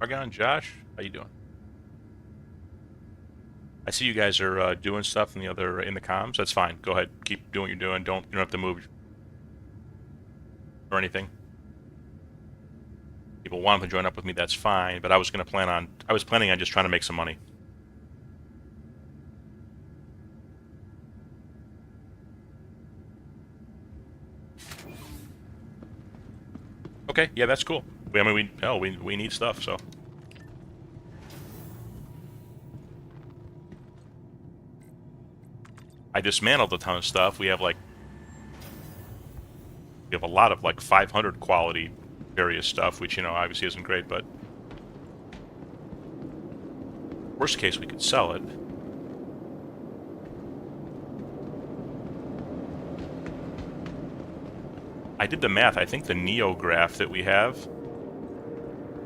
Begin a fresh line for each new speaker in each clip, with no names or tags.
Argon, Josh, how you doing? I see you guys are doing stuff in the comms. That's fine. Go ahead, keep doing what you're doing. You don't have to move or anything. People want to join up with me, that's fine. But I was planning on just trying to make some money. Okay, yeah, that's cool. We need stuff, so. I dismantled a ton of stuff. We have a lot of like 500 quality various stuff, which obviously isn't great, but worst case we could sell it. I did the math. I think the Neograph that we have,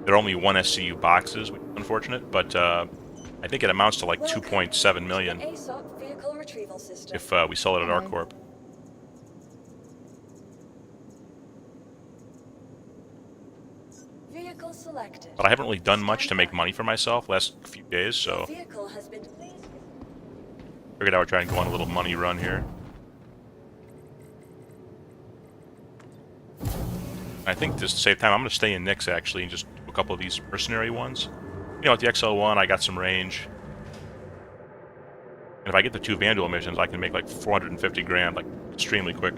there are only one SCU boxes, which is unfortunate, but I think it amounts to like 2.7 million if we sell it at ArcCorp. But I haven't really done much to make money for myself last few days, so figured I would try and go on a little money run here. I think just to save time, I'm going to stay in Nyx actually and just do a couple of these mercenary ones. With the XL1, I got some range. And if I get the 2 Vanduul missions, I can make like 450 grand, like extremely quick.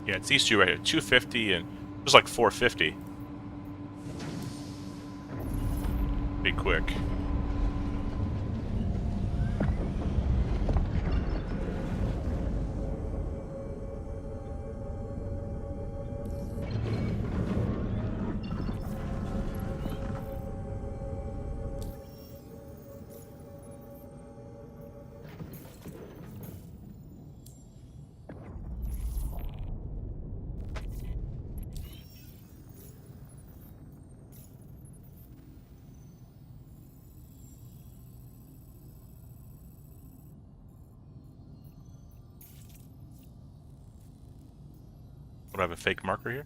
Yeah, it's these two right here, 250 and just like 450. Be quick. Would I have a fake marker here?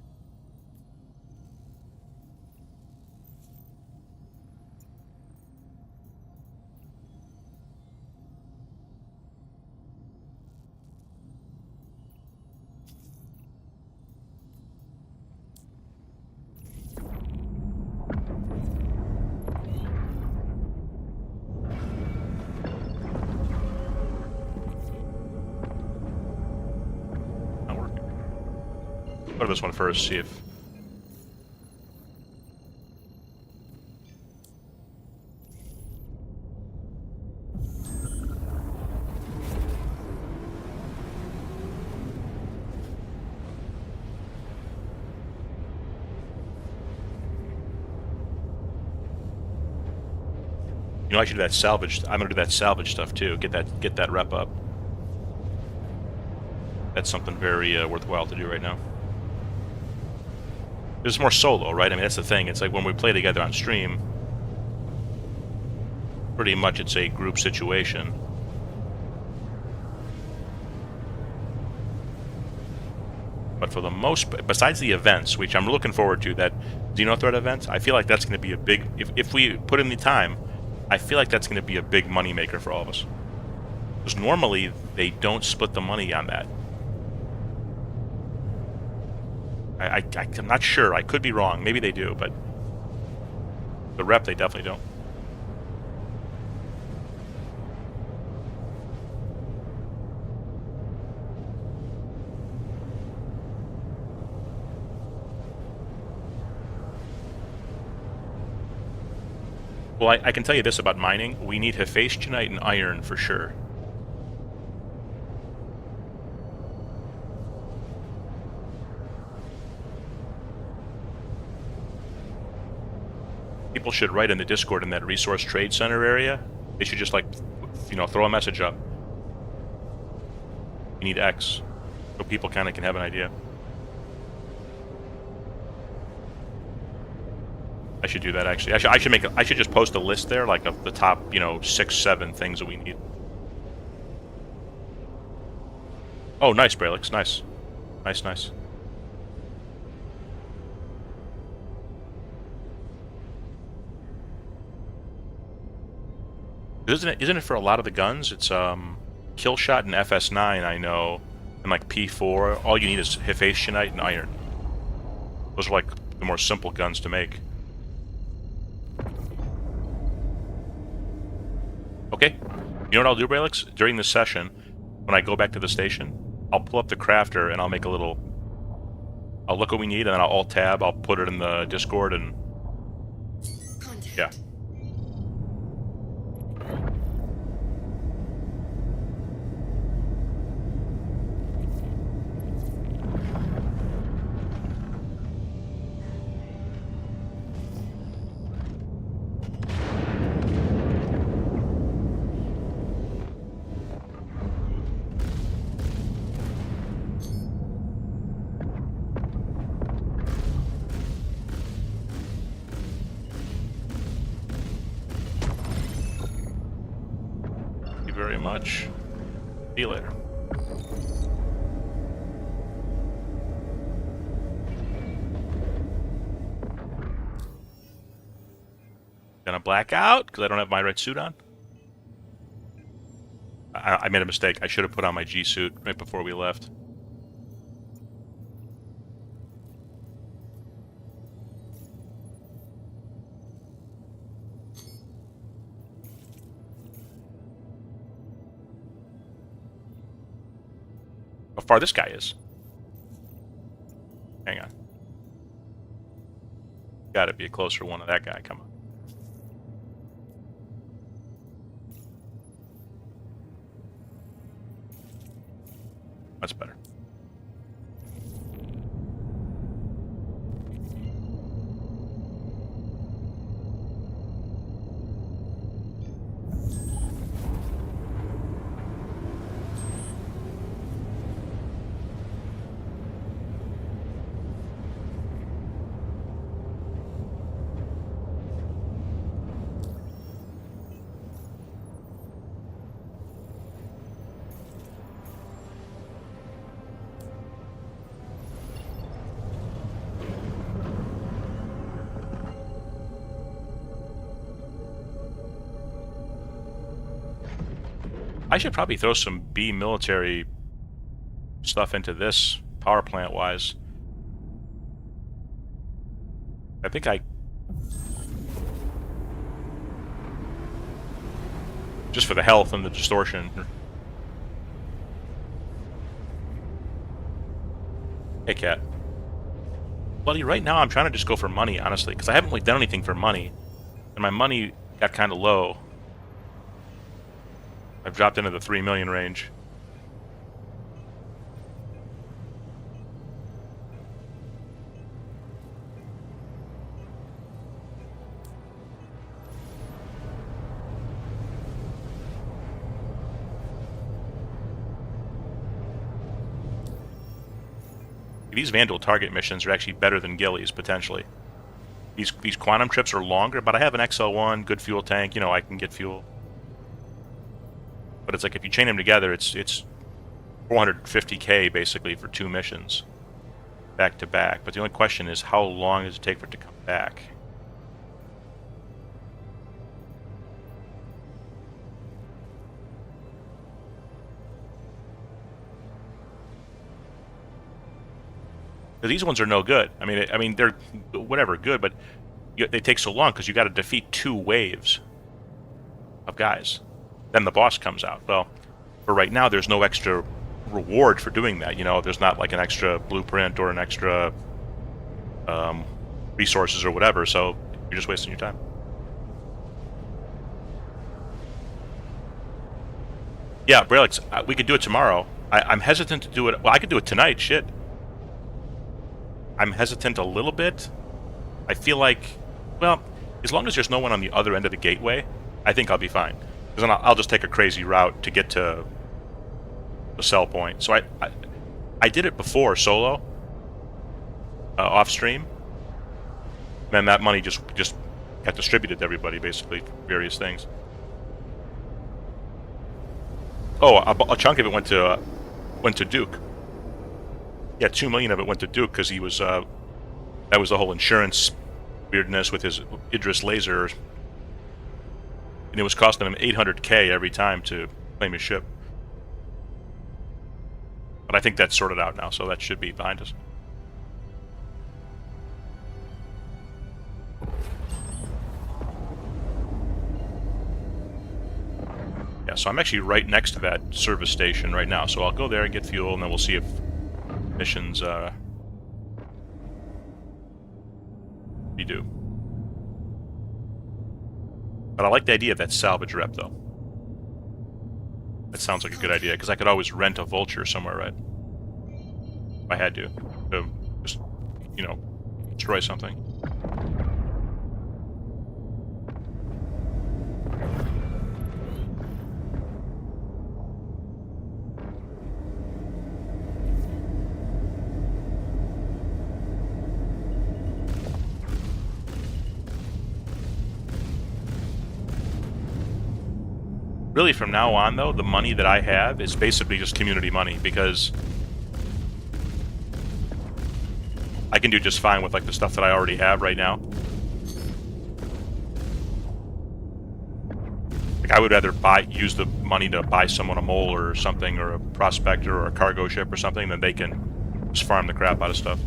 Not working. Go to this one first, see if... I should do that salvage. I'm gonna do that salvage stuff too. Get that rep up. That's something very worthwhile to do right now. It's more solo, right? I mean, that's the thing. It's like when we play together on stream, pretty much it's a group situation. But for the most, besides the events, which I'm looking forward to, that Xenothreat event, I feel like that's going to be a big. If we put in the time, I feel like that's going to be a big money maker for all of us. Because normally they don't split the money on that. I'm not sure. I could be wrong. Maybe they do, but the rep they definitely don't. Well, I can tell you this about mining. We need Hephaestionite and iron for sure. People should write in the Discord in that resource trade center area. They should just, like, you know, throw a message up. You need X. So people kind of can have an idea. I should do that, actually. I should just post a list there, like, of the top, you know, 6, 7 things that we need. Oh, nice, Braylix. Nice. Nice, nice. Isn't it for a lot of the guns? It's Killshot and FS9, I know, and like P4. All you need is Hephaestionite and iron. Those are like the more simple guns to make. Okay. You know what I'll do, Braylix? During this session, when I go back to the station, I'll pull up the crafter and I'll make a little... I'll look what we need and then I'll alt-tab, I'll put it in the Discord and... Yeah. Very much. See you later. Gonna black out because I don't have my red suit on. I made a mistake. I should have put on my G suit right before we left. How far this guy is. Hang on. Gotta be a closer one of that guy. Come on. That's better. I should probably throw some B military stuff into this, power plant wise. I think just for the health and the distortion. Hey, cat. Buddy, right now I'm trying to just go for money, honestly, because I haven't really done anything for money, and my money got kind of low. I've dropped into the 3 million range. These Vandal target missions are actually better than Gillies, potentially. These quantum trips are longer, but I have an XL1, good fuel tank, you know, I can get fuel. But it's like if you chain them together, it's 450k basically for 2 missions, back to back. But the only question is, how long does it take for it to come back? Because these ones are no good. I mean they're whatever good, but they take so long because you got to defeat 2 waves of guys. Then the boss comes out. Well, for right now, there's no extra reward for doing that. You know, there's not like an extra blueprint or an extra resources or whatever, so you're just wasting your time. Yeah, Braillex, we could do it tomorrow. I'm hesitant to do it. Well, I could do it tonight. Shit. I'm hesitant a little bit. I feel like, well, as long as there's no one on the other end of the gateway, I think I'll be fine. Because then I'll just take a crazy route to get to the sell point. So I did it before solo, off stream. Then that money just got distributed to everybody, basically, various things. Oh, a chunk of it went to Duke. Yeah, 2 million of it went to Duke because he was that was the whole insurance weirdness with his Idris laser, and it was costing him 800K every time to claim his ship. But I think that's sorted out now, so that should be behind us. Yeah, so I'm actually right next to that service station right now, so I'll go there and get fuel, and then we'll see if missions we do. But I like the idea of that salvage rep, though. That sounds like a good idea, because I could always rent a vulture somewhere, right? If I had to just, destroy something. Really, from now on, though, the money that I have is basically just community money, because I can do just fine with, like, the stuff that I already have right now. Like, I would rather use the money to buy someone a mole or something, or a prospector or a cargo ship or something, than they can just farm the crap out of stuff.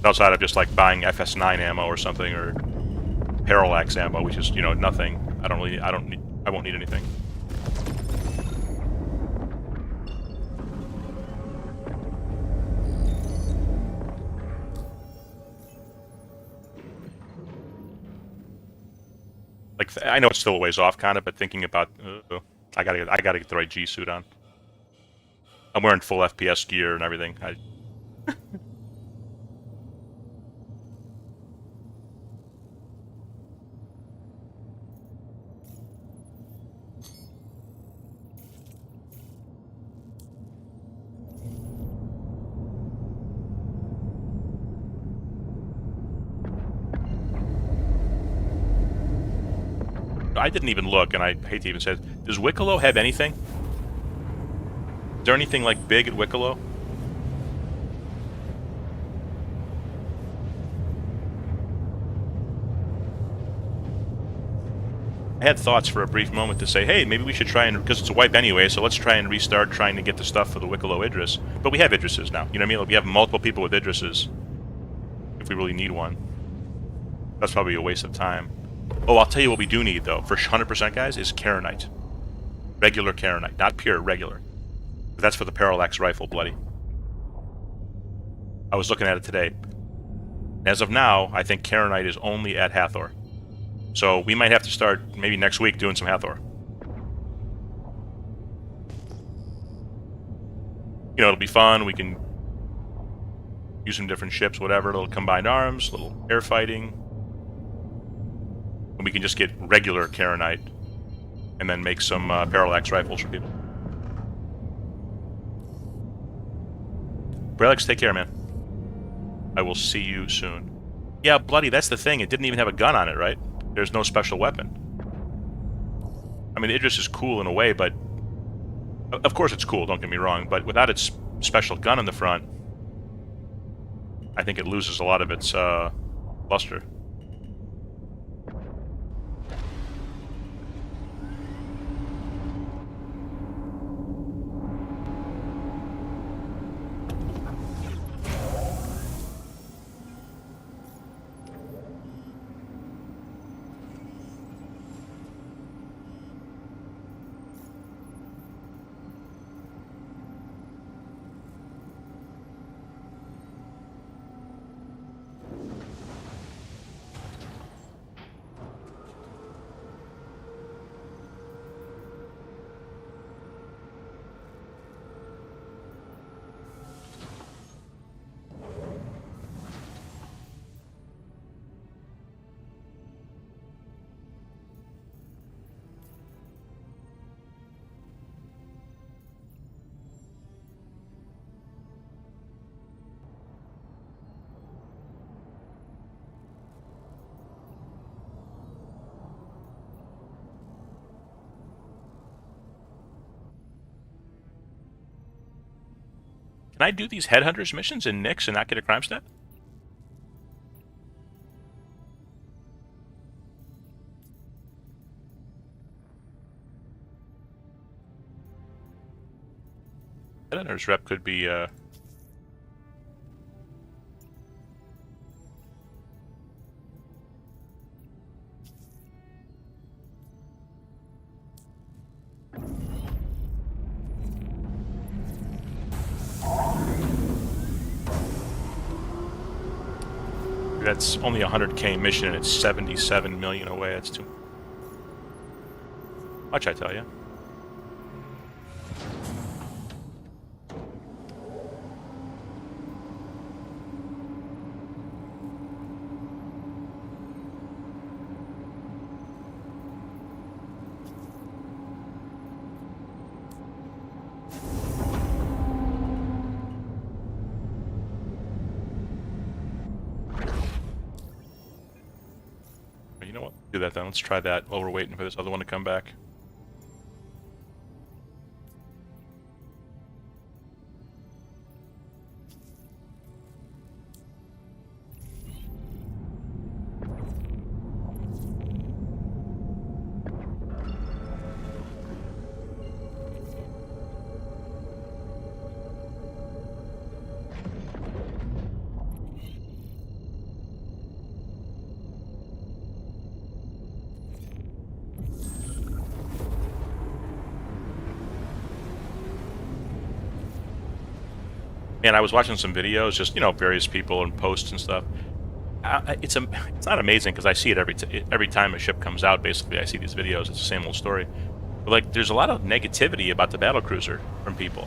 Outside of just, like, buying FS9 ammo or something, or parallax ammo, which is, nothing. I won't need anything. Like, I know it's still a ways off, kind of, but thinking about, I gotta get the right G suit on. I'm wearing full FPS gear and everything. I didn't even look, and I hate to even say it. Does Wicklow have anything? Is there anything, like, big at Wicklow? I had thoughts for a brief moment to say, hey, maybe we should try and, because it's a wipe anyway, so let's try and restart trying to get the stuff for the Wicklow Idris. But we have Idrises now, you know what I mean? Like, we have multiple people with Idrises, if we really need one. That's probably a waste of time. Oh, I'll tell you what we do need, though, for 100%, guys, is Karenite. Regular Karenite, not pure, regular. That's for the parallax rifle, bloody. I was looking at it today. As of now, I think Karenite is only at Hathor. So we might have to start, maybe next week, doing some Hathor. It'll be fun. We can use some different ships, whatever, little combined arms, little air fighting. And we can just get regular Karenite and then make some parallax rifles for people. Braillex, take care, man. I will see you soon. Yeah, bloody, that's the thing. It didn't even have a gun on it, right? There's no special weapon. I mean, Idris is cool in a way, but... Of course it's cool, don't get me wrong, but without its special gun in the front, I think it loses a lot of its luster. Can I do these Headhunters missions in Nyx and not get a crime stat? Headhunters rep could be, that's only a 100K mission and it's 77 million away. That's too much, I tell you. You know what? Do that then. Let's try that while we're waiting for this other one to come back. And I was watching some videos, just, you know, various people and posts and stuff. It's not amazing because I see it every time a ship comes out. Basically, I see these videos. It's the same old story. But like, there's a lot of negativity about the battlecruiser from people,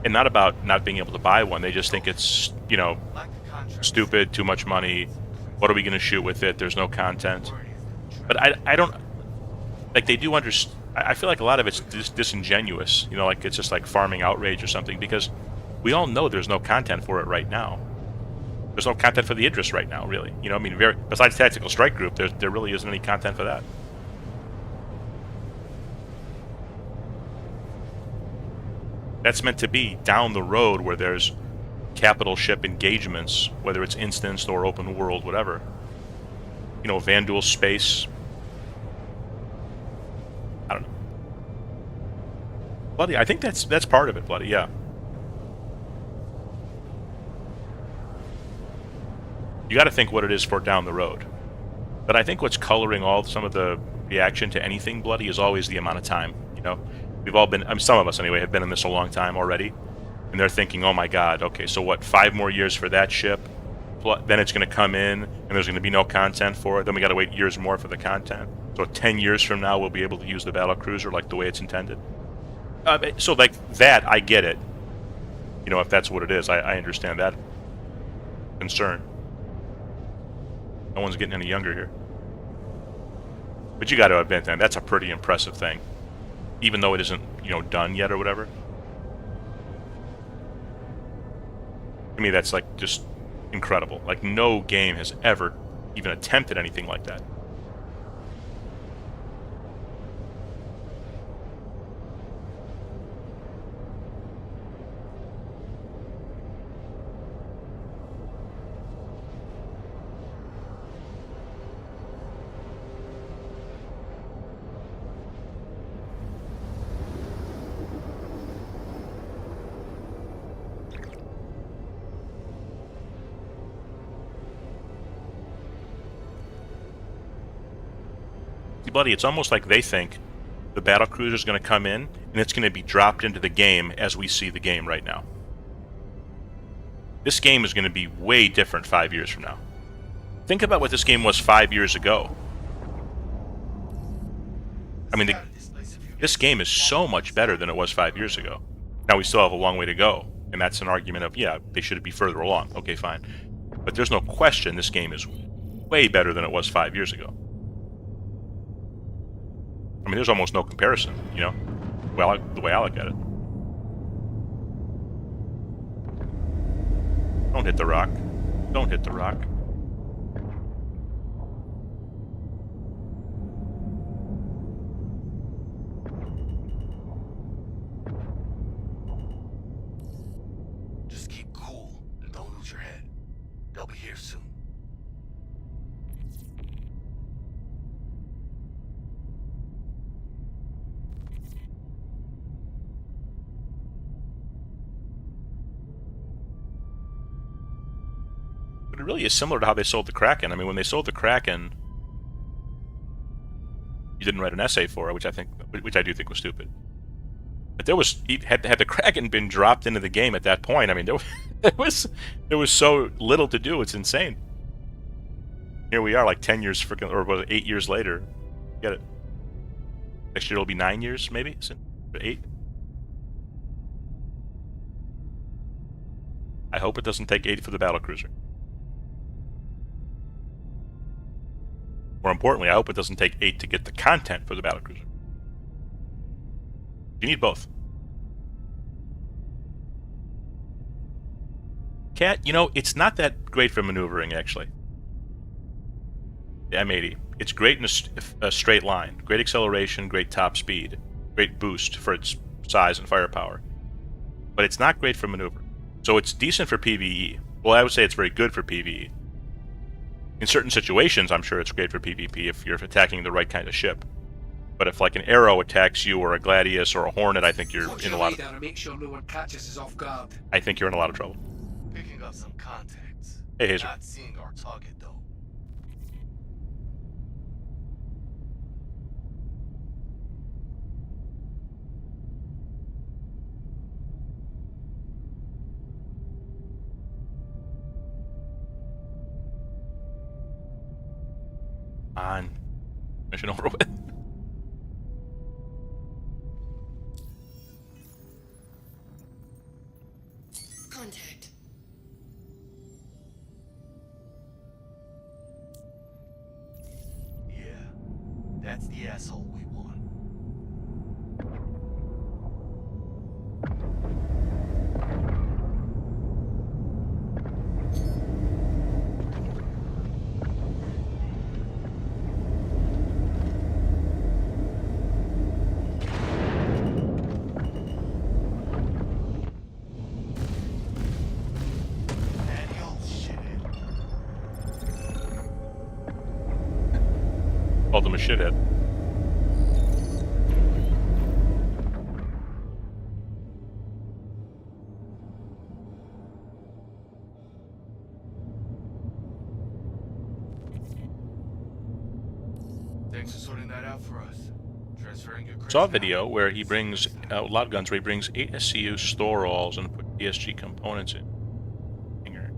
and not about not being able to buy one. They just think it's, you know, stupid, too much money. What are we going to shoot with it? There's no content. But I don't like, they do understand. I feel like a lot of it's disingenuous. You know, like it's just like farming outrage or something, because we all know there's no content for it right now. There's no content for the Idris right now, really. You know, I mean, besides Tactical Strike Group, there really isn't any content for that. That's meant to be down the road where there's capital ship engagements, whether it's instanced or open world, whatever. You know, Vanduul space. I don't know. Bloody, I think that's part of it, Bloody, yeah. You got to think what it is for down the road. But I think what's coloring some of the reaction to anything Bloody is always the amount of time. You know, we've all been, I mean, some of us anyway, have been in this a long time already, and they're thinking, oh my God, okay, so what? 5 more years for that ship? Then it's going to come in, and there's going to be no content for it. Then we got to wait years more for the content. So 10 years from now, we'll be able to use the battlecruiser like the way it's intended. So like that, I get it. You know, if that's what it is, I understand that concern. No one's getting any younger here. But you got to admit, then, that's a pretty impressive thing. Even though it isn't, you know, done yet or whatever. To me, that's, like, just incredible. Like, no game has ever even attempted anything like that. Bloody, it's almost like they think the battlecruiser is going to come in and it's going to be dropped into the game as we see the game right now. This game is going to be way different 5 years from now. Think about what this game was 5 years ago. I mean, this game is so much better than it was 5 years ago. Now, we still have a long way to go, and that's an argument of, yeah, they should be further along. Okay, fine. But there's no question this game is way better than it was 5 years ago. I mean, there's almost no comparison, you know? Well, the way I look at it. Don't hit the rock. Don't hit the rock.
Watch your head. They'll be here soon.
But it really is similar to how they sold the Kraken. I mean, when they sold the Kraken, you didn't write an essay for it, which I do think was stupid. But had the Kraken been dropped into the game at that point, I mean, there was so little to do. It's insane. Here we are, like 10 years freaking, or was it 8 years later? Get it? Next year it'll be 9 years, maybe? 8? I hope it doesn't take 8 for the battlecruiser. More importantly, I hope it doesn't take 8 to get the content for the battlecruiser. You need both. Cat, it's not that great for maneuvering, actually. The M80. It's great in a straight line. Great acceleration, great top speed, great boost for its size and firepower. But it's not great for maneuvering. So it's decent for PvE. Well, I would say it's very good for PvE. In certain situations, I'm sure it's great for PvP if you're attacking the right kind of ship. But if like an arrow attacks you, or a gladius, or a hornet, I think you're in a lot of.
Make sure no one catches us off guard.
I think you're in a lot of trouble.
Picking up some contacts.
Hey, Hazer.
Not seeing our target though.
On. Mission over with.
Contact.
Yeah, that's the asshole we want.
Called him a shithead.
Thanks for sorting that out for us. Transferring your
Saw a video where he brings Loud Guns, where he brings 8 SCU store alls and put PSG components in. Hanger.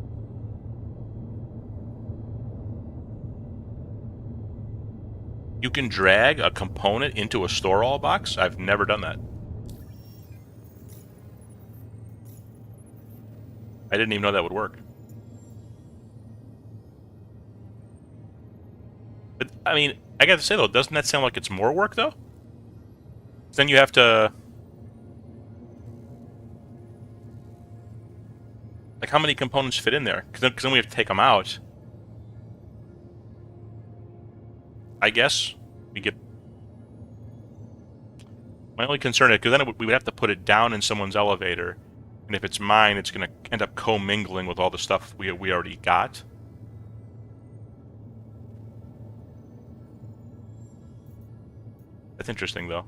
You can drag a component into a store all box? I've never done that. I didn't even know that would work. But, I mean, I gotta say though, doesn't that sound like it's more work though? Then you have to... Like, how many components fit in there? Because then we have to take them out. I guess we get... My only concern is, because then we would have to put it down in someone's elevator, and if it's mine, it's going to end up commingling with all the stuff we already got. That's interesting, though.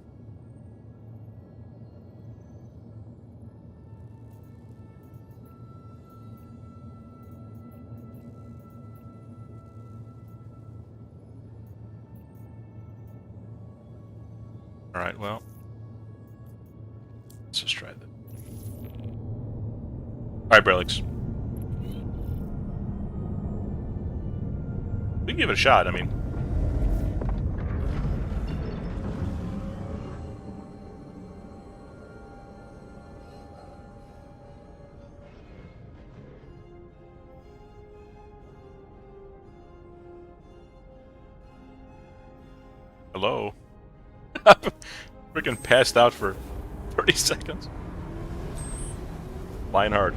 Alright, well. Let's just try that. Alright, Brelix. We can give it a shot, I mean. Hello? Freaking passed out for 30 seconds. Flying hard.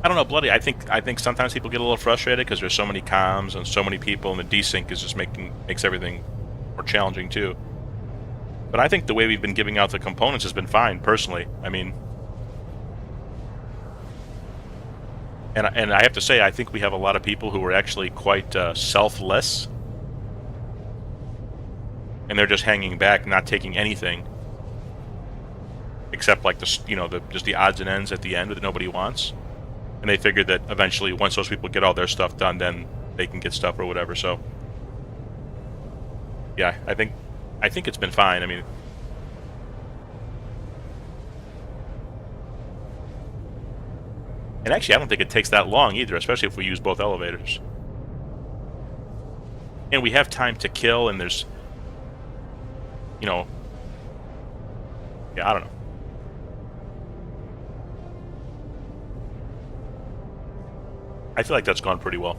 I don't know, Bloody. I think sometimes people get a little frustrated because there's so many comms and so many people, and the desync is just makes everything more challenging too. But I think the way we've been giving out the components has been fine, personally. I mean, and I have to say, I think we have a lot of people who are actually quite selfless, and they're just hanging back, not taking anything, except like just the odds and ends at the end that nobody wants. And they figured that eventually, once those people get all their stuff done, then they can get stuff or whatever. So, yeah, I think it's been fine. I mean, and actually, I don't think it takes that long either, especially if we use both elevators. And we have time to kill, and there's, yeah, I don't know. I feel like that's gone pretty well.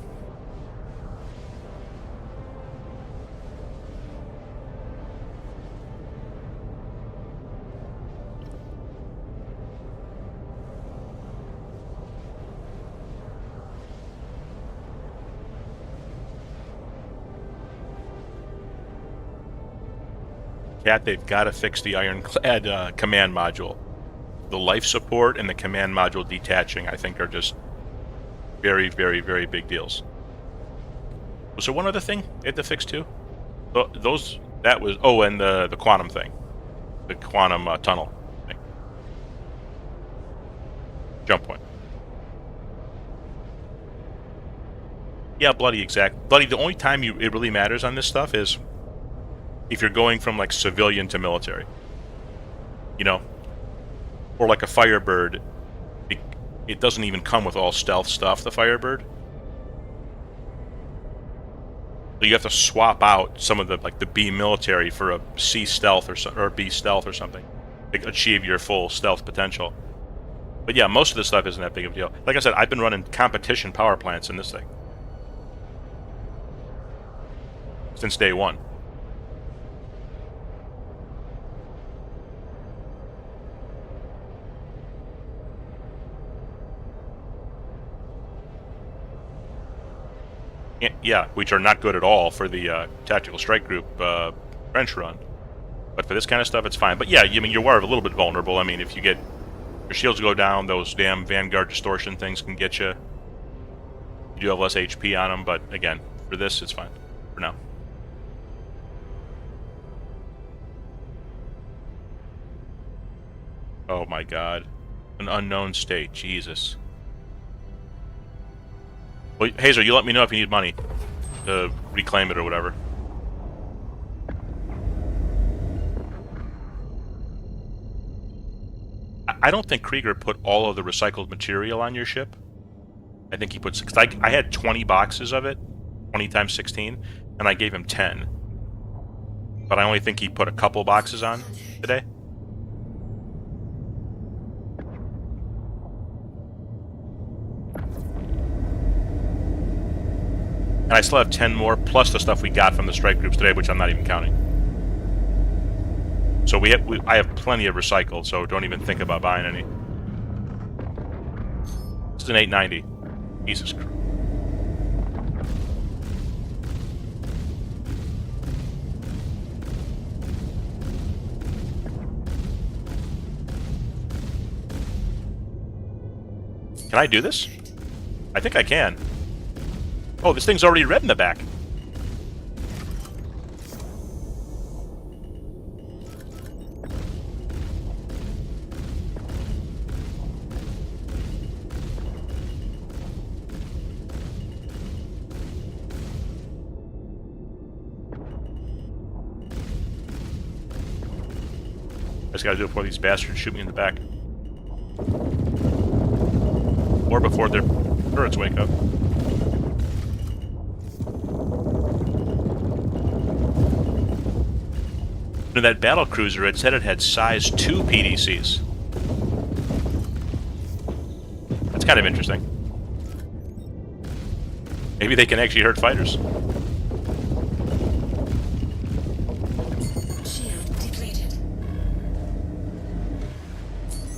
Cat, they've got to fix the ironclad command module. The life support and the command module detaching, I think, are just very, very, very big deals. Was there one other thing they had to fix too? And the quantum thing. The quantum tunnel thing. Jump point. Yeah, Bloody, exact. Bloody, the only time it really matters on this stuff is if you're going from, like, civilian to military. Or like a Firebird, it doesn't even come with all stealth stuff, the Firebird. So you have to swap out some of the B military for a C stealth or B stealth or something to achieve your full stealth potential. But yeah, most of this stuff isn't that big of a deal. Like I said, I've been running competition power plants in this thing since day one. Yeah, which are not good at all for the tactical strike group trench run. But for this kind of stuff, it's fine. But yeah, I mean, you are a little bit vulnerable. I mean, if you get your shields go down, those damn Vanguard distortion things can get you. You do have less HP on them, but again, for this, it's fine for now. Oh my God, an unknown state, Jesus. Well, Hazer, you let me know if you need money to reclaim it or whatever. I don't think Krieger put all of the recycled material on your ship. I think he put... Cause I had 20 boxes of it, 20 times 16, and I gave him 10. But I only think he put a couple boxes on today. And I still have 10 more, plus the stuff we got from the strike groups today, which I'm not even counting. So I have plenty of recycled, so don't even think about buying any. This is an 890. Jesus Christ. Can I do this? I think I can. Oh, this thing's already red in the back. I just gotta do it before these bastards shoot me in the back. Or before their turrets wake up. That battle cruiser, it said it had size 2 PDCs. That's kind of interesting. Maybe they can actually hurt fighters.
Shield depleted.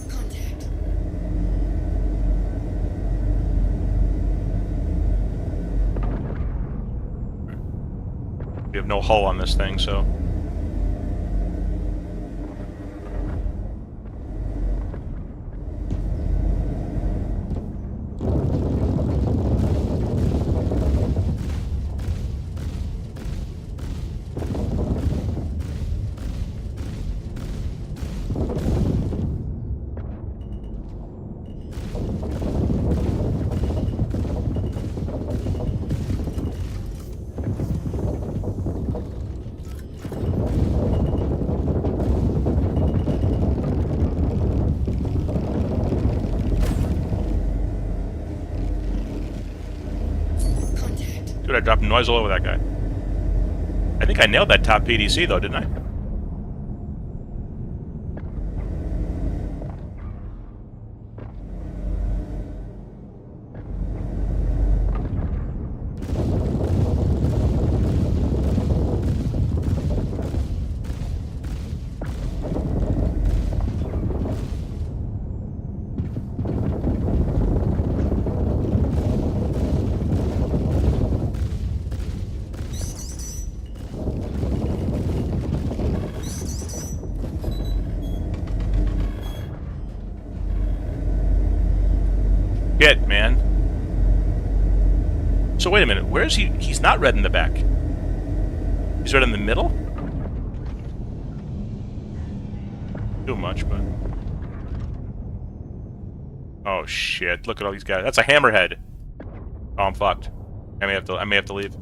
Contact.
have no hull on this thing, so...
Contact.
Dude, I dropped noise all over that guy. I think I nailed that top PDC, though, didn't I? Shit, man. So wait a minute, where is he? He's not red in the back. He's red in the middle? Too much, but... Oh shit, look at all these guys. That's a hammerhead. Oh, I'm fucked. I may have to leave.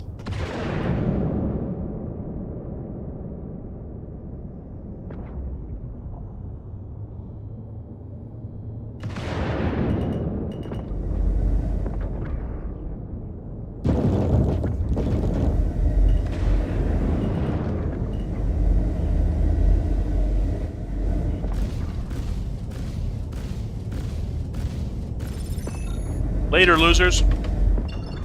Later, losers.
Contact.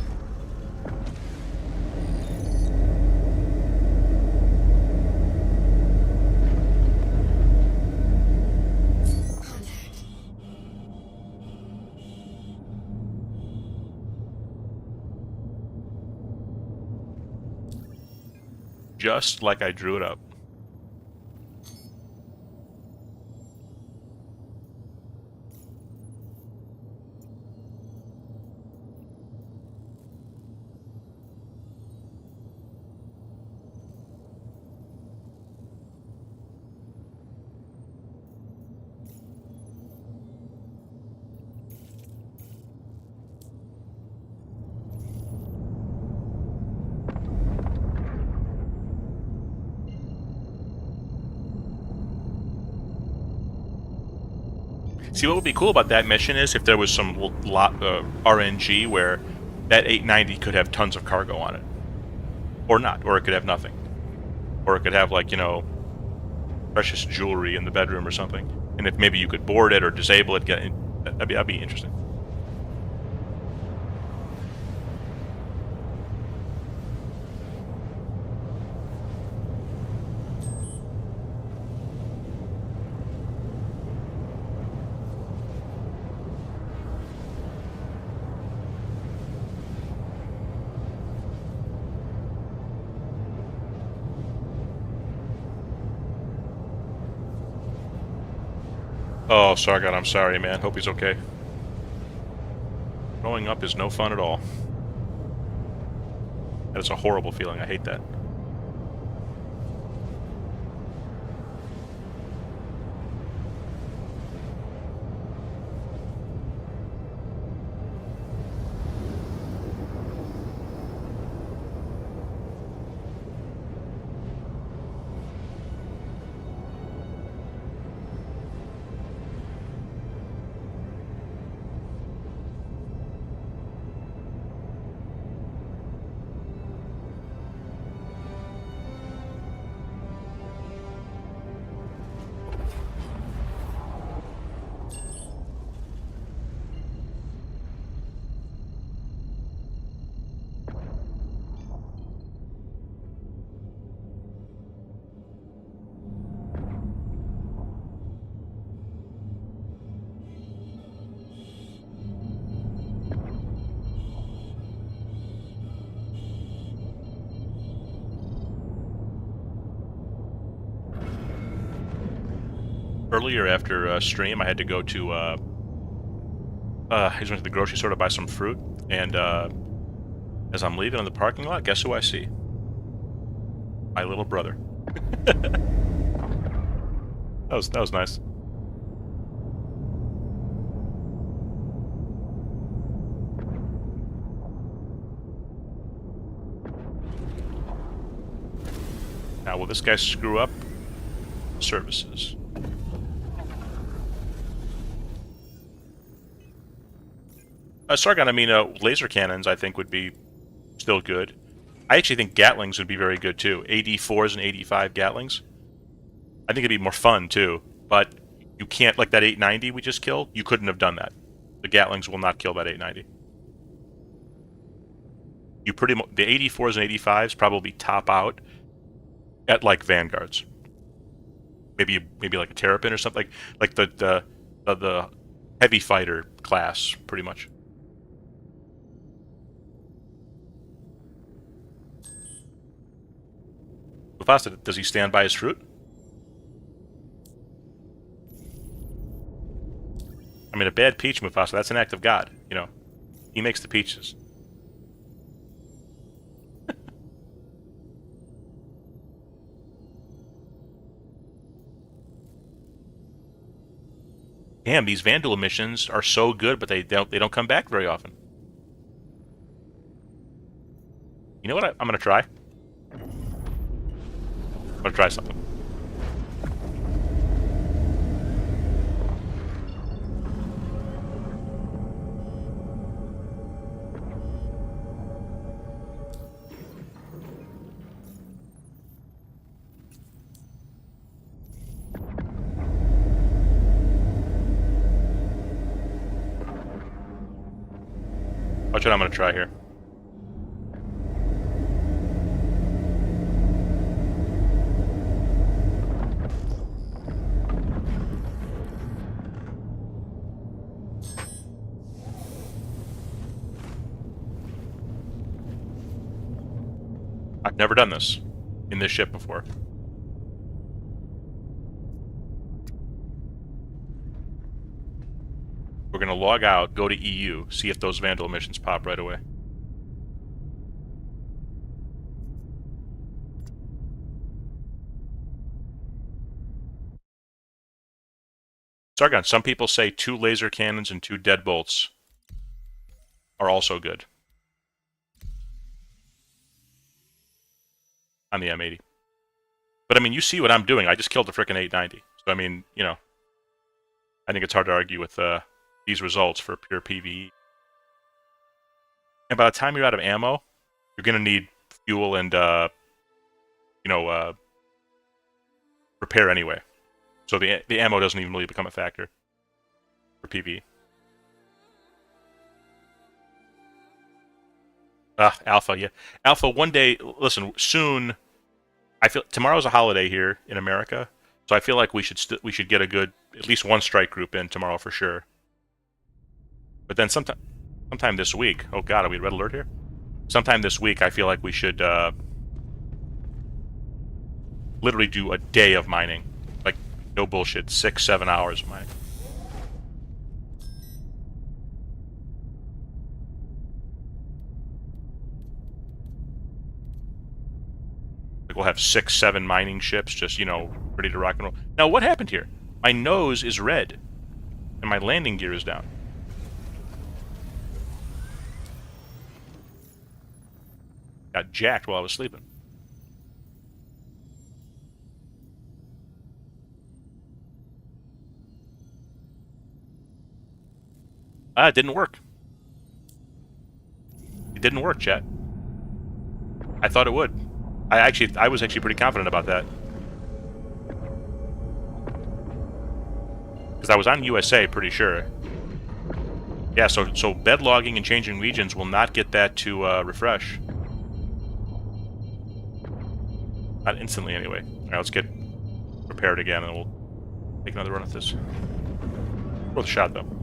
Just like I drew it up. See, what would be cool about that mission is if there was some RNG where that 890 could have tons of cargo on it. Or not, or it could have nothing. Or it could have, like, you know, precious jewelry in the bedroom or something. And if maybe you could board it or disable it, that'd be interesting. Oh, Sargon, I'm sorry, man. Hope he's okay. Growing up is no fun at all. That is a horrible feeling. I hate that. earlier after stream, I had to go to I just went to the grocery store to buy some fruit, and as I'm leaving in the parking lot, guess who I see? My little brother. That was nice. Now, will this guy screw up services? Sargon, I mean, laser cannons, I think, would be still good. I actually think Gatlings would be very good, too. AD4s and AD5 Gatlings. I think it'd be more fun, too. But you can't, like that 890 we just killed, you couldn't have done that. The Gatlings will not kill that 890. The 84s and 85s probably top out at, like, Vanguards. Maybe like a Terrapin or something. Like the heavy fighter class, pretty much. Mufasa, does he stand by his fruit? I mean, a bad peach, Mufasa, that's an act of God, you know. He makes the peaches. Damn, these Vandal missions are so good, but they don't come back very often. You know what I'm gonna try? I'm gonna try something. Watch what I'm gonna try here. I've never done this in this ship before. We're gonna log out, go to EU, see if those Vandal missions pop right away. Sargon, some people say 2 laser cannons and 2 deadbolts are also good on the M80. But I mean, you see what I'm doing. I just killed the frickin' 890. So I mean, you know, I think it's hard to argue with these results for pure PvE. And by the time you're out of ammo, you're gonna need fuel and repair anyway. So the ammo doesn't even really become a factor for PvE. Alpha, yeah. Alpha, one day, listen, soon, I feel, tomorrow's a holiday here in America, so I feel like we should get a good, at least one strike group in tomorrow for sure. But then sometime this week, oh god, are we at red alert here? Sometime this week, I feel like we should literally do a day of mining. Like, no bullshit, 6-7 hours of mining. Like, we'll have 6-7 mining ships just, you know, ready to rock and roll. Now, what happened here? My nose is red, and my landing gear is down. Got jacked while I was sleeping. It didn't work. It didn't work, chat. I thought it would. I was actually pretty confident about that. Because I was on USA, pretty sure. Yeah, so bed logging and changing regions will not get that to refresh. Not instantly, anyway. Alright, let's get prepared again, and we'll take another run at this. Worth a shot, though.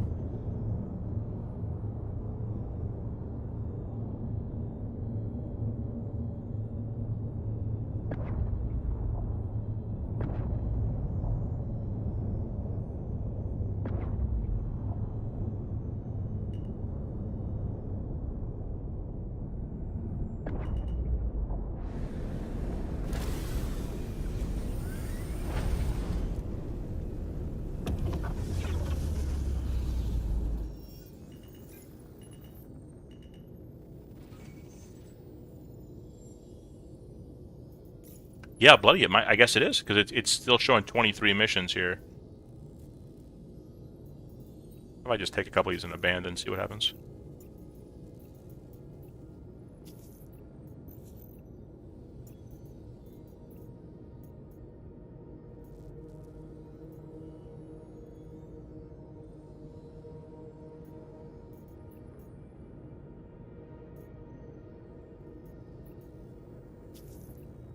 Yeah, bloody. I guess it is, because it's still showing 23 missions here. I might just take a couple of these and abandon, see what happens.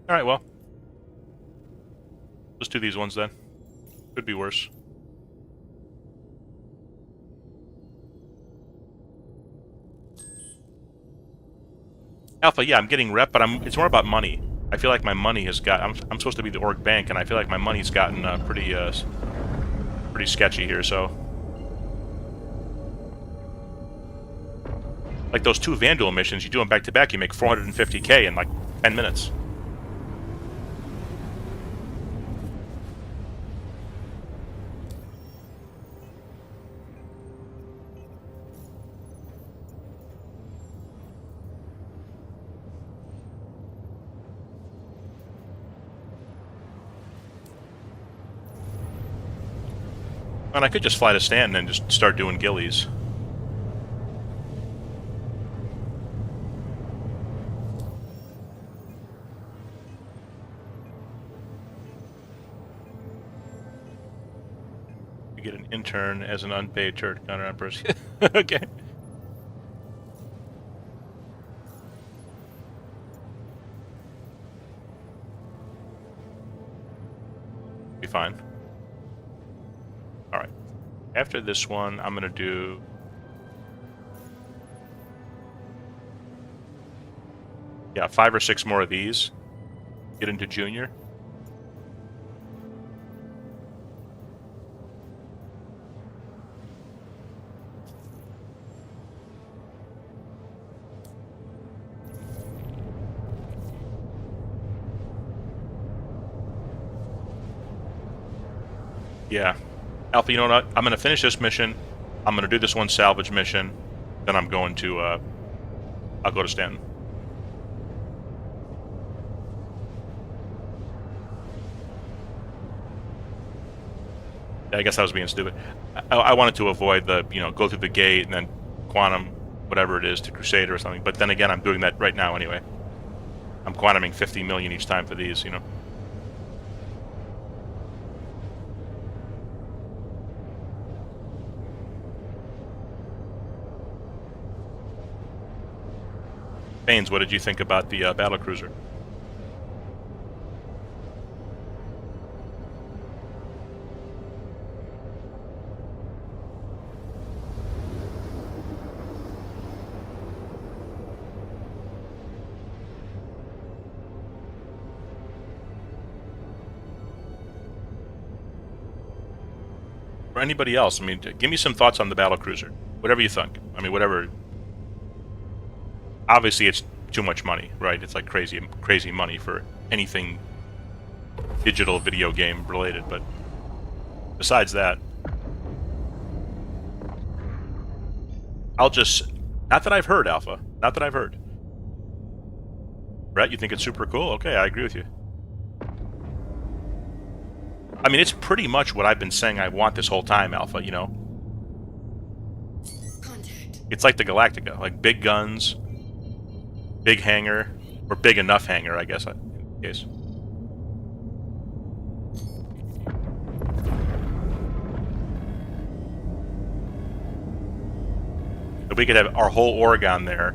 Alright, well. Let's do these ones then. Could be worse. Alpha, yeah, I'm getting rep, but it's more about money. I feel like my money has got... I'm supposed to be the org bank, and I feel like my money's gotten pretty sketchy here, so... Like those 2 Vandal missions, you do them back-to-back, you make 450k in like 10 minutes. And I could just fly to Stanton and just start doing gillies. You get an intern as an unpaid turret gunner on person. Okay. Be fine. Alright. After this one, I'm gonna do... Yeah, 5 or 6 more of these. Get into Junior. Yeah. Alpha, you know what? I'm going to finish this mission. I'm going to do this one salvage mission. Then I'm going to, I'll go to Stanton. I guess I was being stupid. I wanted to avoid the, go through the gate and then quantum, whatever it is, to Crusader or something. But then again, I'm doing that right now anyway. I'm quantuming 50 million each time for these, Baines, what did you think about the battlecruiser? Or anybody else? I mean, give me some thoughts on the battlecruiser. Whatever you think. I mean, whatever. Obviously, it's too much money, right? It's like crazy money for anything digital video game related. But besides that, I'll just... Not that I've heard, Alpha. Not that I've heard. Brett, you think it's super cool? Okay, I agree with you. I mean, it's pretty much what I've been saying I want this whole time, Alpha,
Contact.
It's like the Galactica. Like, big guns, big hangar, or big enough hangar, I guess, in this case. If we could have our whole Oregon there,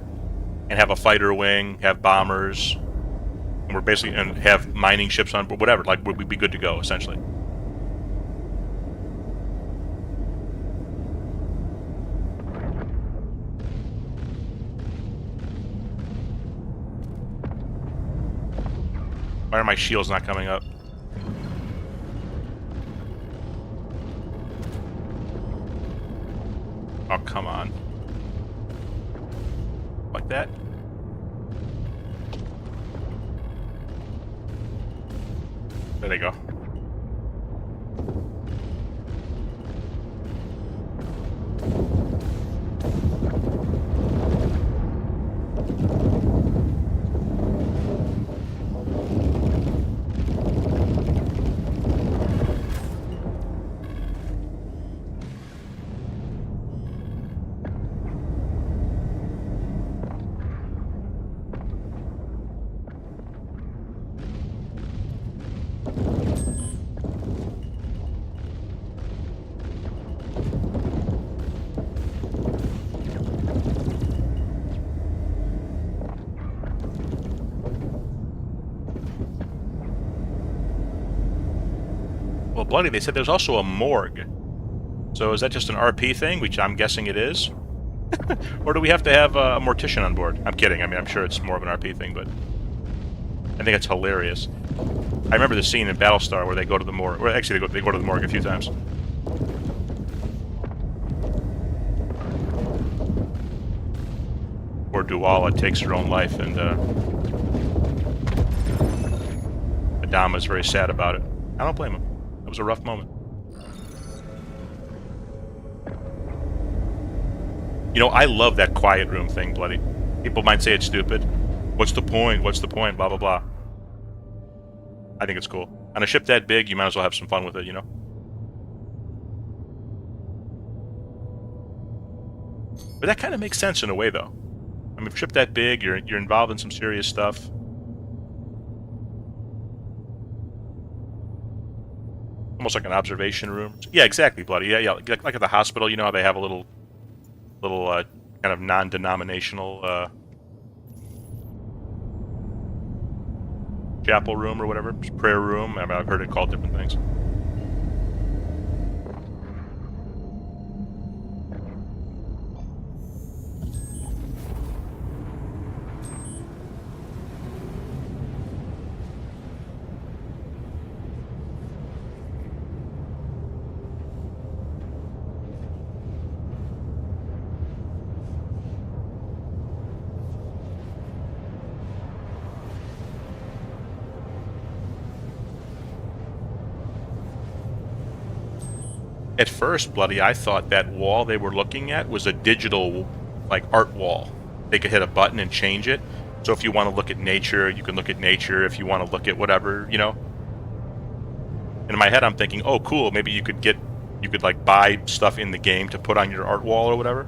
and have a fighter wing, have bombers, and we're basically, and have mining ships on, whatever, like, we'd be good to go, essentially. Why are my shields not coming up? Oh, come on. Like that? There they go. Well, bloody, they said there's also a morgue. So is that just an RP thing, which I'm guessing it is? Or do we have to have a mortician on board? I'm kidding. I mean, I'm sure it's more of an RP thing, but I think it's hilarious. I remember the scene in Battlestar where they go to the morgue. Well, actually, they go to the morgue a few times. Or Duala takes her own life, and Adama's very sad about it. I don't blame him. It was a rough moment. You know, I love that quiet room thing, bloody. People might say it's stupid. What's the point? What's the point? Blah, blah, blah. I think it's cool. On a ship that big, you might as well have some fun with it, you know? But that kind of makes sense in a way, though. I mean, if a ship that big, you're involved in some serious stuff. Almost like an observation room. Yeah, exactly, bloody. Yeah. Like at the hospital, you know how they have a little kind of non-denominational chapel room or whatever, prayer room. I mean, I've heard it called different things. At first, bloody, I thought that wall they were looking at was a digital, like, art wall. They could hit a button and change it. So if you want to look at nature, you can look at nature. If you want to look at whatever, you know. And in my head, I'm thinking, oh, cool. Maybe you could like buy stuff in the game to put on your art wall or whatever.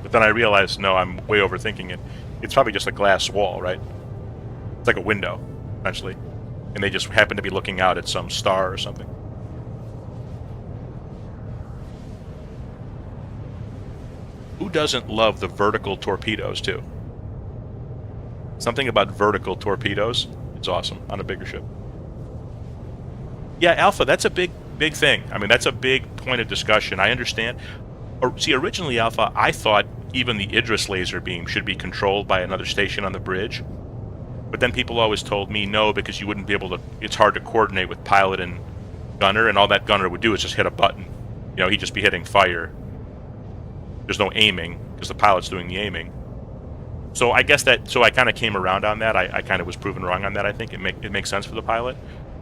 But then I realized, no, I'm way overthinking it. It's probably just a glass wall, right? It's like a window, essentially. And they just happen to be looking out at some star or something. Who doesn't love the vertical torpedoes, too? Something about vertical torpedoes. It's awesome on a bigger ship. Yeah, Alpha, that's a big thing. I mean, that's a big point of discussion. I understand. See, originally, Alpha, I thought even the Idris laser beam should be controlled by another station on the bridge. But then people always told me no, because you wouldn't be able to... It's hard to coordinate with pilot and gunner, and all that gunner would do is just hit a button. You know, he'd just be hitting fire. There's no aiming, because the pilot's doing the aiming. So I guess that... So I kind of came around on that. I kind of was proven wrong on that, I think. It makes sense for the pilot.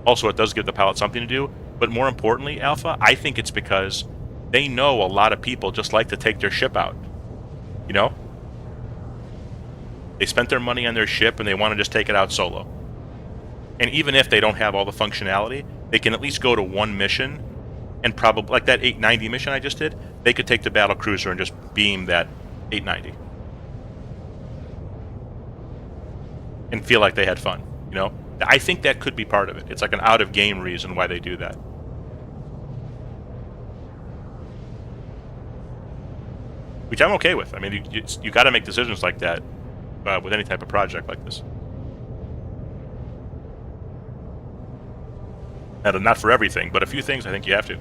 Also, it does give the pilot something to do. But more importantly, Alpha, I think it's because they know a lot of people just like to take their ship out. You know? They spent their money on their ship, and they want to just take it out solo. And even if they don't have all the functionality, they can at least go to one mission, and probably, like that 890 mission I just did, they could take the battle cruiser and just beam that 890. And feel like they had fun, you know? I think that could be part of it. It's like an out-of-game reason why they do that. Which I'm okay with. I mean, you got to make decisions like that with any type of project like this. And not for everything, but a few things I think you have to.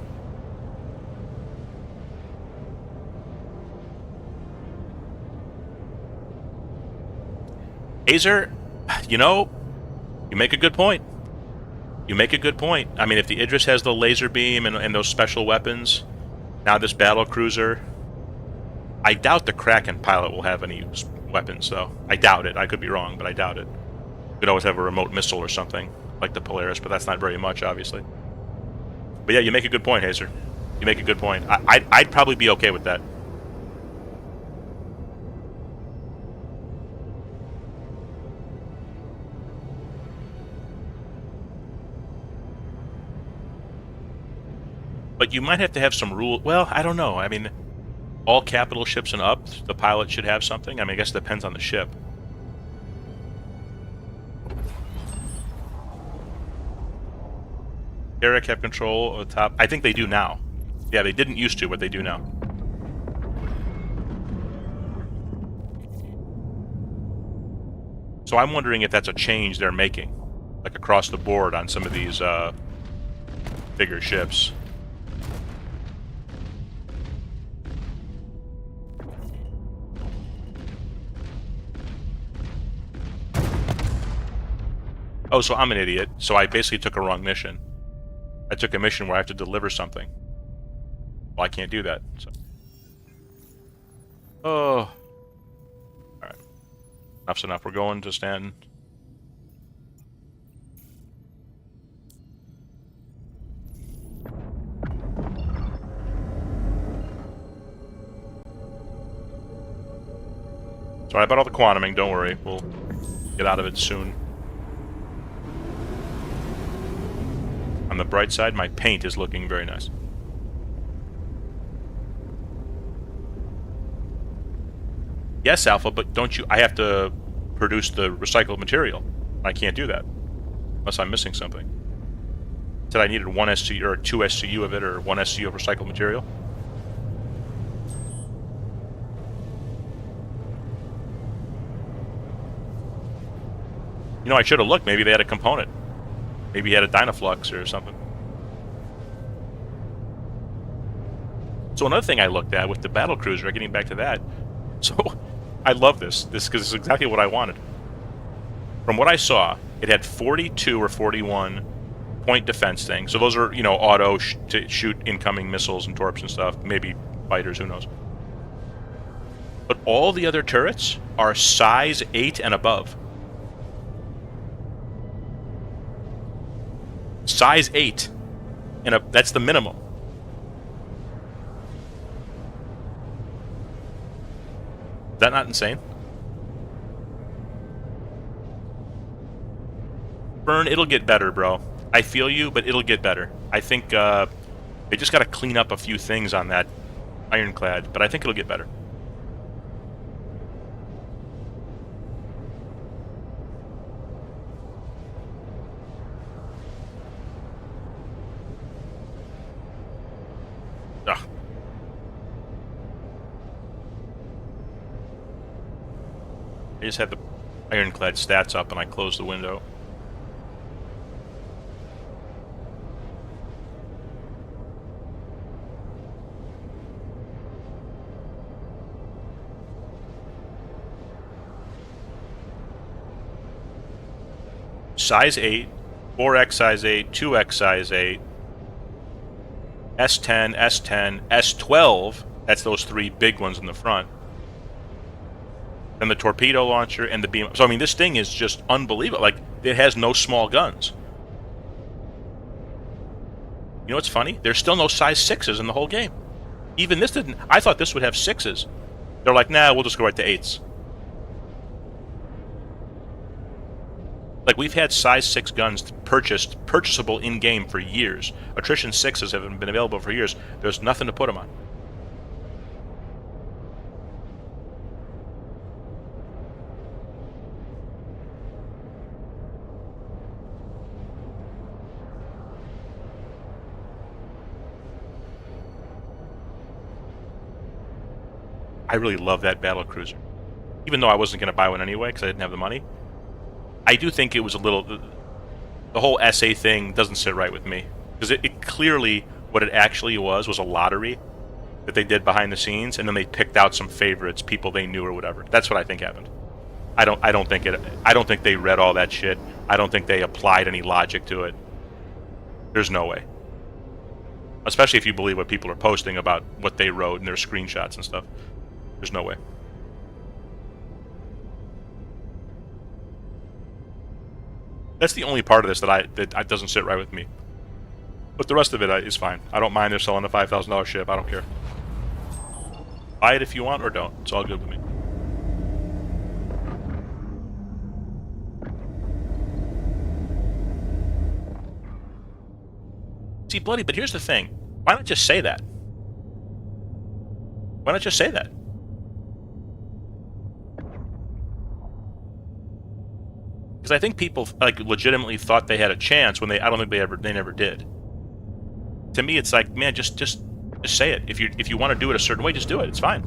Azer, you know, you make a good point. You make a good point. I mean, if the Idris has the laser beam and those special weapons, now this battle cruiser, I doubt the Kraken pilot will have any weapons, though. I doubt it. I could be wrong, but I doubt it. You could always have a remote missile or something, like the Polaris, but that's not very much, obviously. But yeah, you make a good point, Hazer. You make a good point. I'd probably be okay with that. But you might have to have some rule. Well, I don't know. I mean, all capital ships and up, the pilot should have something. I mean, I guess it depends on the ship. Derek have control of the top? I think they do now. Yeah, they didn't used to, but they do now. So I'm wondering if that's a change they're making, like across the board on some of these bigger ships. Oh, so I'm an idiot. So I basically took a wrong mission. I took a mission where I have to deliver something. Well, I can't do that. So. Oh. Alright. Enough's enough. We're going to Stanton. Sorry about all the quantuming. Don't worry. We'll get out of it soon. On the bright side, my paint is looking very nice. Yes, Alpha, but don't you... I have to produce the recycled material. I can't do that. Unless I'm missing something. Said I needed 1 SCU, or 2 SCU of it, or 1 SCU of recycled material. You know, I should have looked. Maybe they had a component. Maybe he had a Dynaflux or something. So another thing I looked at with the battle cruiser, getting back to that. So I love this because it's exactly what I wanted. From what I saw, it had 42 or 41 point defense things. So those are, you know, auto to shoot incoming missiles and torps and stuff. Maybe fighters, who knows. But all the other turrets are size 8 and above. Size 8. And that's the minimum. Is that not insane? Burn, it'll get better, bro. I feel you, but it'll get better. I think they just got to clean up a few things on that ironclad, but I think it'll get better. Ugh. I just had the ironclad stats up and I closed the window. Size 8, 4X size 8, 2X size 8, S10, S10, S12, that's those 3 big ones in the front. Then the torpedo launcher and the beam. So, I mean, this thing is just unbelievable. Like, it has no small guns. You know what's funny? There's still no size 6s in the whole game. Even this didn't. I thought this would have 6s. They're like, nah, we'll just go right to 8s. Like, we've had size 6 guns purchasable in-game for years. Attrition 6s have been available for years. There's nothing to put them on. I really love that battle cruiser. Even though I wasn't going to buy one anyway because I didn't have the money. I do think it was a little... The whole SA thing doesn't sit right with me. Because it clearly, what it actually was a lottery that they did behind the scenes, and then they picked out some favorites, people they knew or whatever. That's what I think happened. I don't think they read all that shit. I don't think they applied any logic to it. There's no way. Especially if you believe what people are posting about what they wrote and their screenshots and stuff. There's no way. That's the only part of this that doesn't sit right with me. But the rest of it is fine. I don't mind they're selling a $5,000 ship. I don't care. Buy it if you want or don't. It's all good with me. See, Bloody, but here's the thing. Why not just say that? Why not just say that? Because I think people like legitimately thought they had a chance when I don't think they never did. to me, it's like, man, just say it. If you want to do it a certain way, just do it. It's fine.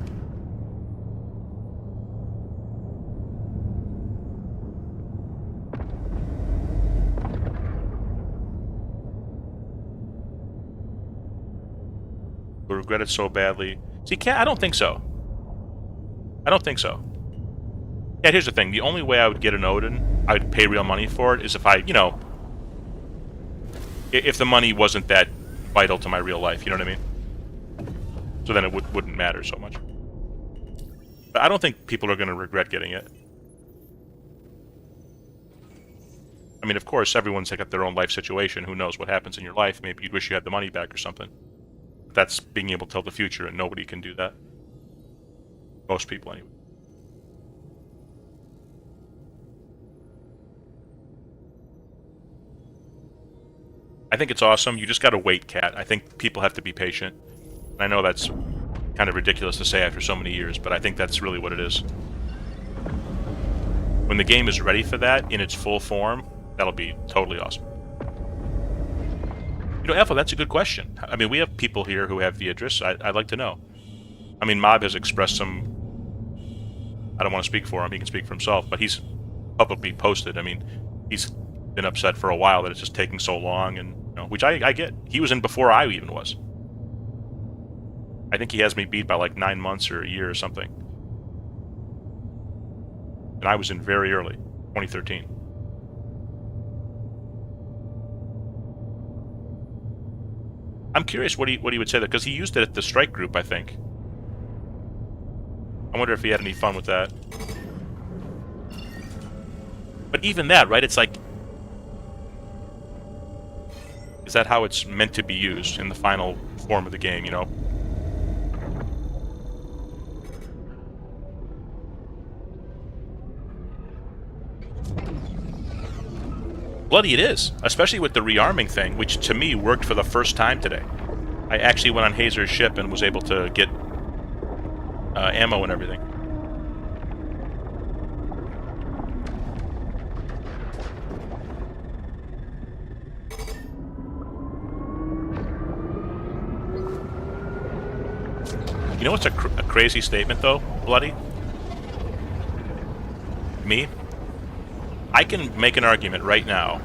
We regret it so badly. See, I don't think so. I don't think so. Yeah, here's the thing. The only way I would get an Odin, I would pay real money for it, is if I, if the money wasn't that vital to my real life, you know what I mean? So then it wouldn't matter so much. But I don't think people are going to regret getting it. I mean, of course, everyone's got their own life situation. Who knows what happens in your life? Maybe you'd wish you had the money back or something. That's being able to tell the future, and nobody can do that. Most people, anyway. I think it's awesome. You just gotta wait, Cat. I think people have to be patient. I know that's kind of ridiculous to say after so many years, but I think that's really what it is. When the game is ready for that, in its full form, that'll be totally awesome. Alpha, that's a good question. I mean, we have people here who have the Idris. I'd like to know. I mean, Mob has expressed some... I don't want to speak for him. He can speak for himself, but he's publicly posted. I mean, he's been upset for a while that it's just taking so long, and which I get. He was in before I even was. I think he has me beat by like 9 months or a year or something. And I was in very early, 2013. I'm curious what he would say, that because he used it at the strike group, I think. I wonder if he had any fun with that. But even that, right? It's like, is that how it's meant to be used in the final form of the game, Bloody it is, especially with the rearming thing, which to me worked for the first time today. I actually went on Hazer's ship and was able to get ammo and everything. You know what's a crazy statement, though, Bloody? Me? I can make an argument right now,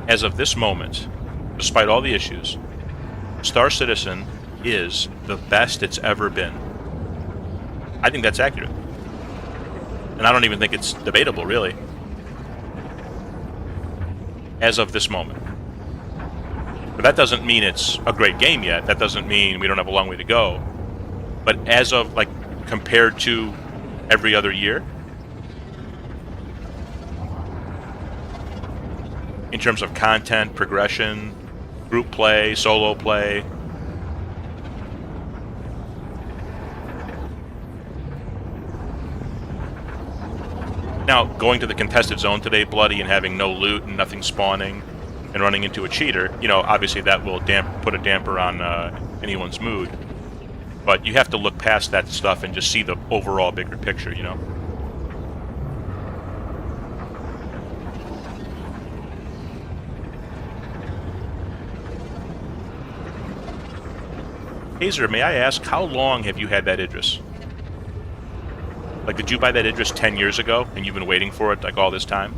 as of this moment, despite all the issues, Star Citizen is the best it's ever been. I think that's accurate. And I don't even think it's debatable, really. As of this moment. But that doesn't mean it's a great game yet. That doesn't mean we don't have a long way to go. But as of, like, compared to every other year, in terms of content, progression, group play, solo play. Now, going to the contested zone today, Bloody, and having no loot and nothing spawning and running into a cheater, obviously that will put a damper on anyone's mood. But you have to look past that stuff and just see the overall bigger picture, Hazer, may I ask, how long have you had that Idris? Like, did you buy that Idris 10 years ago, and you've been waiting for it, like, all this time?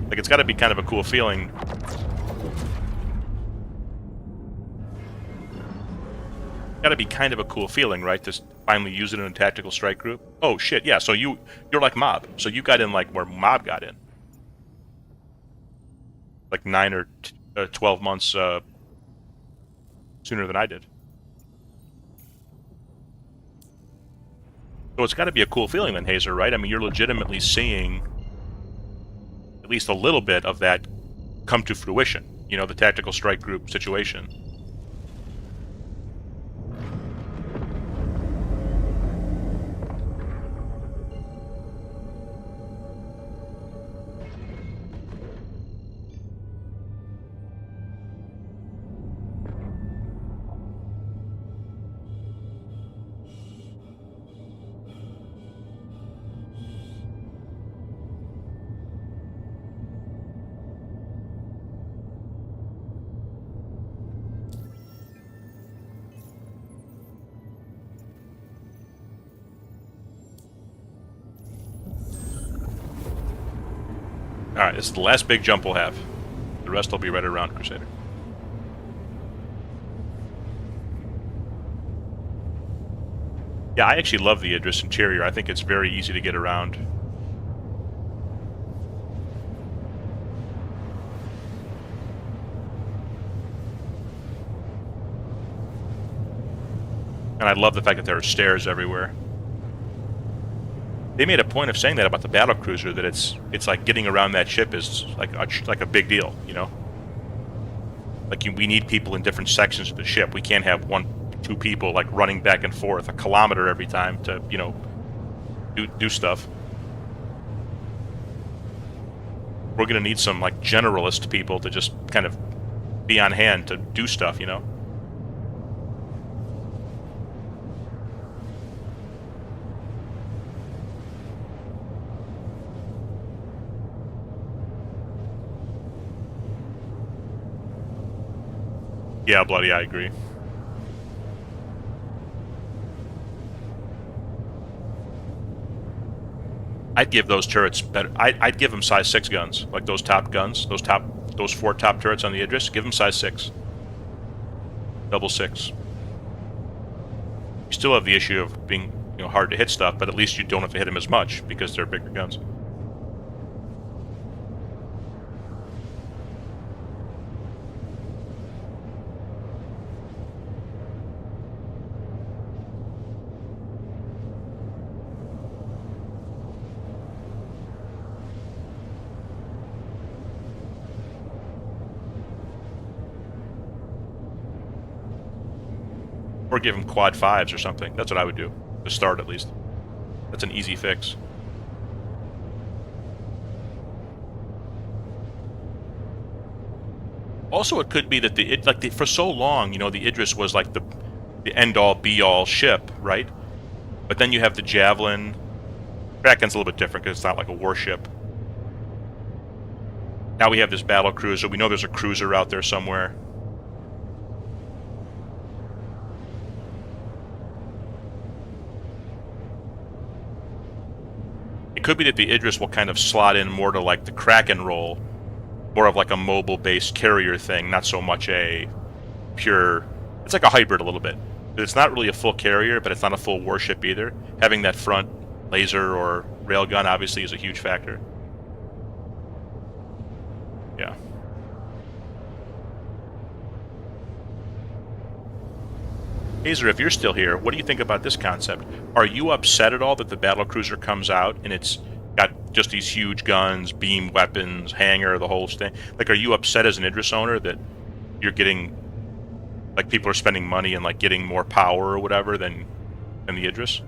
Like, it's got to be kind of a cool feeling. Got to be kind of a cool feeling, right, to finally use it in a tactical strike group? Oh, shit, yeah, so you're like Mob. So you got in, like, where Mob got in. Like 9 or 12 months sooner than I did. So it's got to be a cool feeling then, Hazer, right? I mean, you're legitimately seeing at least a little bit of that come to fruition. The tactical strike group situation. Alright, this is the last big jump we'll have. The rest will be right around Crusader. Yeah, I actually love the Idris interior. I think it's very easy to get around. And I love the fact that there are stairs everywhere. They made a point of saying that about the battlecruiser, that it's like getting around that ship is like a big deal, you know? Like we need people in different sections of the ship. We can't have 1-2 people like running back and forth a kilometer every time to, you know, do stuff. We're gonna need some like generalist people to just kind of be on hand to do stuff, you know? Yeah, bloody, I agree. I'd give those turrets better. I'd give them size 6 guns, like those top guns, those 4 top turrets on the Idris. Give them size 6, double 6. You still have the issue of being, you know, hard to hit stuff, but at least you don't have to hit them as much because they're bigger guns. Or give them quad 5s or something. That's what I would do. To start, at least. That's an easy fix. Also, it could be that for so long, you know, the Idris was like the end-all, be-all ship, right? But then you have the Javelin. Kraken's a little bit different because it's not like a warship. Now we have this battle cruiser. We know there's a cruiser out there somewhere. It could be that the Idris will kind of slot in more to like the Kraken role, more of like a mobile-based carrier thing, not so much a pure... It's like a hybrid a little bit. It's not really a full carrier, but it's not a full warship either. Having that front laser or railgun obviously is a huge factor. Yeah. Hazer, if you're still here, what do you think about this concept? Are you upset at all that the battlecruiser comes out and it's got just these huge guns, beam weapons, hangar, the whole thing? Like, are you upset as an Idris owner that you're getting, like, people are spending money and like getting more power or whatever than the Idris?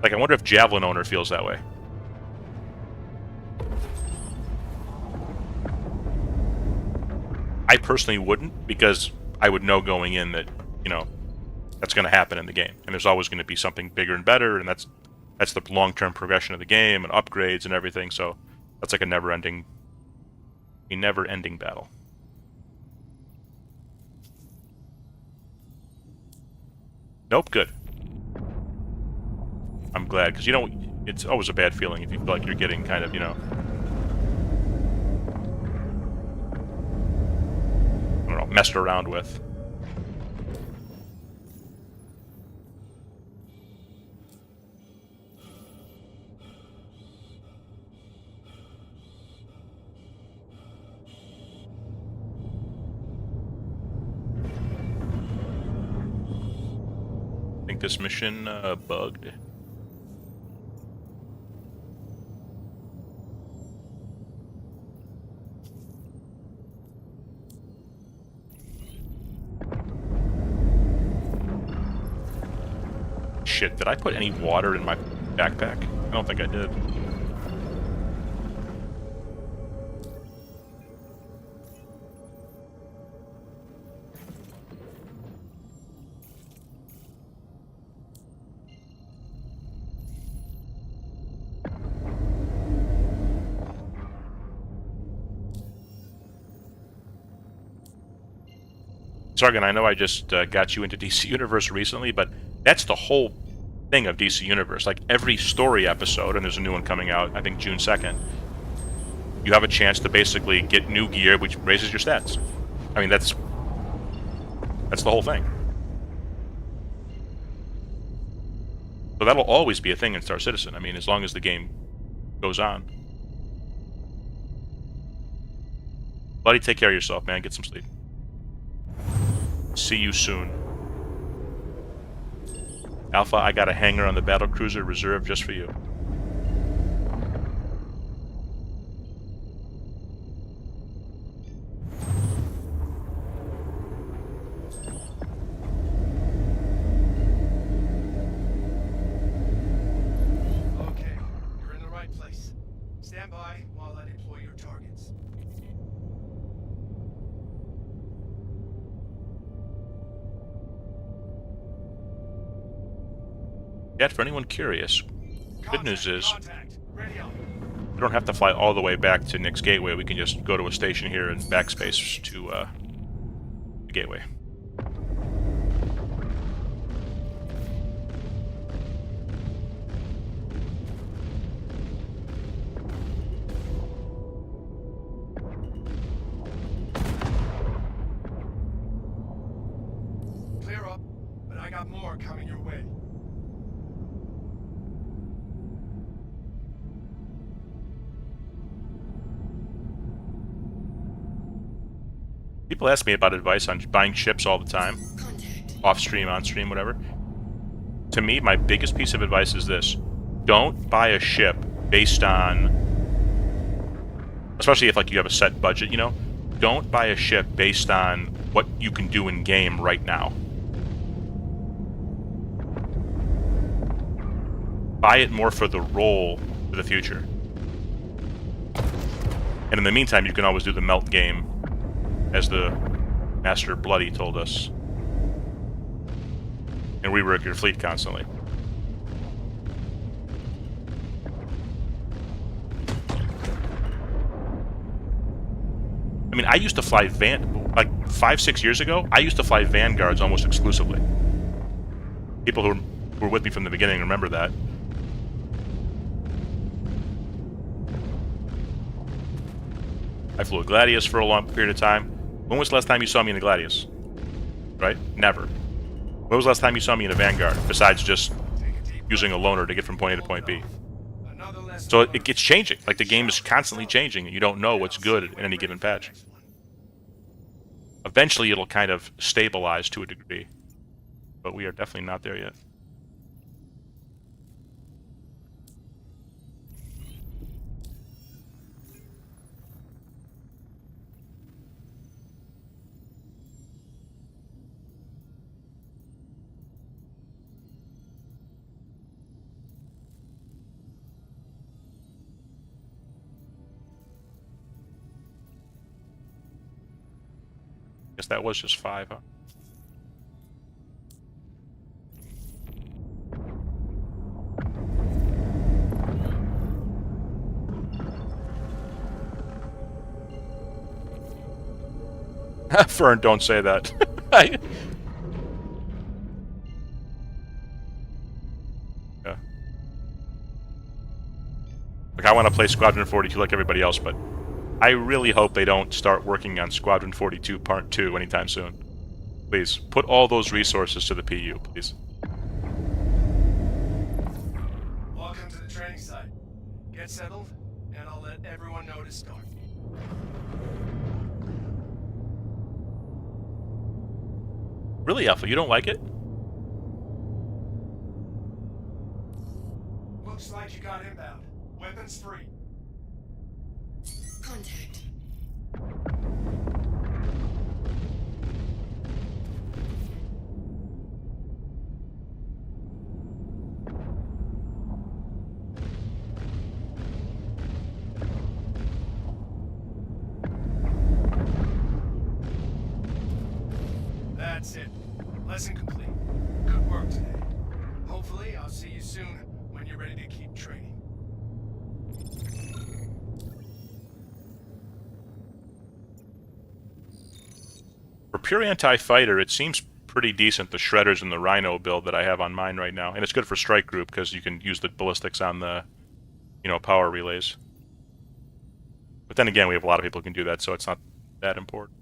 Like, I wonder if Javelin owner feels that way. I personally wouldn't, because I would know going in that, you know, that's going to happen in the game, and there's always going to be something bigger and better, and that's the long-term progression of the game and upgrades and everything. So that's like a never-ending battle. Nope, good. I'm glad, because, you know, it's always a bad feeling if you feel like you're getting kind of, you know, I don't know, messed around with. I think this mission bugged. Shit, did I put any water in my backpack? I don't think I did. Sargon, I know I just got you into DC Universe recently, but that's the whole thing of DC Universe. Like, every story episode, and there's a new one coming out, I think June 2nd, you have a chance to basically get new gear, which raises your stats. I mean, that's the whole thing. So that'll always be a thing in Star Citizen. I mean, as long as the game goes on. Buddy, take care of yourself, man. Get some sleep. See you soon. Alpha, I got a hangar on the battlecruiser reserved just for you.
Okay, you're in the right place. Stand by while I deploy your targets.
Yet, for anyone curious, good news is
Contact. Ready up.
we don't have to fly all the way back to Nick's Gateway. We can just go to a station here and backspace to the Gateway.
Clear up, but I got more coming your way.
People ask me about advice on buying ships all the time,
Contact.
off stream, on stream, whatever. To me, my biggest piece of advice is this: don't buy a ship based on, especially if like you have a set budget, you know, don't buy a ship based on what you can do in game right now. Buy it more for the role for the future. And in the meantime, you can always do the melt game, as the Master Bloody told us, and rework your fleet constantly. I mean, I used to fly like 5-6 years ago, I used to fly Vanguards almost exclusively. People who were with me from the beginning remember that. I flew a Gladius for a long period of time. When was the last time you saw me in a Gladius? Right? Never. When was the last time you saw me in a Vanguard, besides just using a loaner to get from point A to point B? So it gets changing. Like, the game is constantly changing, and you don't know what's good in any given patch. Eventually, it'll kind of stabilize to a degree, but we are definitely not there yet. Guess that was just 5, huh? Fern, don't say that. Yeah. Like, I want to play Squadron 42 like everybody else, but I really hope they don't start working on Squadron 42 Part 2 anytime soon. Please, put all those resources to the PU, please.
Welcome to the training site. Get settled, and I'll let everyone know to start.
Really, Alpha, you don't like it?
Looks like you got inbound. Weapons free.
Contact.
That's it. Lesson complete. Good work today. Hopefully, I'll see you soon when you're ready to keep training.
For pure anti-fighter, it seems pretty decent, the Shredders and the Rhino build that I have on mine right now. And it's good for strike group, because you can use the ballistics on the, you know, power relays. But then again, we have a lot of people who can do that, so it's not that important.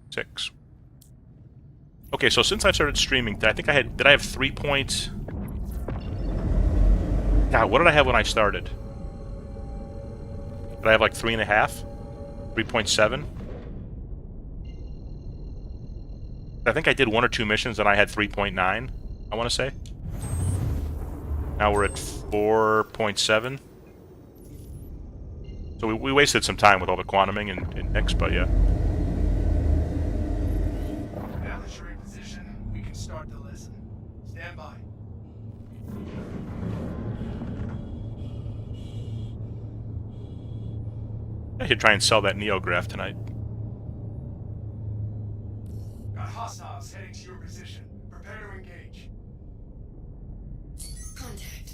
Six. Okay, so since I started streaming, I think did I have 3 points? God, what did I have when I started? Did I have like 3.5? 3.7? I think I did 1 or 2 missions and I had 3.9, I want to say. Now we're at 4.7. So we wasted some time with all the quantuming and Nix, but yeah.
Now that you're in position, we can start the lesson. Stand by.
I should try and sell that Neograph tonight.
Got hostiles heading to your position. Prepare to engage.
Contact.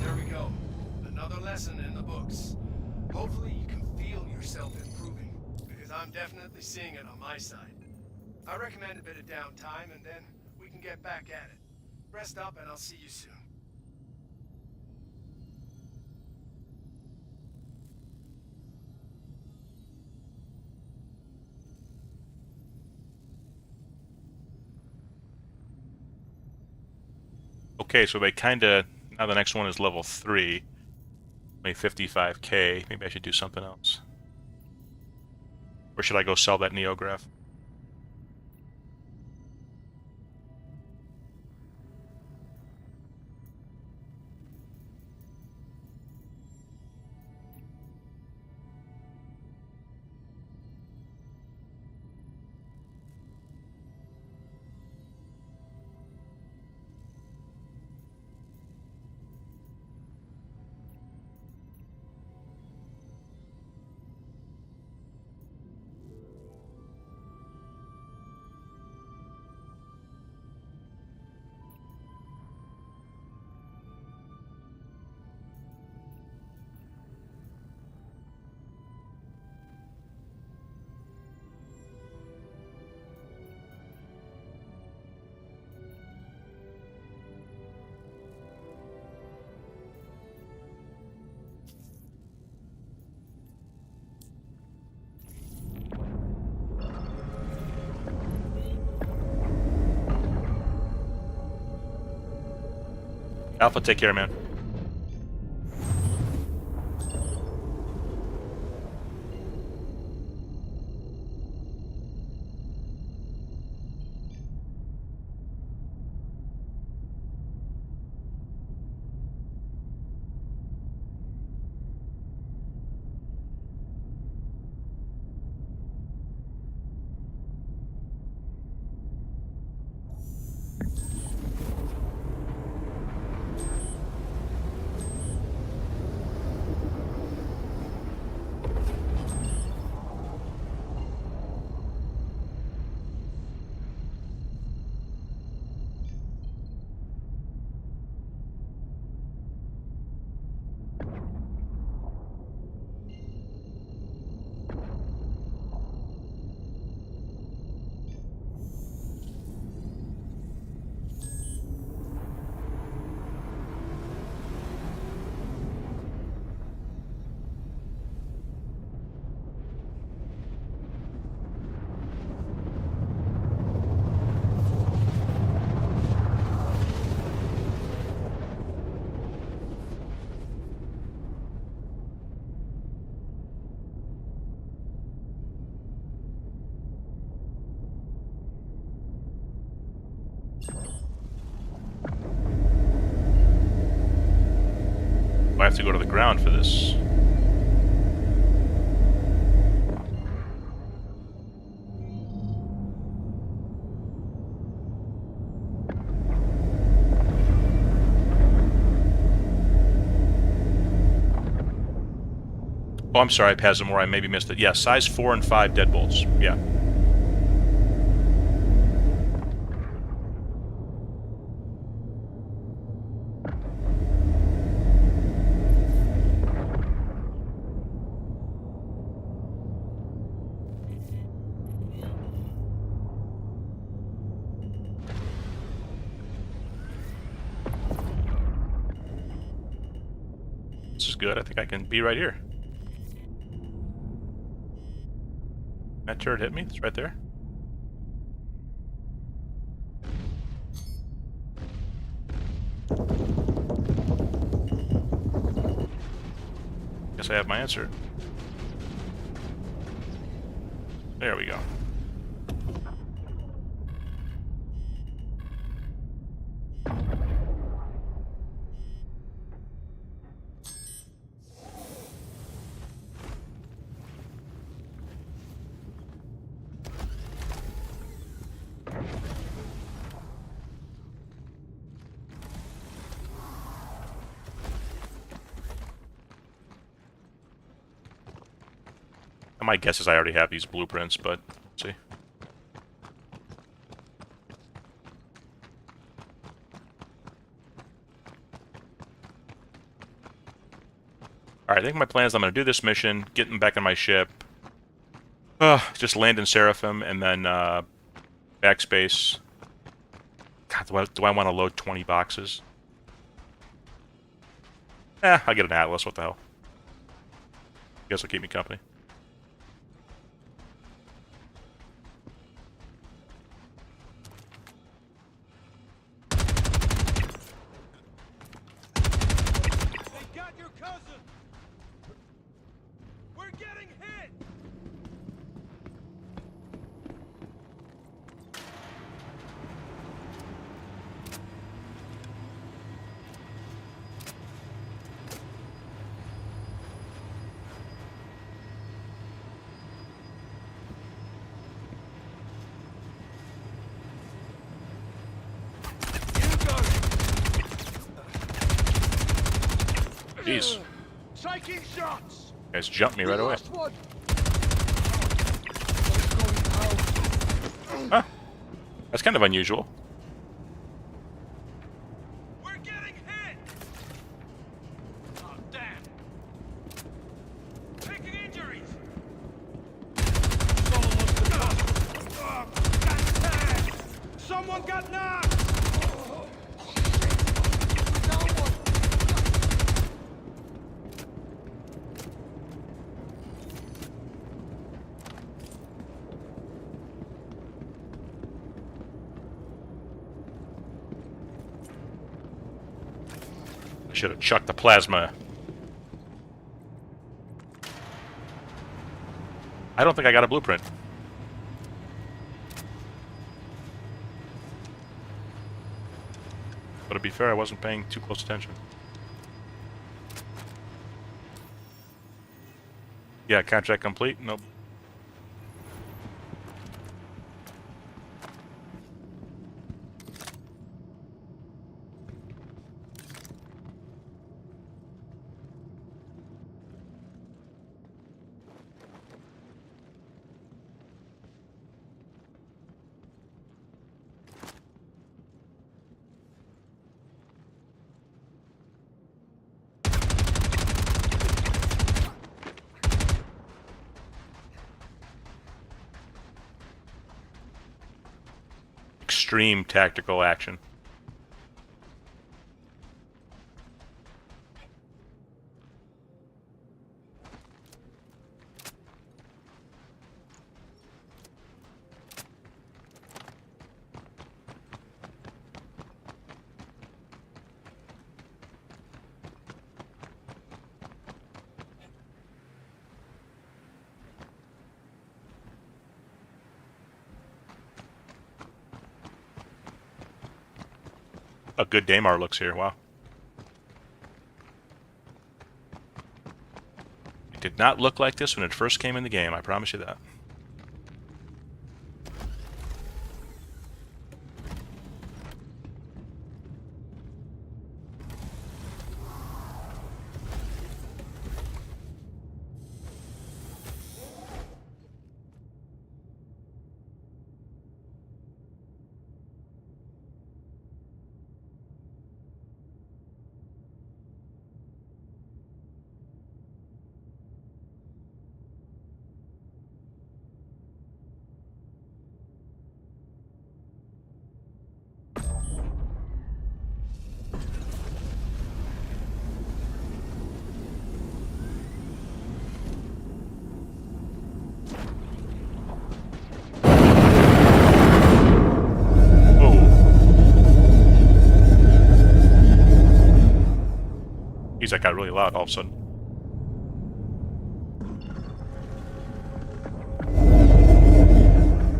There we go. Another lesson in the books. Hopefully you can feel yourself improving, because I'm definitely seeing it on my side. I recommend a bit of downtime, and then we can get back at it. Rest up, and I'll see you soon.
Okay, so they kinda... Now the next one is level 3. Only 55k. Maybe I should do something else. Or should I go sell that Neograph? Alpha, take care, man. have to go to the ground for this. Oh, I'm sorry, Pazimor, I maybe missed it. Yeah, size 4 and 5 deadbolts. Yeah. This is good. I think I can be right here. That turret hit me. It's right there. Guess I have my answer. There we go. My guess is I already have these blueprints, but let's see. Alright, I think my plan is I'm going to do this mission, get them back in my ship, just land in Seraphim, and then backspace. God, do I want to load 20 boxes? I'll get an Atlas, what the hell. Guess will keep me company. Jeez.
Taking shots.
You guys jumped me right away. Huh. That's kind of unusual.
We're getting hit. Oh, damn. Taking injuries. Someone must have got tagged. Someone got knocked.
I should have chucked the plasma. I don't think I got a blueprint. But to be fair, I wasn't paying too close attention. Yeah, contract complete? Nope. Extreme tactical action. A good Daymar looks here, wow. did not look like this when it first came in the game, I promise you that. That got really loud all of a sudden.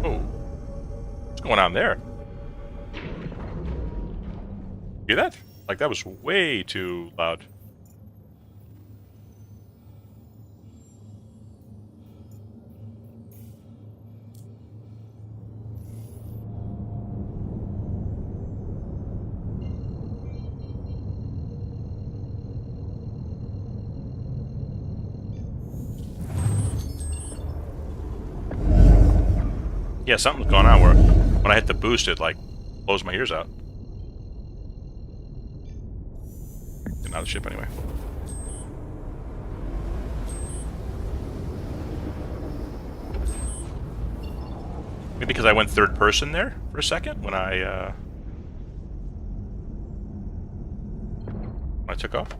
Oh. What's going on there? Hear that? Like, that was way too loud. Yeah, something's going on where when I hit the boost, it like blows my ears out. Getting out of the ship anyway. Maybe because I went third person there for a second when I took off.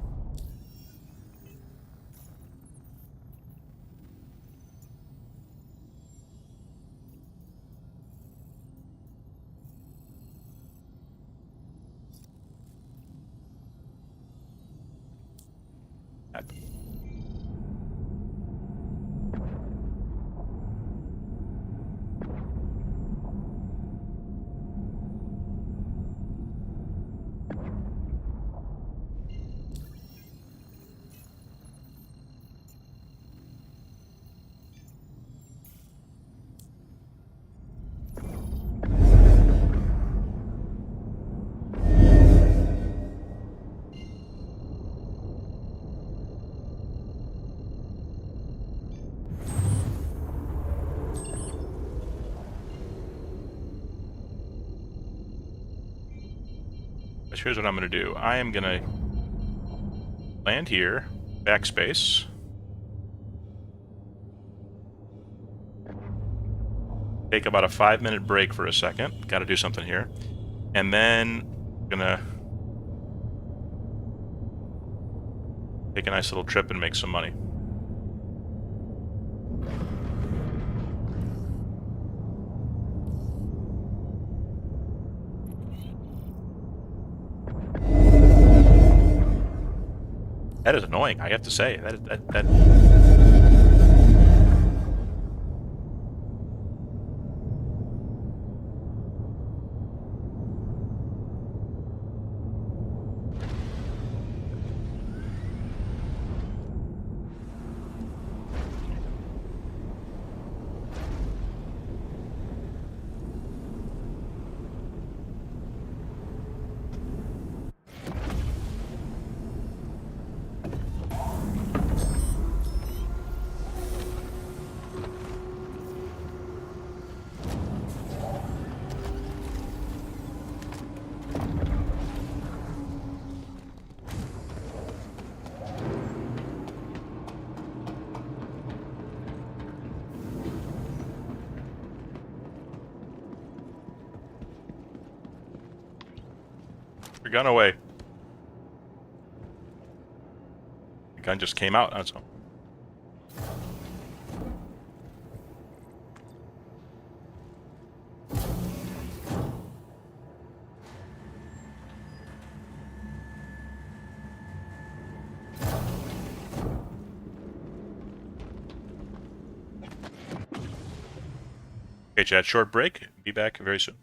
But here's what I'm going to do. I am going to land here, backspace. Take about a 5-minute break for a second. Got to do something here. And then I'm going to take a nice little trip and make some money. That is annoying, I have to say. That your gun away. The gun just came out, that's all. Okay, Chad, short break. Be back very soon.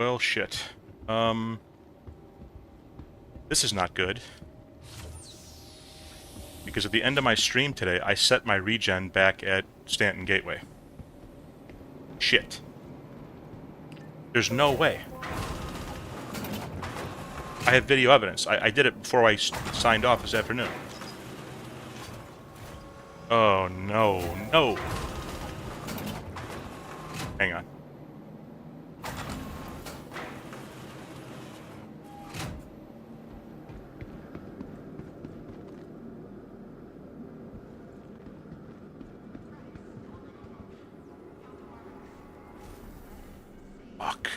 Well, shit. This is not good. Because at the end of my stream today, I set my regen back at Stanton Gateway. Shit. There's no way. I have video evidence. I did it before I signed off this afternoon. Oh, no. No. Hang on. Fuck.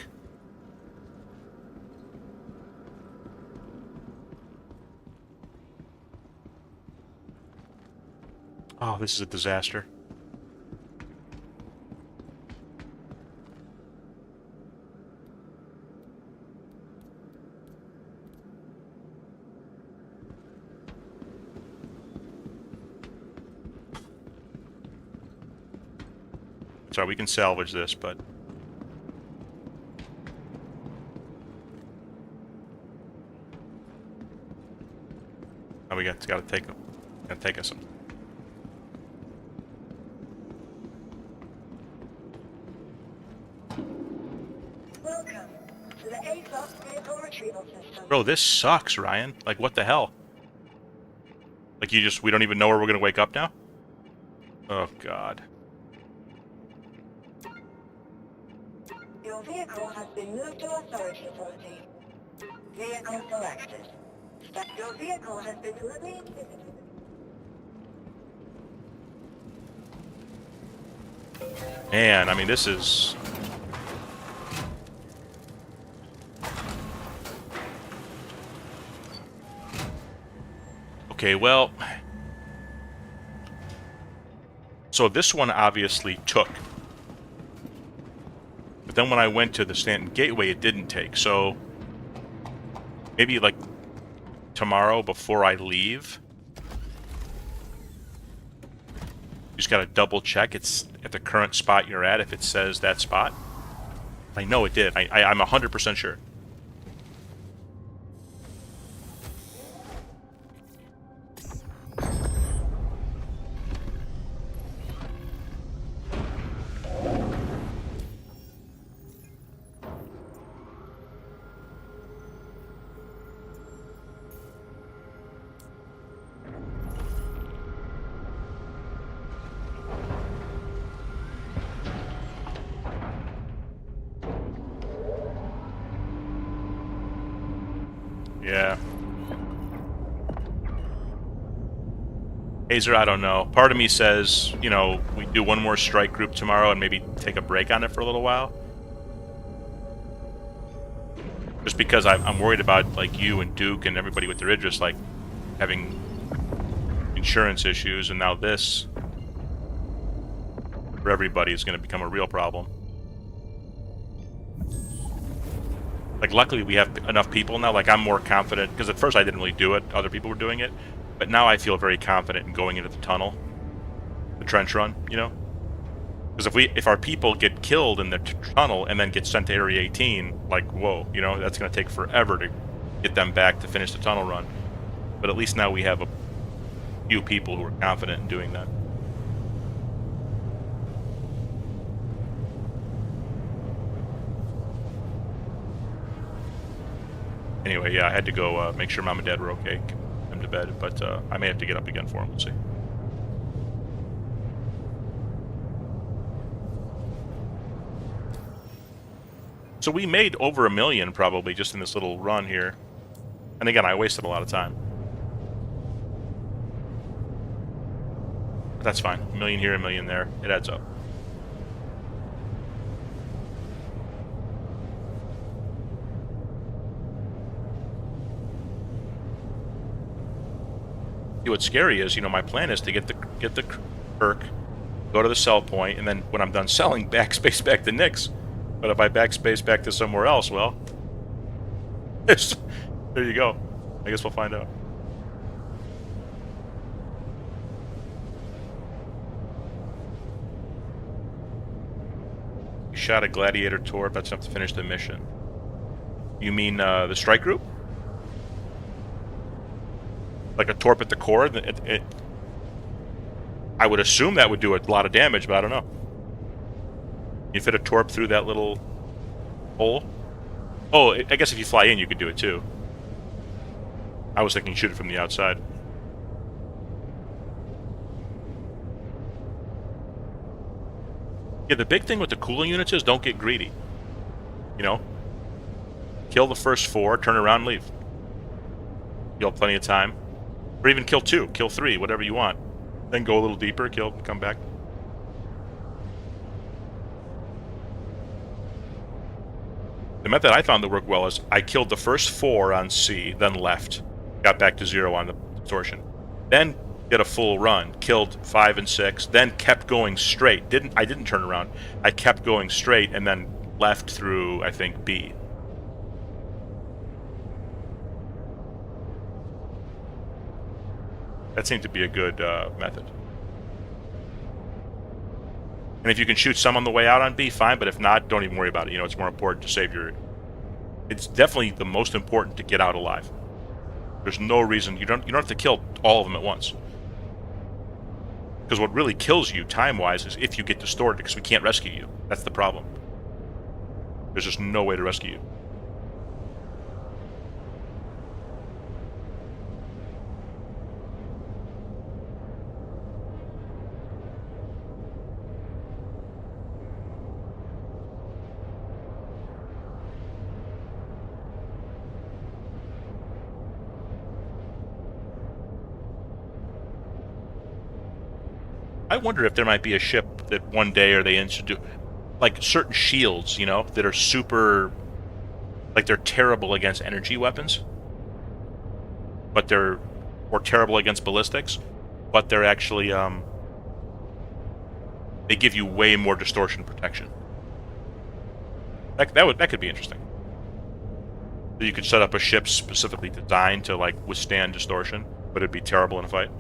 Oh, this is a disaster. Sorry, we can salvage this, but... Oh, it's gotta take us some.
Welcome to the A-Class Vehicle Retrieval System.
Bro, this sucks, Ryan. Like, what the hell? Like, we don't even know where we're gonna wake up now? Oh, God.
Your vehicle has been moved to Authority. Vehicle selected. Your vehicle has been released.
Man, I mean, this is... Okay, well... So this one obviously took. But then when I went to the Stanton Gateway, it didn't take. So maybe, like, tomorrow before I leave, you just gotta double check it's at the current spot you're at if it says that spot. I know it did. I'm 100% sure. Yeah. Hazer, I don't know. Part of me says, you know, we do one more strike group tomorrow and maybe take a break on it for a little while. Just because I'm worried about, like, you and Duke and everybody with their Idris, like, having insurance issues, and now this, for everybody, is going to become a real problem. Like, luckily we have enough people now. Like, I'm more confident, because at first I didn't really do it. Other people were doing it. But now I feel very confident in going into the tunnel. The trench run, you know? Because if our people get killed in the tunnel and then get sent to Area 18, like, whoa, you know, that's going to take forever to get them back to finish the tunnel run. But at least now we have a few people who are confident in doing that. Anyway, yeah, I had to go make sure Mom and Dad were okay, get them to bed, but I may have to get up again for them, we'll see. So we made over $1 million probably just in this little run here. And again, I wasted a lot of time. But that's fine. $1 million here, $1 million there. It adds up. See, what's scary is, you know, my plan is to get the perk, go to the sell point, and then when I'm done selling, backspace back to Nyx. But if I backspace back to somewhere else, well, there you go. I guess we'll find out. You shot a gladiator torp. That's enough to finish the mission. You mean the strike group? Like a torp at the core? I would assume that would do a lot of damage, but I don't know. You fit a torp through that little hole? Oh, I guess if you fly in, you could do it too. I was thinking shoot it from the outside. Yeah, the big thing with the cooling units is don't get greedy. You know? Kill the first 4, turn around and leave. You'll have plenty of time. Or even kill 2, kill 3, whatever you want. Then go a little deeper, kill, come back. The method I found that worked well is I killed the first 4 on C, then left. Got back to 0 on the distortion. Then did a full run, killed 5 and 6, then kept going straight. I didn't turn around. I kept going straight and then left through, I think, B. That seemed to be a good method. And if you can shoot some on the way out on B, fine, but if not, don't even worry about it. You know, it's more important to save your... It's definitely the most important to get out alive. There's no reason... You don't have to kill all of them at once. Because what really kills you, time-wise, is if you get distorted, because we can't rescue you. That's the problem. There's just no way to rescue you. I wonder if there might be a ship that one day or they introduce, like certain shields, you know, that are super, like they're terrible against energy weapons, but or terrible against ballistics, but they're actually, they give you way more distortion protection. That could be interesting. You could set up a ship specifically designed to like withstand distortion, but it'd be terrible in a fight.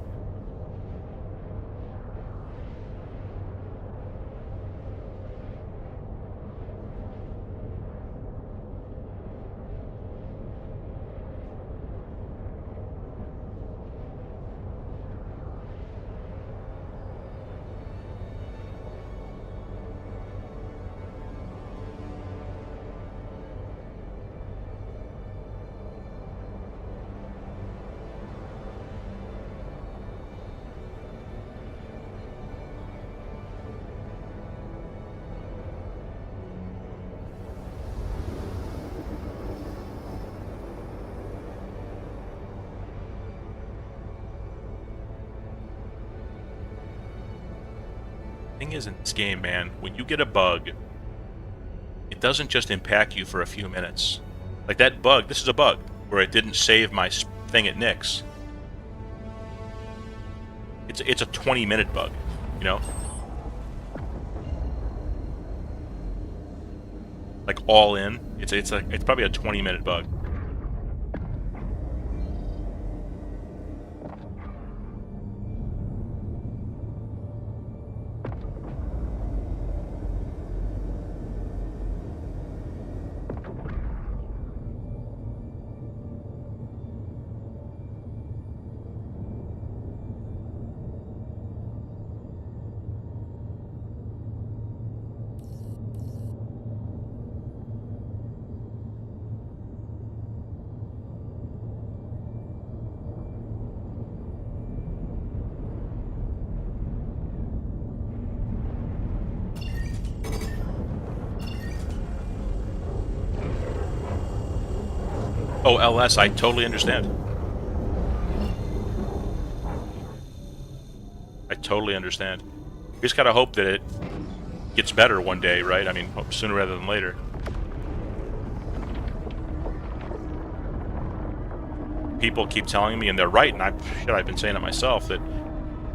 Thing is, in this game, man, when you get a bug, it doesn't just impact you for a few minutes. Like that bug, this is a bug, where it didn't save my thing at Nyx. It's a 20-minute bug, you know? Like all in, it's probably a 20-minute bug. Oh, LS, I totally understand. I totally understand. We just gotta hope that it gets better one day, right? I mean, sooner rather than later. People keep telling me, and they're right, and I've been saying it myself, that,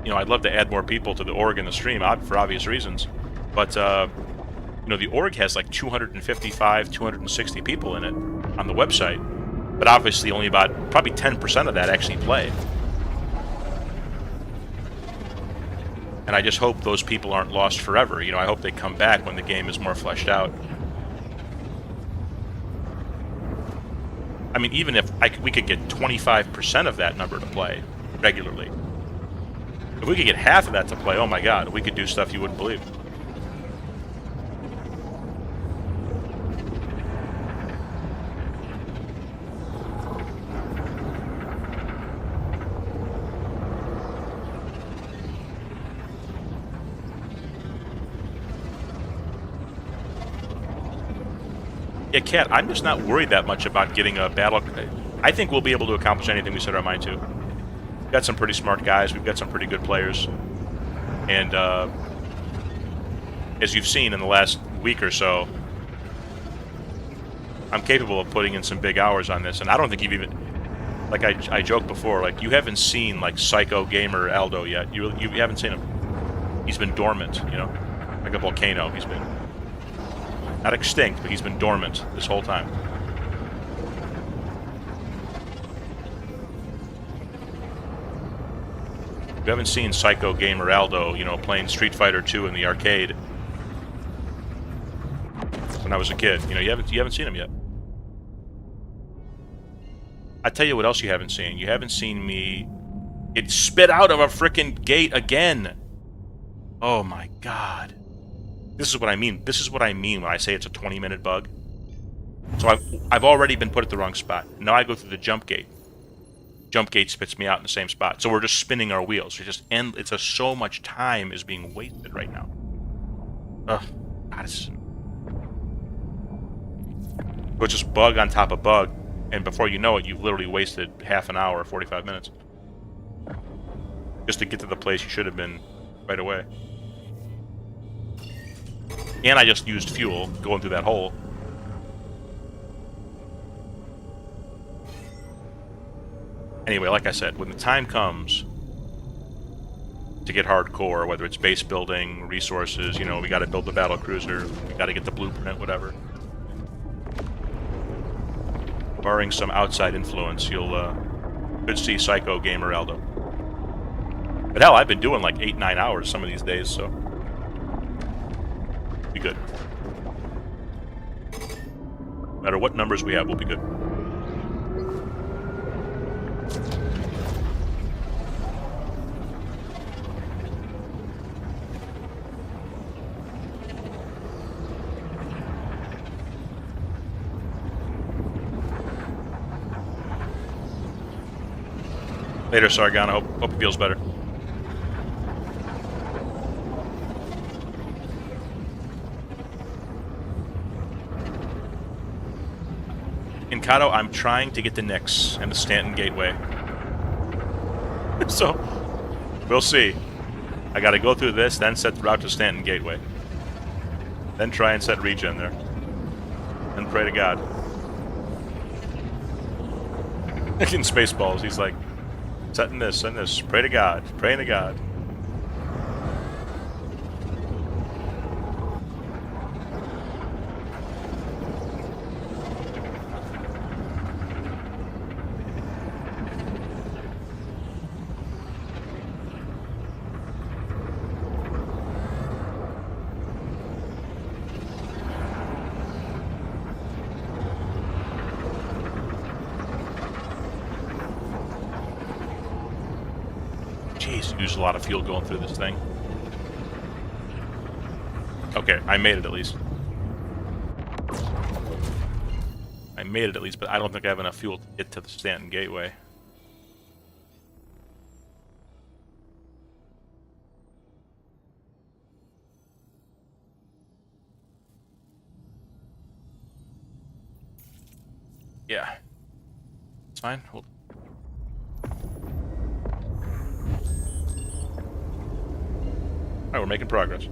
you know, I'd love to add more people to the org and the stream, for obvious reasons. But, you know, the org has like 255, 260 people in it on the website. But obviously only about, probably 10% of that actually play. And I just hope those people aren't lost forever. You know, I hope they come back when the game is more fleshed out. I mean, even if we could get 25% of that number to play regularly. If we could get half of that to play, oh my god, we could do stuff you wouldn't believe. Yeah, Kat, I'm just not worried that much about getting a battle. I think we'll be able to accomplish anything we set our mind to. We've got some pretty smart guys. We've got some pretty good players. And as you've seen in the last week or so, I'm capable of putting in some big hours on this. And I don't think you've even... Like I joked before, like, you haven't seen, like, Psycho Gamer Aldo yet. You haven't seen him. He's been dormant, you know? Like a volcano. He's been... Not extinct, but he's been dormant this whole time. You haven't seen Psycho Gamer Aldo, you know, playing Street Fighter 2 in the arcade when I was a kid. You know, you haven't seen him yet. I tell you what else you haven't seen. You haven't seen me get spit out of a frickin' gate again. Oh my god. This is what I mean. This is what I mean when I say it's a 20-minute bug. So I've already been put at the wrong spot. Now I go through the jump gate. Jump gate spits me out in the same spot. So we're just spinning our wheels. It's just so much time is being wasted right now. Ugh. God, so it's just bug on top of bug, and before you know it, you've literally wasted half an hour or 45 minutes just to get to the place you should have been right away. And I just used fuel going through that hole. Anyway, like I said, when the time comes to get hardcore, whether it's base building, resources, you know, we gotta build the battle cruiser, we gotta get the blueprint, whatever. Barring some outside influence, you'll could see Psycho Gamer Aldo. But hell, I've been doing like 8-9 hours some of these days, so be good. No matter what numbers we have, we'll be good. Later, Sargon. I hope it feels better. In Kato, I'm trying to get the Nix and the Stanton Gateway. So, we'll see. I gotta go through this, then set the route to Stanton Gateway. Then try and set regen there. Then pray to God. In Spaceballs, he's like, setting this, and this. Pray to God. Praying to God. Jeez, used a lot of fuel going through this thing. Okay, I made it at least. I made it at least, but I don't think I have enough fuel to get to the Stanton Gateway. Yeah. It's fine. Hold. Alright, we're making progress.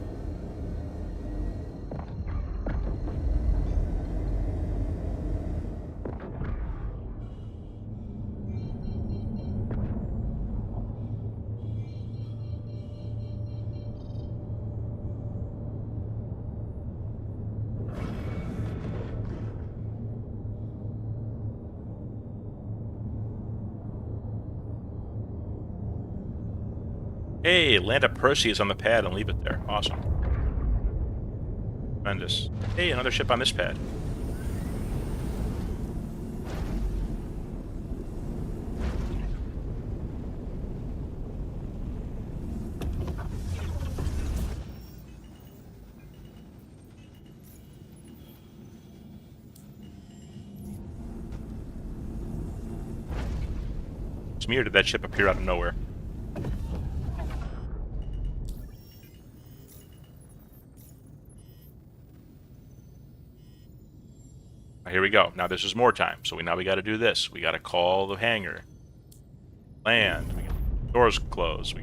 Hey, land a Perseus on the pad and leave it there. Awesome. Tremendous. Hey, another ship on this pad. me, or did that ship appear out of nowhere? Here we go. Now this is more time. So now we got to do this. We got to call the hangar. Land. We got doors closed.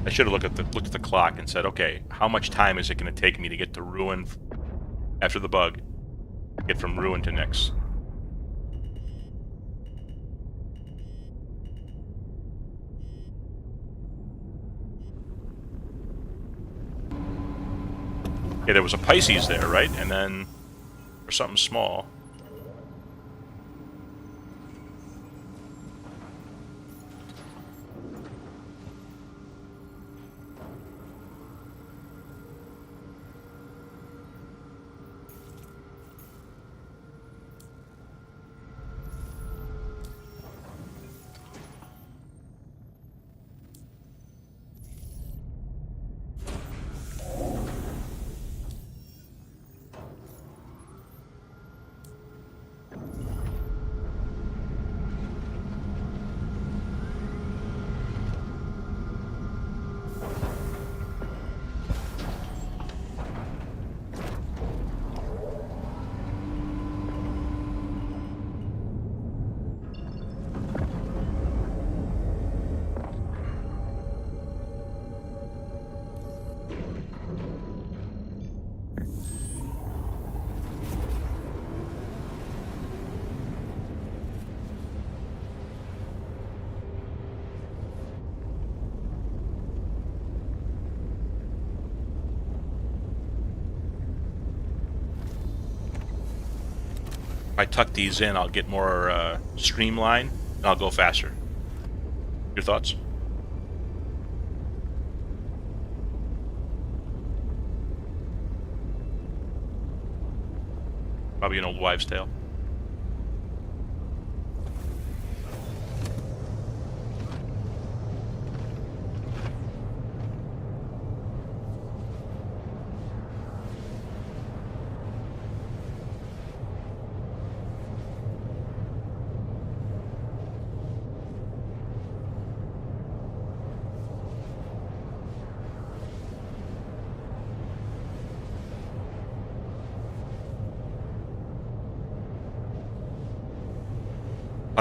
I should have looked at the clock and said, okay, how much time is it going to take me to get to Ruin after the bug? Get from Ruin to Nyx. Okay, there was a Pisces there, right? And then or something small. If I tuck these in, I'll get more streamline, and I'll go faster. Your thoughts? Probably an old wives' tale.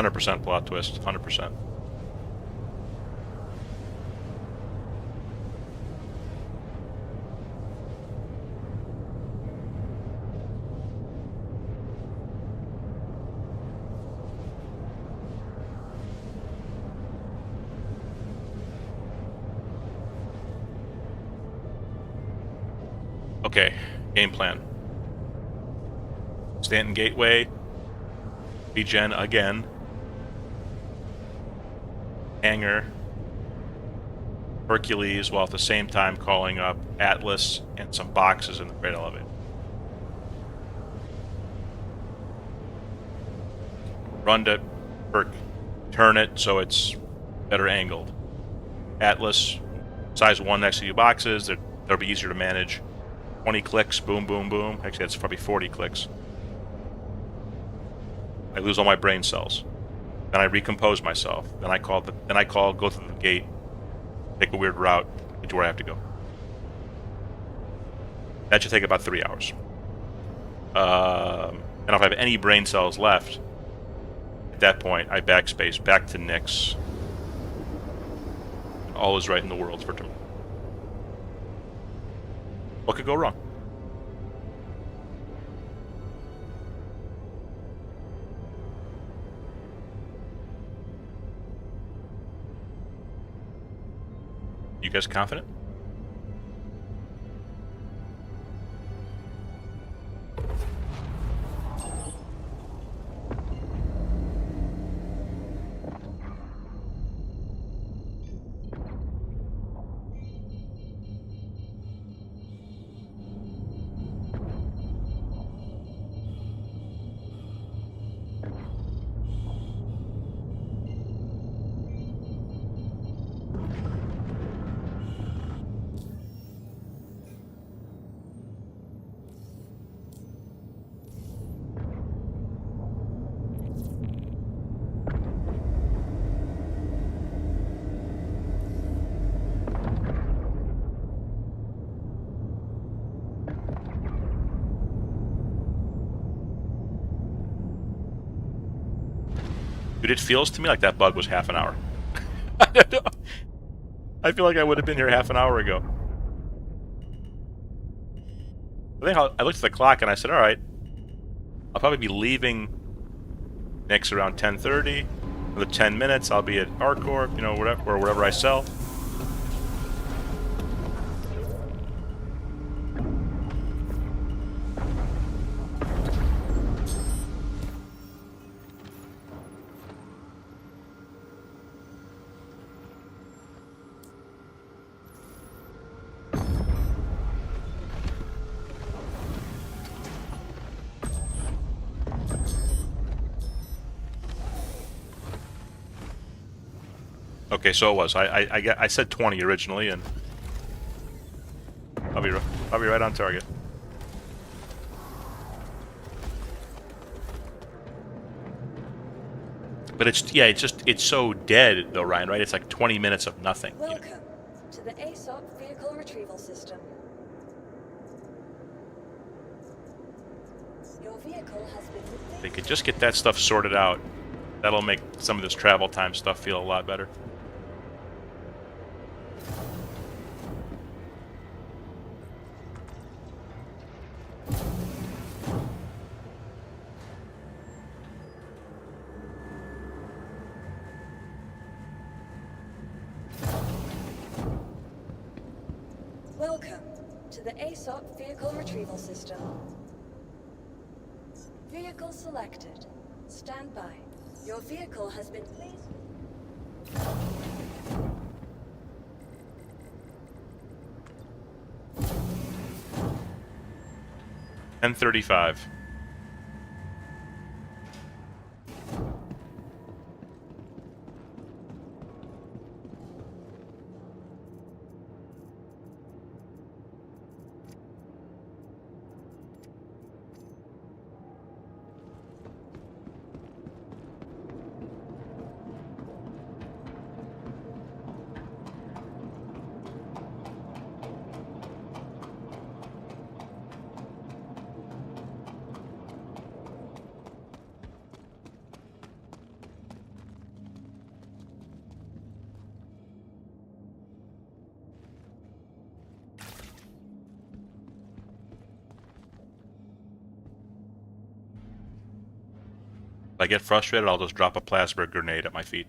%, plot twist, 100%. Okay, game plan. Stanton Gateway, regen again. Hangar, Hercules, while at the same time calling up Atlas and some boxes in the freight elevator. Run to Herc, turn it so it's better angled. Atlas, size 1 next to the boxes, they'll be easier to manage. 20 clicks, boom, boom, boom. Actually, that's probably 40 clicks. I lose all my brain cells. Then I recompose myself. Then I call, go through the gate, take a weird route, get to where I have to go. That should take about 3 hours. And if I have any brain cells left, at that point, I backspace back to Nyx. All is right in the world for tomorrow. What could go wrong? You guys confident? Dude, it feels to me like that bug was half an hour. I don't know. I feel like I would have been here half an hour ago. I looked at the clock and I said, all right, I'll probably be leaving next around 10:30. Another 10 minutes, I'll be at Arcorp, you know, whatever, or wherever I sell. Okay, so it was. I said 20 originally, and I'll be right on target. But it's so dead though, Ryan. Right? It's like 20 minutes of nothing. You know?
Welcome to the ASOP Vehicle Retrieval System. Your vehicle has been
If they could just get that stuff sorted out, that'll make some of this travel time stuff feel a lot better.
Welcome to the ASOP Vehicle Retrieval System. Vehicle selected. Stand by. Your vehicle has been placed.
10:35. If I get frustrated, I'll just drop a plasma grenade at my feet.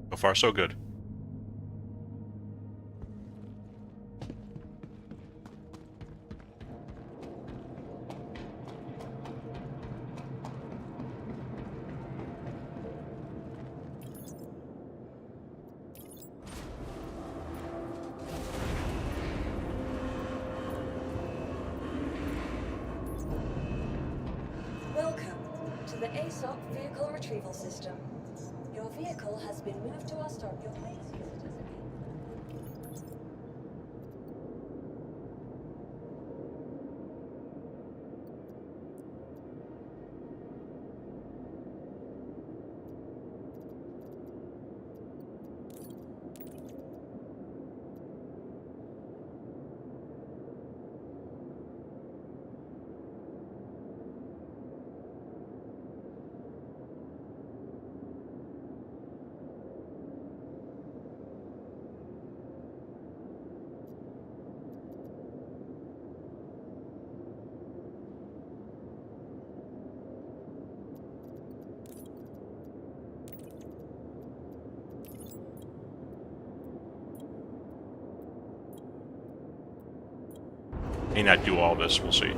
So far, so good.
Welcome to the ASOP Vehicle Retrieval System. Your vehicle has been moved to our start. Your place visitors again.
May not do all this. We'll see.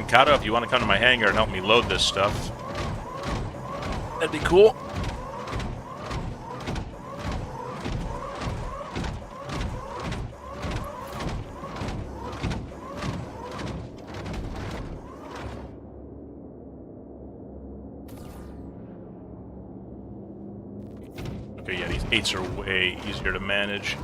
Kato, if you want to come to my hangar and help me load this stuff, that'd be cool. Okay, yeah, these 8s are way easier to manage.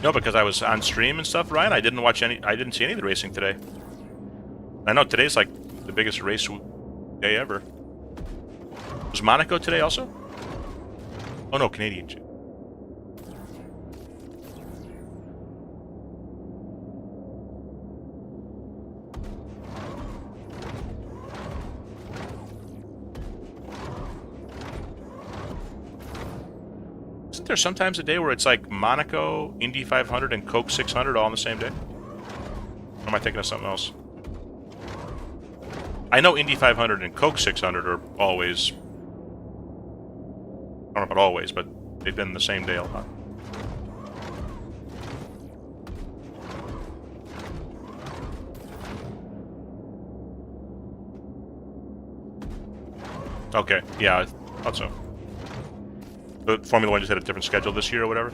No, because I was on stream and stuff, Ryan. I didn't see any of the racing today. I know today's like the biggest race day ever. Was Monaco today also? Oh no, Canadian. Isn't there sometimes a day where it's like Monaco, Indy 500, and Coke 600 all on the same day? Or am I thinking of something else? I know Indy 500 and Coke 600 are always... I don't know about always, but they've been the same day a lot. Okay, yeah, I thought so. The Formula One just had a different schedule this year or whatever.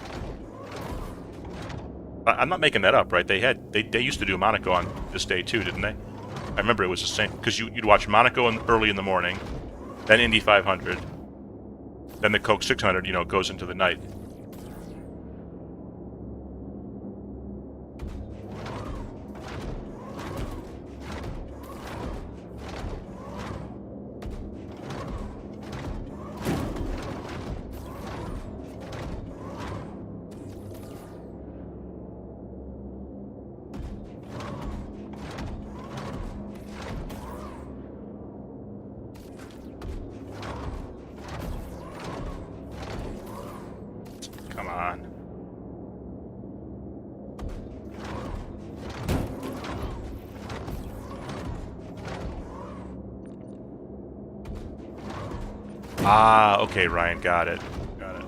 I'm not making that up, right? They used to do Monaco on this day too, didn't they? I remember it was the same because you'd watch Monaco early in the morning, then Indy 500, then the Coke 600. You know, goes into the night. Come on. Ah, okay, Ryan, got it. Got it.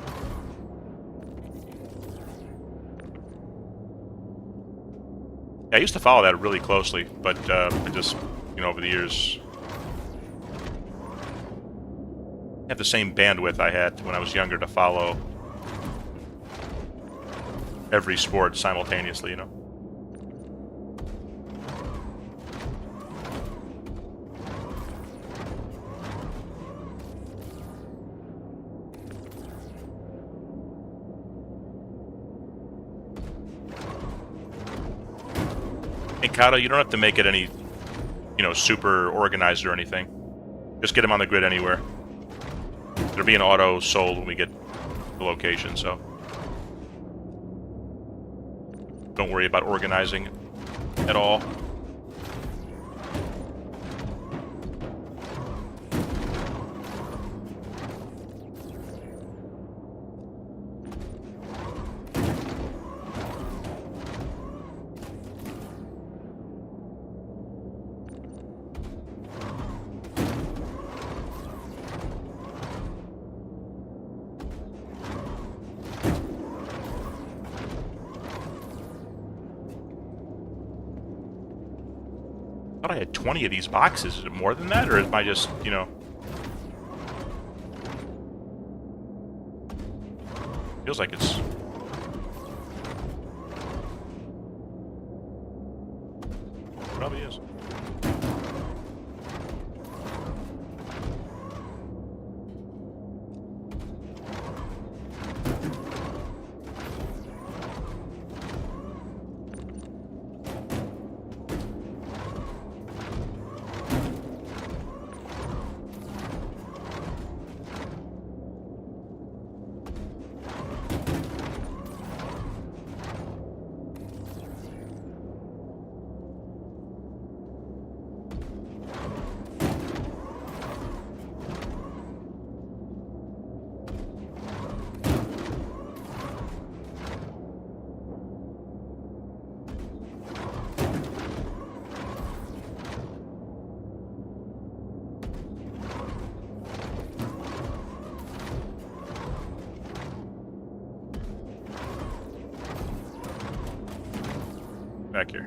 Yeah, I used to follow that really closely, but I just, over the years, have the same bandwidth I had when I was younger to follow every sport simultaneously, Hey, Kato, you don't have to make it any, super organized or anything. Just get them on the grid anywhere. They're being auto sold when we get the location, so don't worry about organizing at all. I had 20 of these boxes. Is it more than that, or am I just, you know... Feels like it's... Probably is. Back here.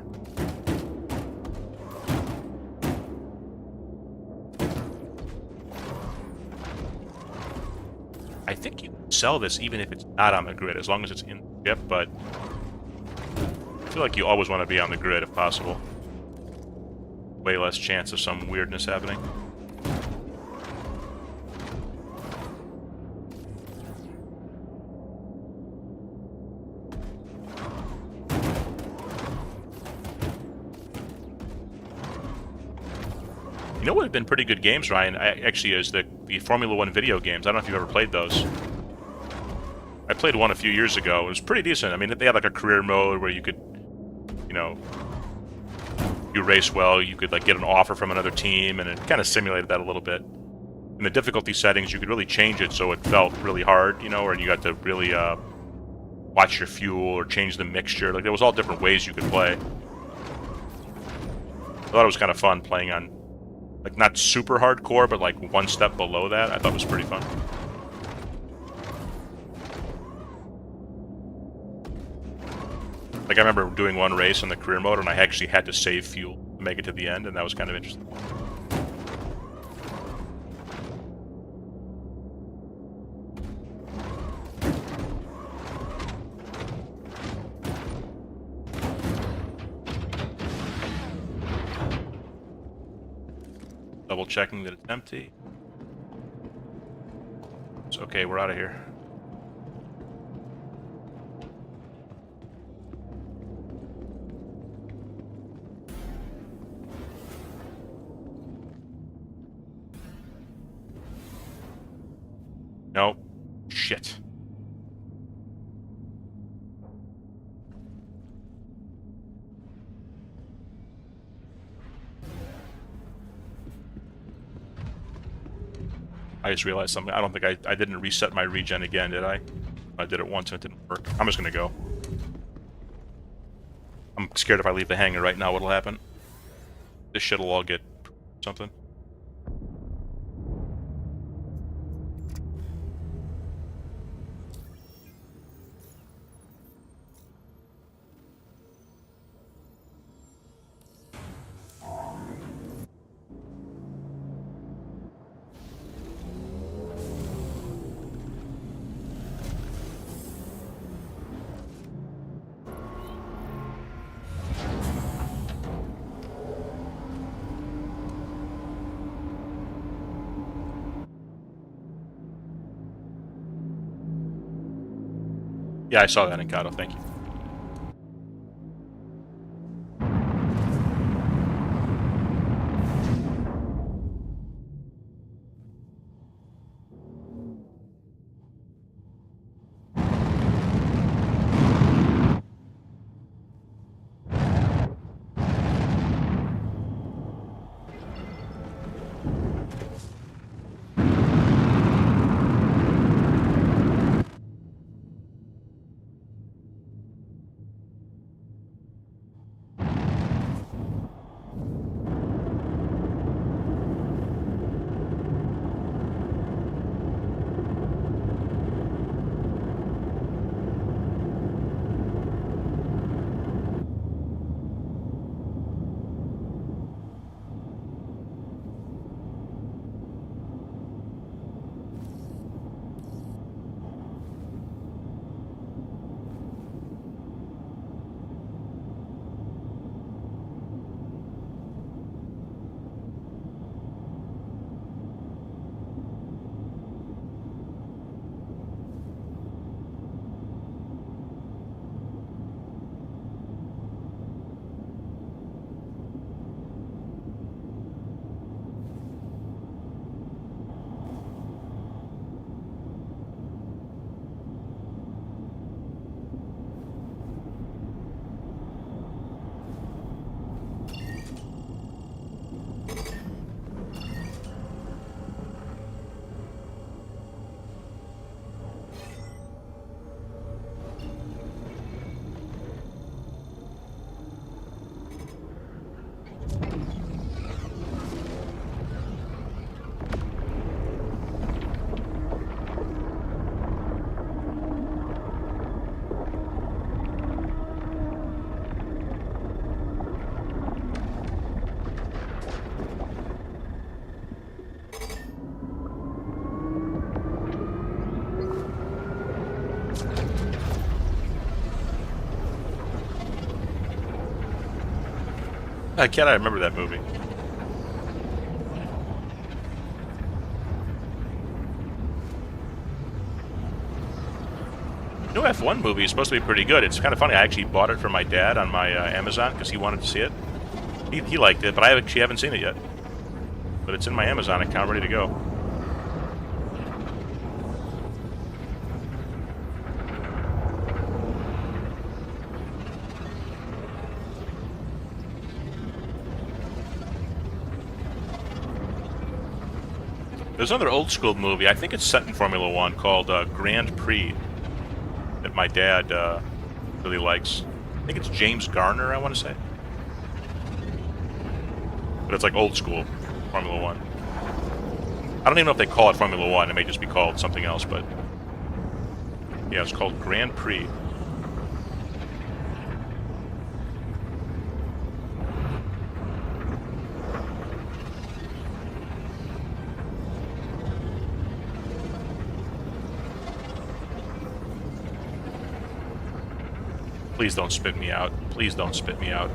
I think you can sell this even if it's not on the grid, as long as it's in the ship, but I feel like you always want to be on the grid if possible. Way less chance of some weirdness happening. You know what have been pretty good games, Ryan, actually, is the Formula 1 video games. I don't know if you've ever played those. I played one a few years ago. It was pretty decent. I mean, they had like a career mode where you could, you know, you race well, you could like get an offer from another team, and it kind of simulated that a little bit. In the difficulty settings, you could really change it so it felt really hard, you know, or you got to really watch your fuel or change the mixture. Like, there was all different ways you could play. I thought it was kind of fun playing on, like, not super hardcore, but like one step below that. I thought it was pretty fun. Like, I remember doing one race in the career mode, and I actually had to save fuel to make it to the end, and that was kind of interesting. Double checking that it's empty. It's okay, we're out of here. Nope. Shit. I just realized something. I don't think I didn't reset my regen again, did I? I did it once and it didn't work. I'm just gonna go. I'm scared if I leave the hangar right now, what'll happen? This shit'll all get something. Yeah, I saw that in Kato, thank you. I can't. I remember that movie. New F1 movie is supposed to be pretty good. It's kind of funny. I actually bought it for my dad on my Amazon because he wanted to see it. He liked it, but I actually haven't seen it yet. But it's in my Amazon account, ready to go. There's another old school movie. I think it's set in Formula One called Grand Prix that my dad really likes. I think it's James Garner, I want to say. But it's like old school Formula One. I don't even know if they call it Formula One. It may just be called something else, but yeah, it's called Grand Prix. Please don't spit me out. Please don't spit me out.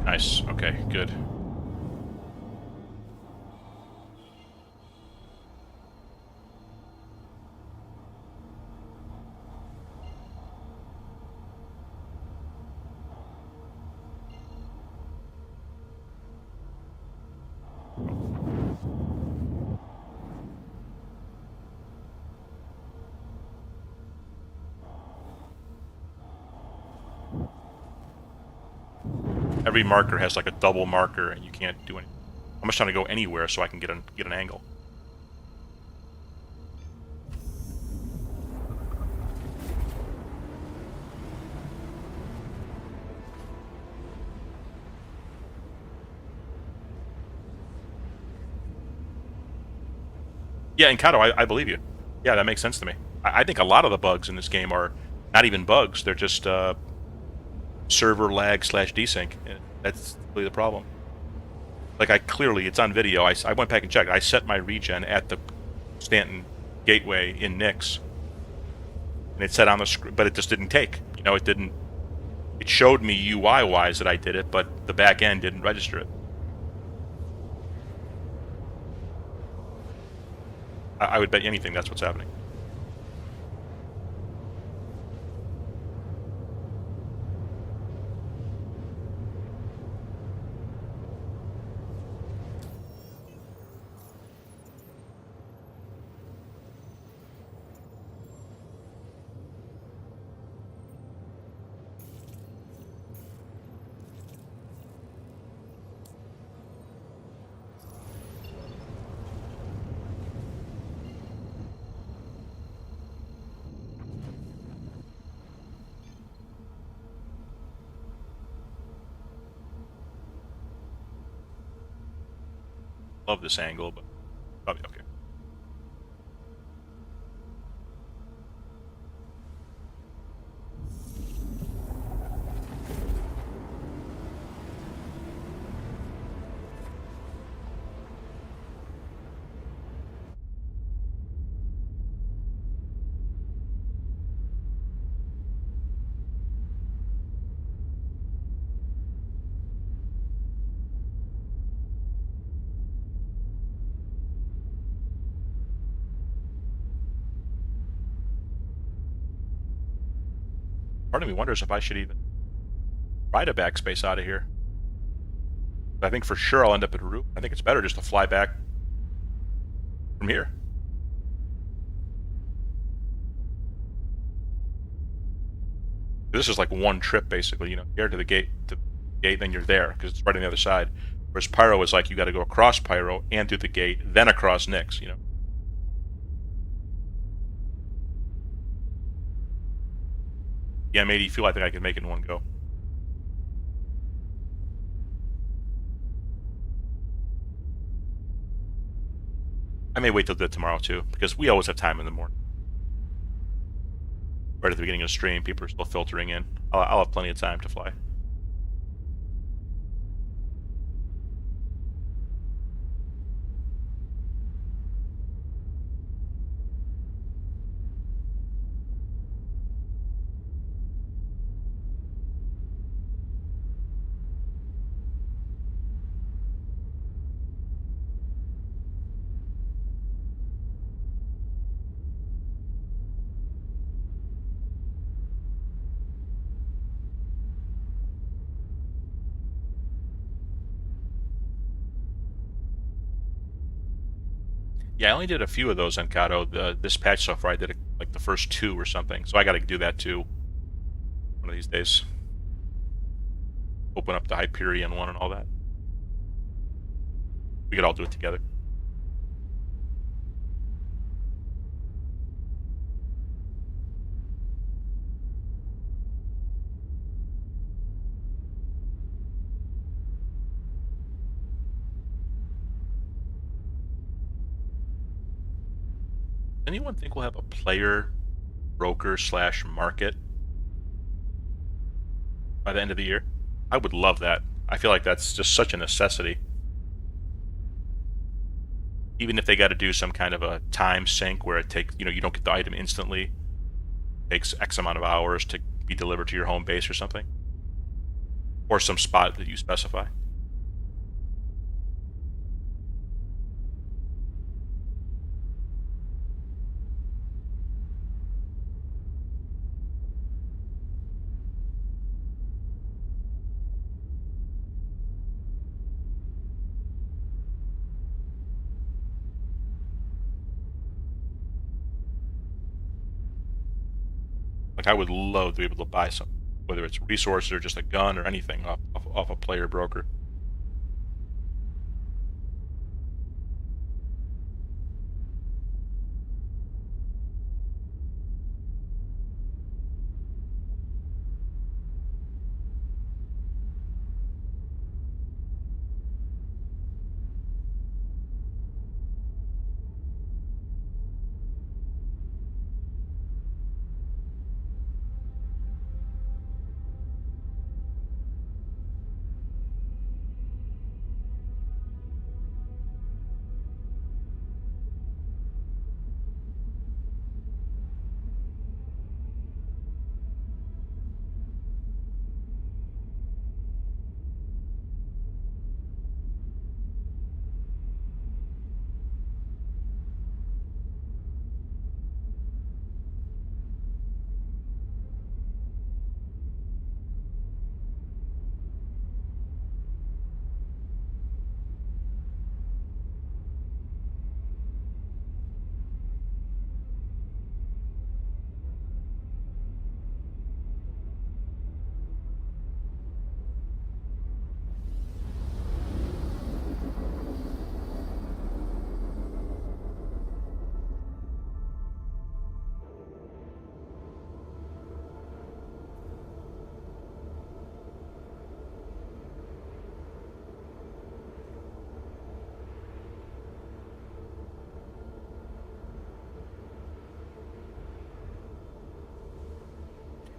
Nice. Okay, good. Every marker has like a double marker, and you can't do anything. I'm just trying to go anywhere so I can get an angle. Yeah, and Kato, I believe you. Yeah, that makes sense to me. I think a lot of the bugs in this game are not even bugs; they're just server lag / desync. That's really the problem. Like it's on video. I went back and checked. I set my regen at the Stanton gateway in Nix, and it said on the screen, but it just didn't take. You know, it didn't. It showed me UI wise that I did it, but the back end didn't register it. I would bet you anything that's what's happening. Love this angle, but probably okay. Part of me wonders if I should even try to backspace out of here. But I think for sure I'll end up at Roop. I think it's better just to fly back from here. This is like one trip basically, you know, here to the gate, then you're there because it's right on the other side. Whereas Pyro is like you got to go across Pyro and through the gate, then across Nix, you know. Yeah, made you feel I think I could make it in one go. I may wait till tomorrow too, because we always have time in the morning. Right at the beginning of the stream, people are still filtering in. I'll have plenty of time to fly. Yeah, I only did a few of those on Kato. This patch so far, I did like the first 2 or something. So I got to do that too. One of these days. Open up the Hyperion one and all that. We could all do it together. Anyone think we'll have a player broker / market by the end of the year? I would love that. I feel like that's just such a necessity. Even if they got to do some kind of a time sync where it takes, you don't get the item instantly. It takes X amount of hours to be delivered to your home base or something. Or some spot that you specify. Like, I would love to be able to buy some, whether it's resources or just a gun or anything off a player broker.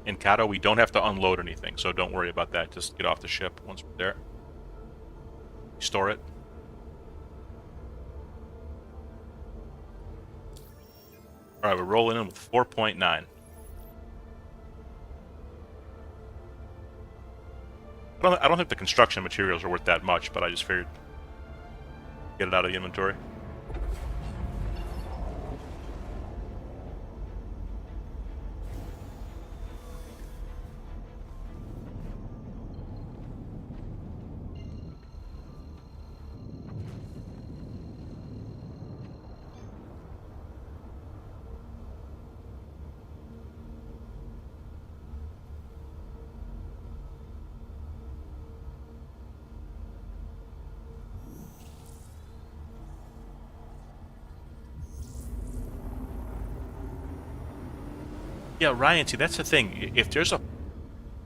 In Kato, we don't have to unload anything, so don't worry about that. Just get off the ship once we're there. Store it. Alright, we're rolling in with 4.9. I don't think the construction materials are worth that much, but I just figured get it out of the inventory. Yeah, Ryan, see, that's the thing. If there's a,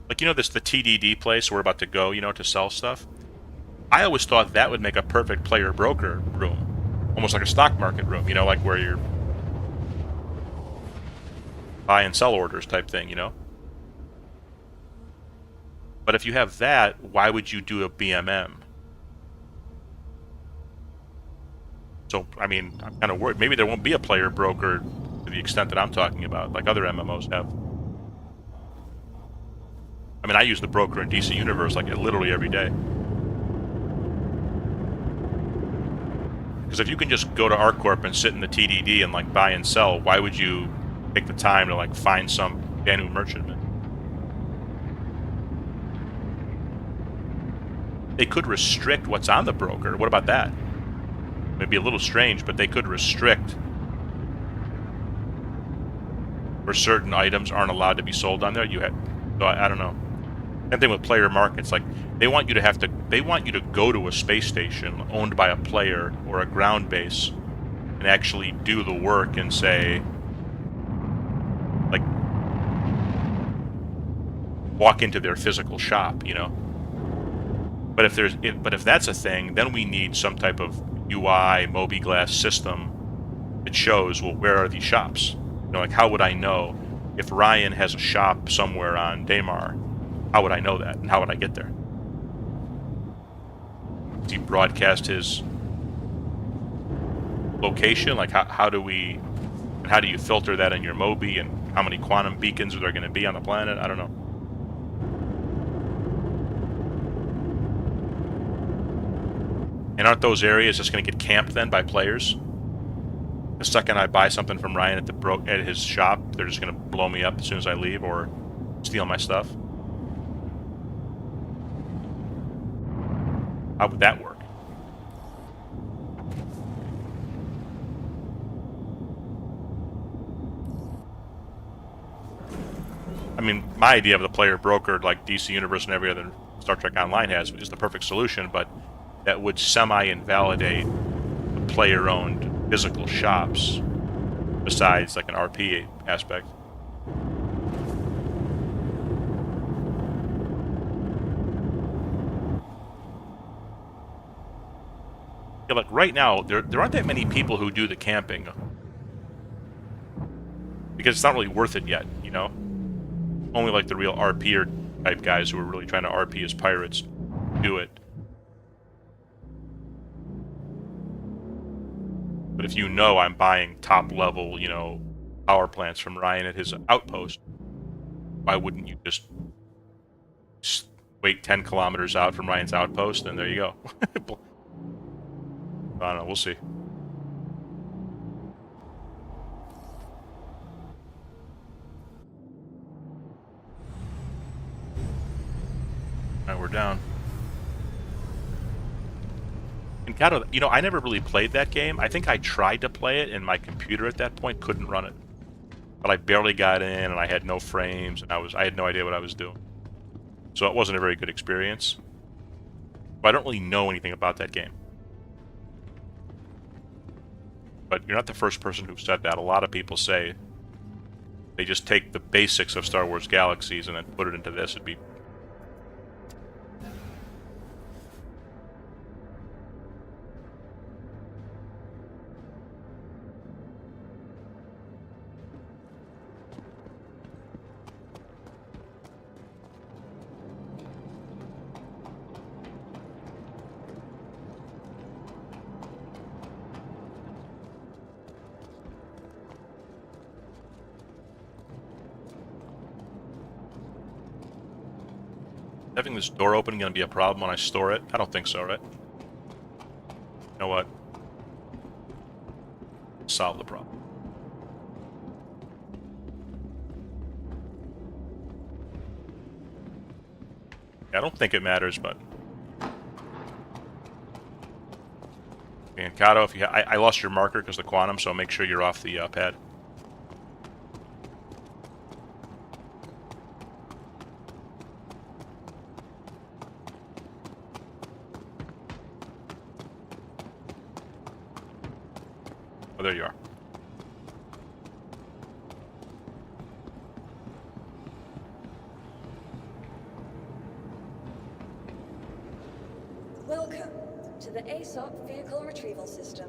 like, the TDD place we're about to go, to sell stuff, I always thought that would make a perfect player broker room. Almost like a stock market room, like where you're buy and sell orders type thing, But if you have that, why would you do a BMM? So, I mean, I'm kind of worried. Maybe there won't be a player broker to the extent that I'm talking about, like other MMOs have. I mean, I use the broker in DC Universe like literally every day. Because if you can just go to ArcCorp and sit in the TDD and like buy and sell, why would you take the time to like find some Danu merchantman? They could restrict what's on the broker. What about that? It'd be a little strange, but they could restrict where certain items aren't allowed to be sold on there. So I don't know. Same thing with player markets. Like they want you to go to a space station owned by a player or a ground base and actually do the work and say, like, walk into their physical shop, you know. But if that's a thing, then we need some type of UI mobiGlas system that shows, well, where are these shops? You know, like how would I know if Ryan has a shop somewhere on Daymar? How would I know that, and how would I get there? Does he broadcast his location? Like how do you filter that in your Mobi, and how many quantum beacons are there going to be on the planet? I don't know. And aren't those areas just going to get camped then by players? The second I buy something from Ryan at his shop, they're just going to blow me up as soon as I leave or steal my stuff. How would that work? I mean, my idea of the player broker, like DC Universe and every other Star Trek Online has, is the perfect solution, but that would semi-invalidate the player-owned physical shops, besides like an RP aspect. Yeah, like right now, there aren't that many people who do the camping because it's not really worth it yet, you know. Only like the real RPer type guys who are really trying to RP as pirates do it. But if you know I'm buying top level, you know, power plants from Ryan at his outpost, why wouldn't you just wait 10 kilometers out from Ryan's outpost and there you go? I don't know, we'll see. Alright, we're down. And Kato, you know, I never really played that game. I think I tried to play it, and my computer at that point couldn't run it. But I barely got in, and I had no frames, and I had no idea what I was doing. So it wasn't a very good experience. But I don't really know anything about that game. But you're not the first person who said that. A lot of people say they just take the basics of Star Wars Galaxies and then put it into this. It'd be... Having this door open going to be a problem when I store it? I don't think so, right? You know what? Solve the problem. Yeah, I don't think it matters, but... And Kato, if you I lost your marker because of the quantum, so make sure you're off the pad. Oh, there you are.
Welcome to the ASOP Vehicle Retrieval System.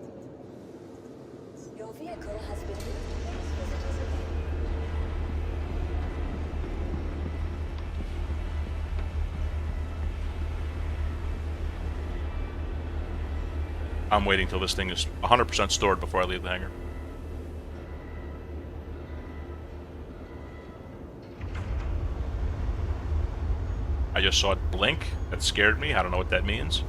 Your vehicle has been moved to base visitors again.
I'm waiting till this thing is 100% stored before I leave the hangar. I just saw it blink. That scared me. I don't know what that means.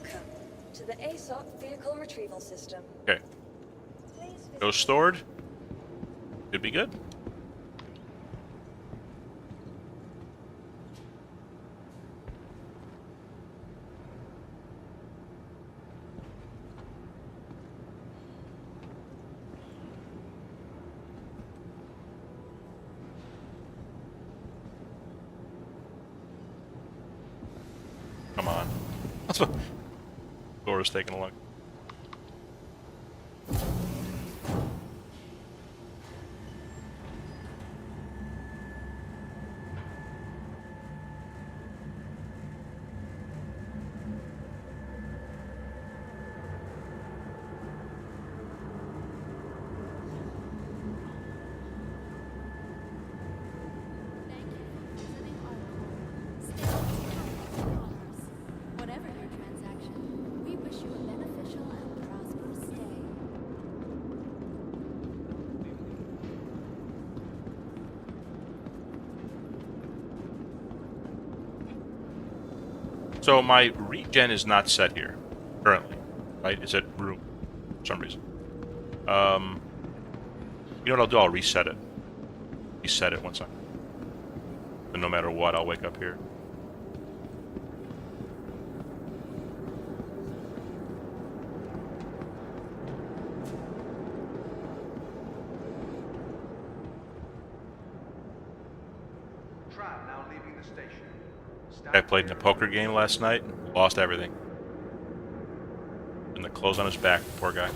Welcome to the ASOC Vehicle Retrieval System.
Okay.
Please visit
Go stored. Should be good. Come on. Dora's taking a look.
Thank you for visiting Arcor. Stay in commerce. Whatever your transaction, we wish you a beneficial and prosperous stay.
So my regen is not set here currently, right? It's at room for some reason. You know what I'll do? I'll reset it. Reset it once and no matter what, I'll wake up here.
Tram now leaving the station.
I played in a poker game last night, lost everything. And the clothes on his back, poor guy.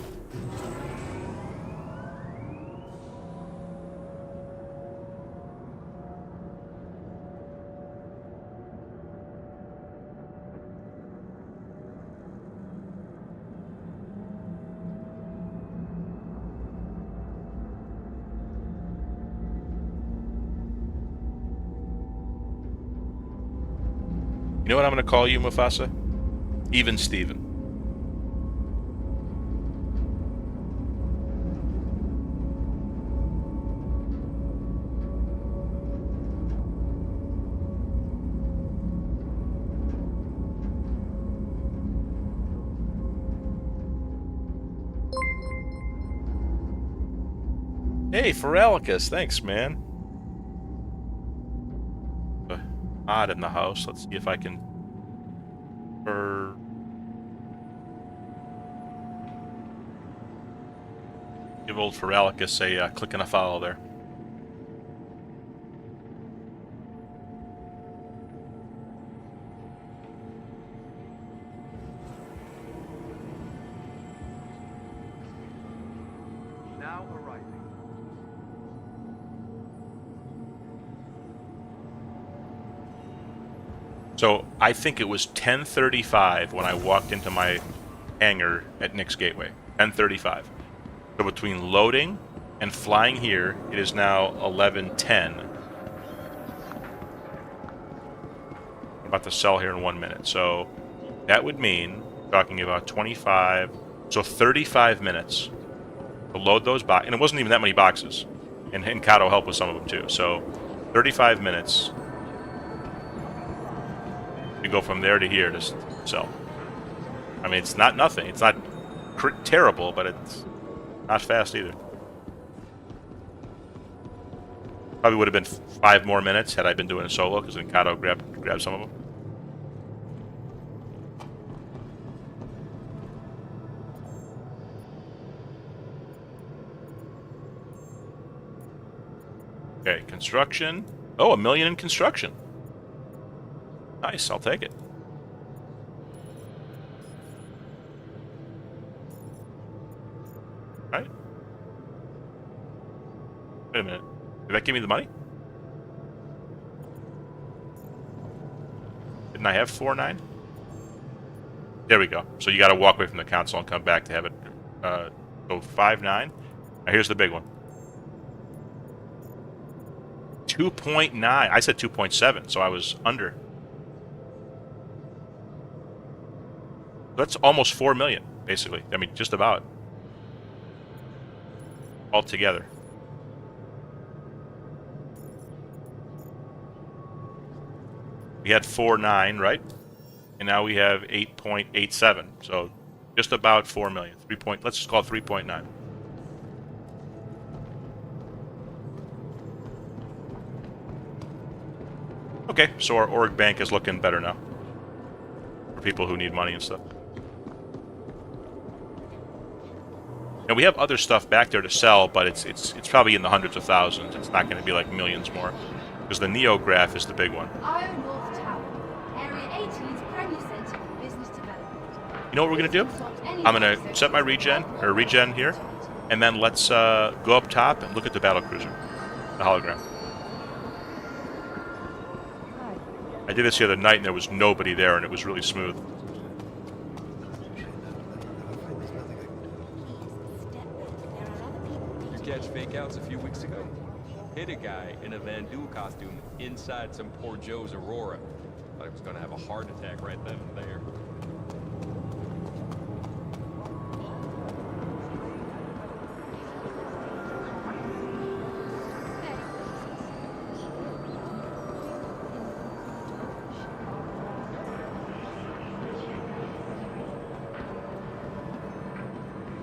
You know what I'm going to call you, Mufasa? Even Steven. Hey, Phoralicus, thanks, man. Odd in the house. Let's see if I can. Give old Phoralicus a click and a follow there.
Now arriving.
So I think it was 10:35 when I walked into my hangar at Nick's Gateway. 10:35. So between loading and flying here, it is now 11:10. I'm about to sell here in 1 minute. So that would mean talking about 25, so 35 minutes to load those boxes. And it wasn't even that many boxes. And Kato helped with some of them too. So 35 minutes. You go from there to here to sell. I mean, it's not nothing. It's not terrible, but it's not fast either. Probably would have been 5 more minutes had I been doing it solo, because then Kato grabbed some of them. Okay, construction. Oh, $1 million in construction. Nice, I'll take it. Right? Wait a minute. Did that give me the money? Didn't I have 4.9? There we go. So you got to walk away from the console and come back to have it go 5.9. Now here's the big one. 2.9. I said 2.7, so I was under. That's almost 4 million, basically. I mean, just about. All together. We had 4.9, right? and now we have 8.87. So just about 4 million. Let's just call it 3.9. Okay, so our org bank is looking better now. For people who need money and stuff. And we have other stuff back there to sell, but it's probably in the hundreds of thousands. It's not going to be like millions more. Because the Neograph is the big one.
Iron North Tower, Area 18's premier center for business development.
You know what we're going to do? I'm going to set my regen here, and then let's go up top and look at the battlecruiser, the hologram. I did this the other night, and there was nobody there, and it was really smooth.
You catch fake outs a few weeks ago? Hit a guy in a Van Duel costume inside some poor Joe's Aurora. Thought he was gonna have a heart attack right then and there.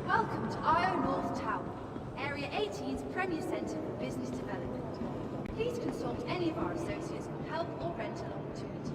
Welcome to Iron North Tower, Area 18's premier center for business development. Please consult any of our associates for help or rental opportunities.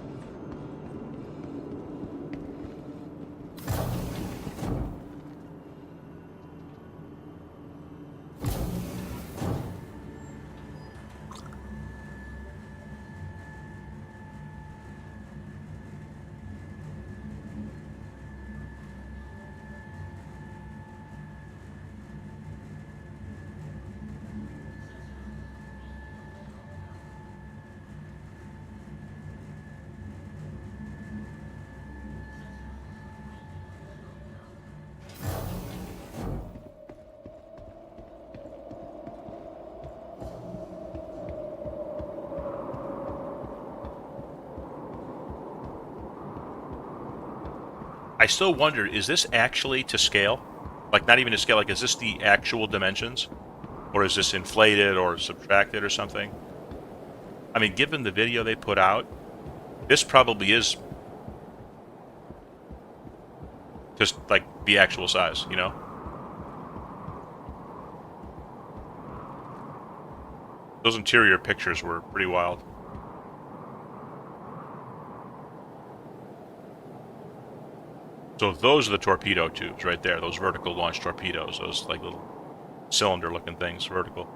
I still wonder, is this actually to scale? Like, not even to scale, like, is this the actual dimensions? Or is this inflated or subtracted or something? I mean, given the video they put out, this probably is just, like, the actual size, you know? Those interior pictures were pretty wild. So those are the torpedo tubes right there, those vertical launch torpedoes, those like little cylinder looking things, vertical.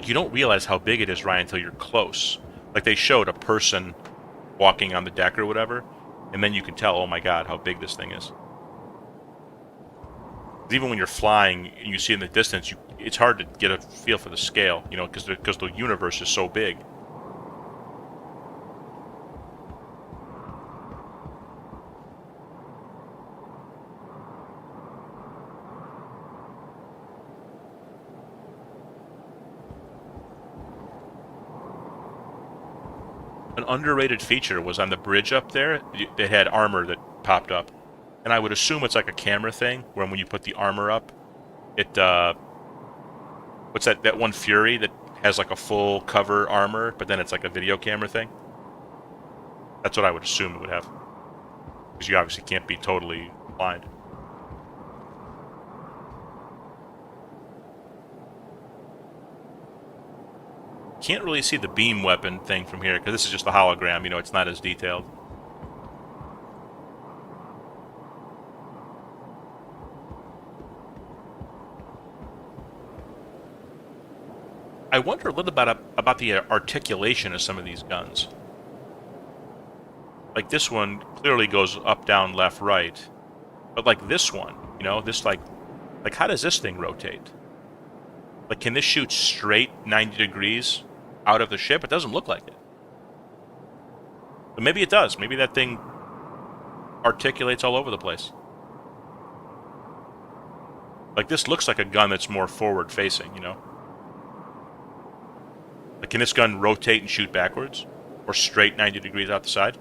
You don't realize how big it is, Ryan, until you're close. Like they showed a person walking on the deck or whatever, and then you can tell, oh my god, how big this thing is. Even when you're flying and you see in the distance, it's hard to get a feel for the scale, you know, because the universe is so big. An underrated feature was on the bridge up there. They had armor that popped up. And I would assume it's like a camera thing, where when you put the armor up, it, what's that one Fury that has like a full cover armor, but then it's like a video camera thing? That's what I would assume it would have. Because you obviously can't be totally blind. Can't really see the beam weapon thing from here, because this is just a hologram, you know, it's not as detailed. I wonder a little bit about the articulation of some of these guns. Like this one clearly goes up, down, left, right. But like this one, you know, this like how does this thing rotate? Like, can this shoot straight 90 degrees out of the ship? It doesn't look like it. But maybe it does. Maybe that thing articulates all over the place. Like, this looks like a gun that's more forward-facing, you know? Like, can this gun rotate and shoot backwards? Or straight 90 degrees out the side?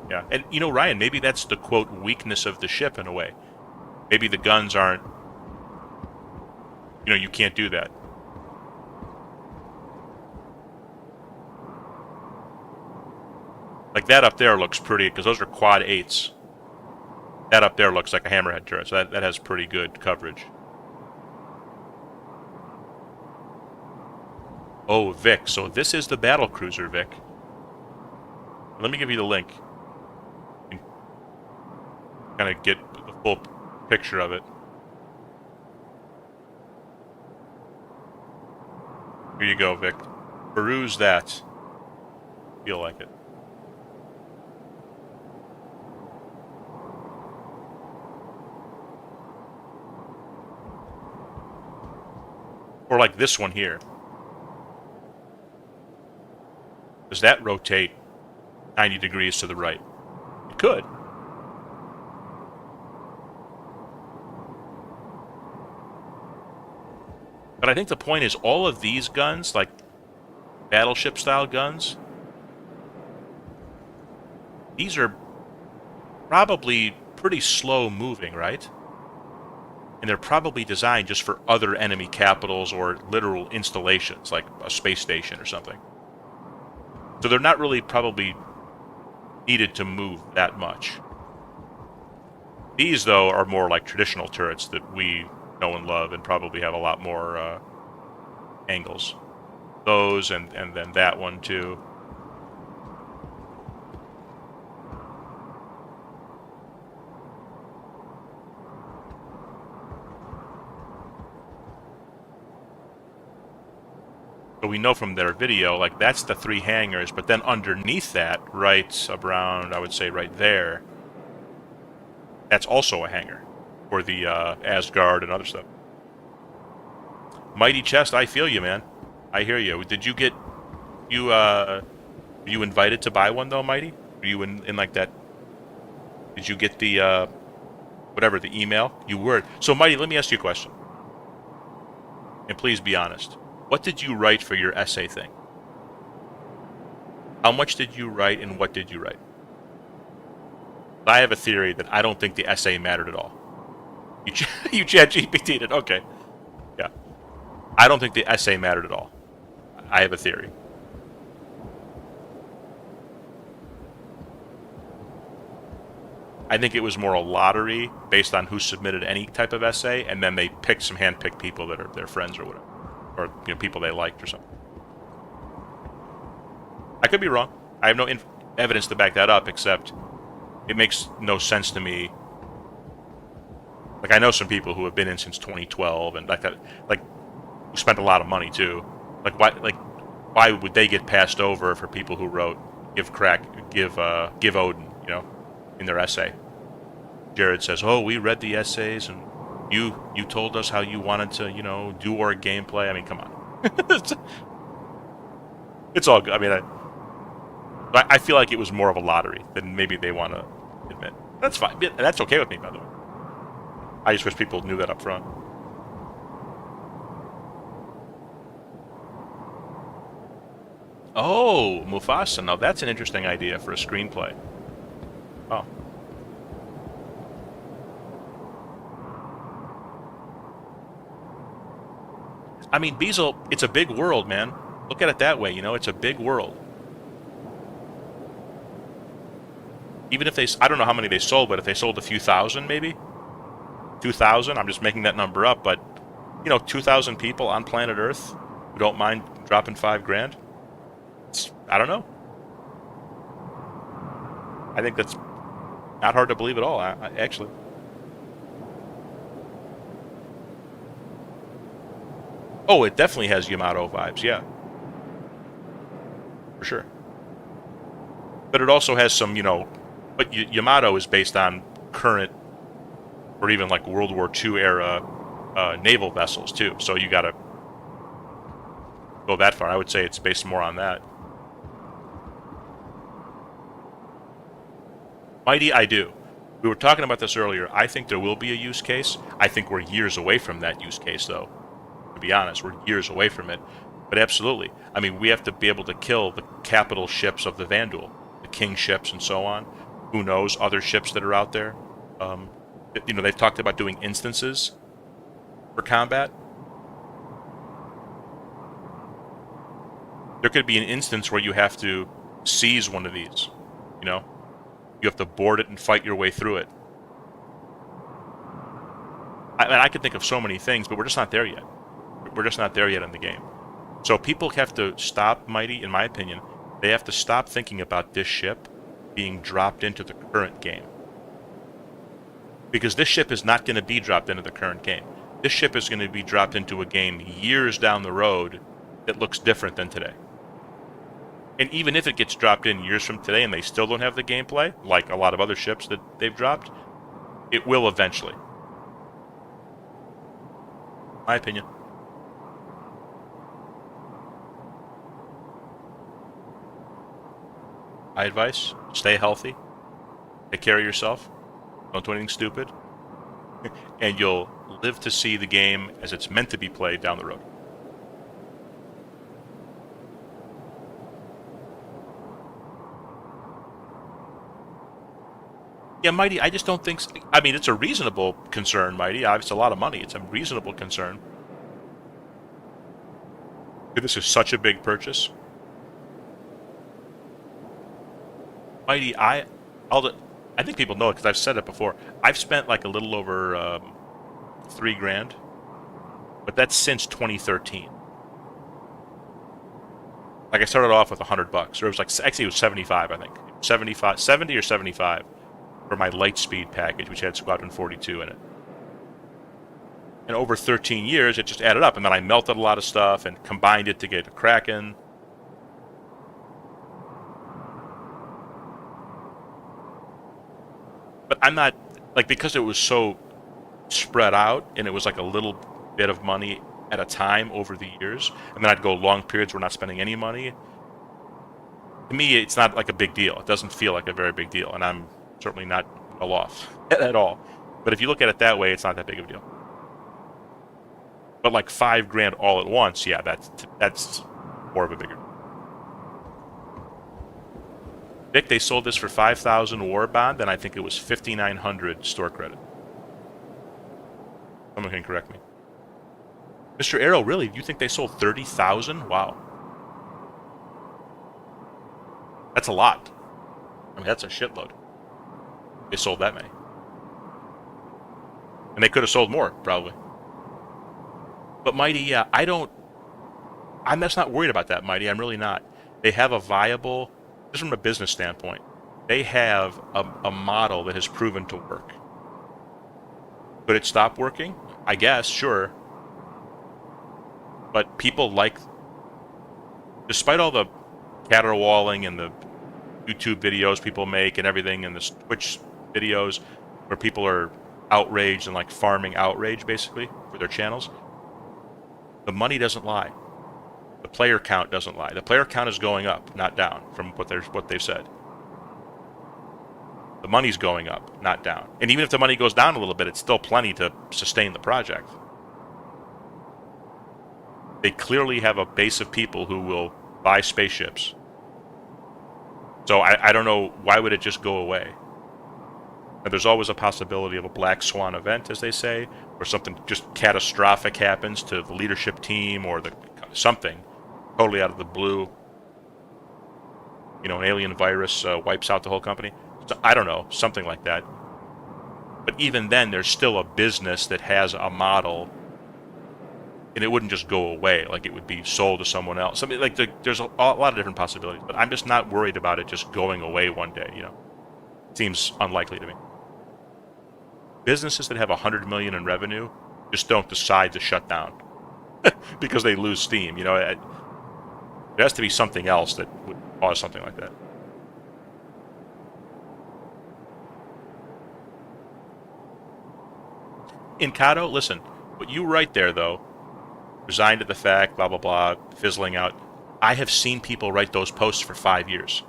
Yeah, and you know, Ryan, maybe that's the, quote, weakness of the ship in a way. Maybe the guns aren't You know, you can't do that. Like that up there looks pretty, because those are quad 8s. That up there looks like a hammerhead turret, so that has pretty good coverage. Oh, Vic. So this is the battle cruiser, Vic. Let me give you the link. Kind of get the full picture of it. Here you go, Vic. Peruse that. Feel like it. Or like this one here. Does that rotate 90 degrees to the right? It could. But I think the point is all of these guns, like battleship style guns, these are probably pretty slow moving, right? And they're probably designed just for other enemy capitals or literal installations, like a space station or something. So they're not really probably needed to move that much. These, though, are more like traditional turrets that we know and love and probably have a lot more angles. Those and then that one, too. So we know from their video, like, that's the 3 hangars, but then underneath that, right around, I would say right there, that's also a hangar for the Asgard and other stuff. Mighty Chest, I feel you, man. I hear you. Did you get, were you invited to buy one, though, Mighty? Were you in like that, did you get the, whatever, the email? You were. So, Mighty, let me ask you a question. And please be honest. What did you write for your essay thing? How much did you write and what did you write? I have a theory that I don't think the essay mattered at all. You ChatGPT'd it, okay. Yeah. I don't think the essay mattered at all. I have a theory. I think it was more a lottery based on who submitted any type of essay, and then they picked some hand-picked people that are their friends or whatever. Or, you know, people they liked or something. I could be wrong. I have no evidence to back that up, except it makes no sense to me. Like, I know some people who have been in since 2012 and like that, like, who spent a lot of money too. Like, why would they get passed over for people who wrote give Odin, you know, in their essay? Jared says, "Oh, we read the essays and you told us how you wanted to, you know, do our gameplay." I mean, come on. It's all good. I mean, I feel like it was more of a lottery than maybe they want to admit. That's fine. That's okay with me, by the way. I just wish people knew that up front. Oh, Mufasa. Now that's an interesting idea for a screenplay. Oh. I mean, Beazle, it's a big world, man. Look at it that way, you know? It's a big world. Even if they... I don't know how many they sold, but if they sold a few thousand, maybe? 2,000? I'm just making that number up, but... You know, 2,000 people on planet Earth who don't mind dropping $5,000? I don't know. I think that's not hard to believe at all, actually. Oh, it definitely has Yamato vibes, yeah. For sure. But it also has some, you know... But Yamato is based on current, or even like World War II era naval vessels, too. So you gotta go that far. I would say it's based more on that. Mighty, I do. We were talking about this earlier. I think there will be a use case. I think we're years away from that use case, though. To be honest, we're years away from it. But absolutely. I mean, we have to be able to kill the capital ships of the Vanduul. The king ships and so on. Who knows, other ships that are out there. You know, they've talked about doing instances for combat. There could be an instance where you have to seize one of these. You know, you have to board it and fight your way through it. I mean, I could think of so many things, but we're just not there yet. We're just not there yet in the game. So people have to stop, Mighty, in my opinion, they have to stop thinking about this ship being dropped into the current game. Because this ship is not going to be dropped into the current game. This ship is going to be dropped into a game years down the road that looks different than today. And even if it gets dropped in years from today and they still don't have the gameplay, like a lot of other ships that they've dropped, it will eventually. My opinion. My advice, stay healthy, take care of yourself, don't do anything stupid, and you'll live to see the game as it's meant to be played down the road. Yeah, Mighty, I just don't think... I mean, it's a reasonable concern, Mighty. It's a lot of money. It's a reasonable concern. This is such a big purchase. Mighty, I think people know it because I've said it before. I've spent like a little over $3,000, but that's since 2013. Like I started off with $100, or it was like, actually it was 75, I think, 70 or 75 for my Lightspeed package, which had Squadron 42 in it. And over 13 years, it just added up, and then I melted a lot of stuff and combined it to get a Kraken. But I'm not, like, because it was so spread out, and it was like a little bit of money at a time over the years, and then I'd go long periods where we're not spending any money. To me, it's not like a big deal. It doesn't feel like a very big deal, and I'm certainly not well off at all. But if you look at it that way, it's not that big of a deal. But like $5,000 all at once, yeah, that's more of a bigger deal. Vic, they sold this for 5,000 war bond, and I think it was 5,900 store credit. Someone can correct me. Mr. Arrow, really? You think they sold 30,000? Wow. That's a lot. I mean, that's a shitload. They sold that many. And they could have sold more, probably. But Mighty, yeah, I'm just not worried about that, Mighty. I'm really not. They have a viable, just from a business standpoint, they have a model that has proven to work. Could it stop working? I guess, sure. But people like, despite all the caterwauling and the YouTube videos people make and everything, and the Twitch videos where people are outraged and like farming outrage basically for their channels, the money doesn't lie. The player count doesn't lie. The player count is going up, not down, from what they've said. The money's going up, not down. And even if the money goes down a little bit, it's still plenty to sustain the project. They clearly have a base of people who will buy spaceships. So I don't know, why would it just go away? And there's always a possibility of a black swan event, as they say, or something just catastrophic happens to the leadership team or something totally out of the blue. You know, an alien virus wipes out the whole company. So, I don't know, something like that. But even then, there's still a business that has a model, and it wouldn't just go away. Like, it would be sold to someone else. I mean, like, there's a lot of different possibilities, but I'm just not worried about it just going away one day, you know. Seems unlikely to me. Businesses that have $100 million in revenue just don't decide to shut down because they lose steam. You know, it has to be something else that would cause something like that. Incado, listen, what you write there, though, resigned to the fact, blah, blah, blah, fizzling out. I have seen people write those posts for 5 years.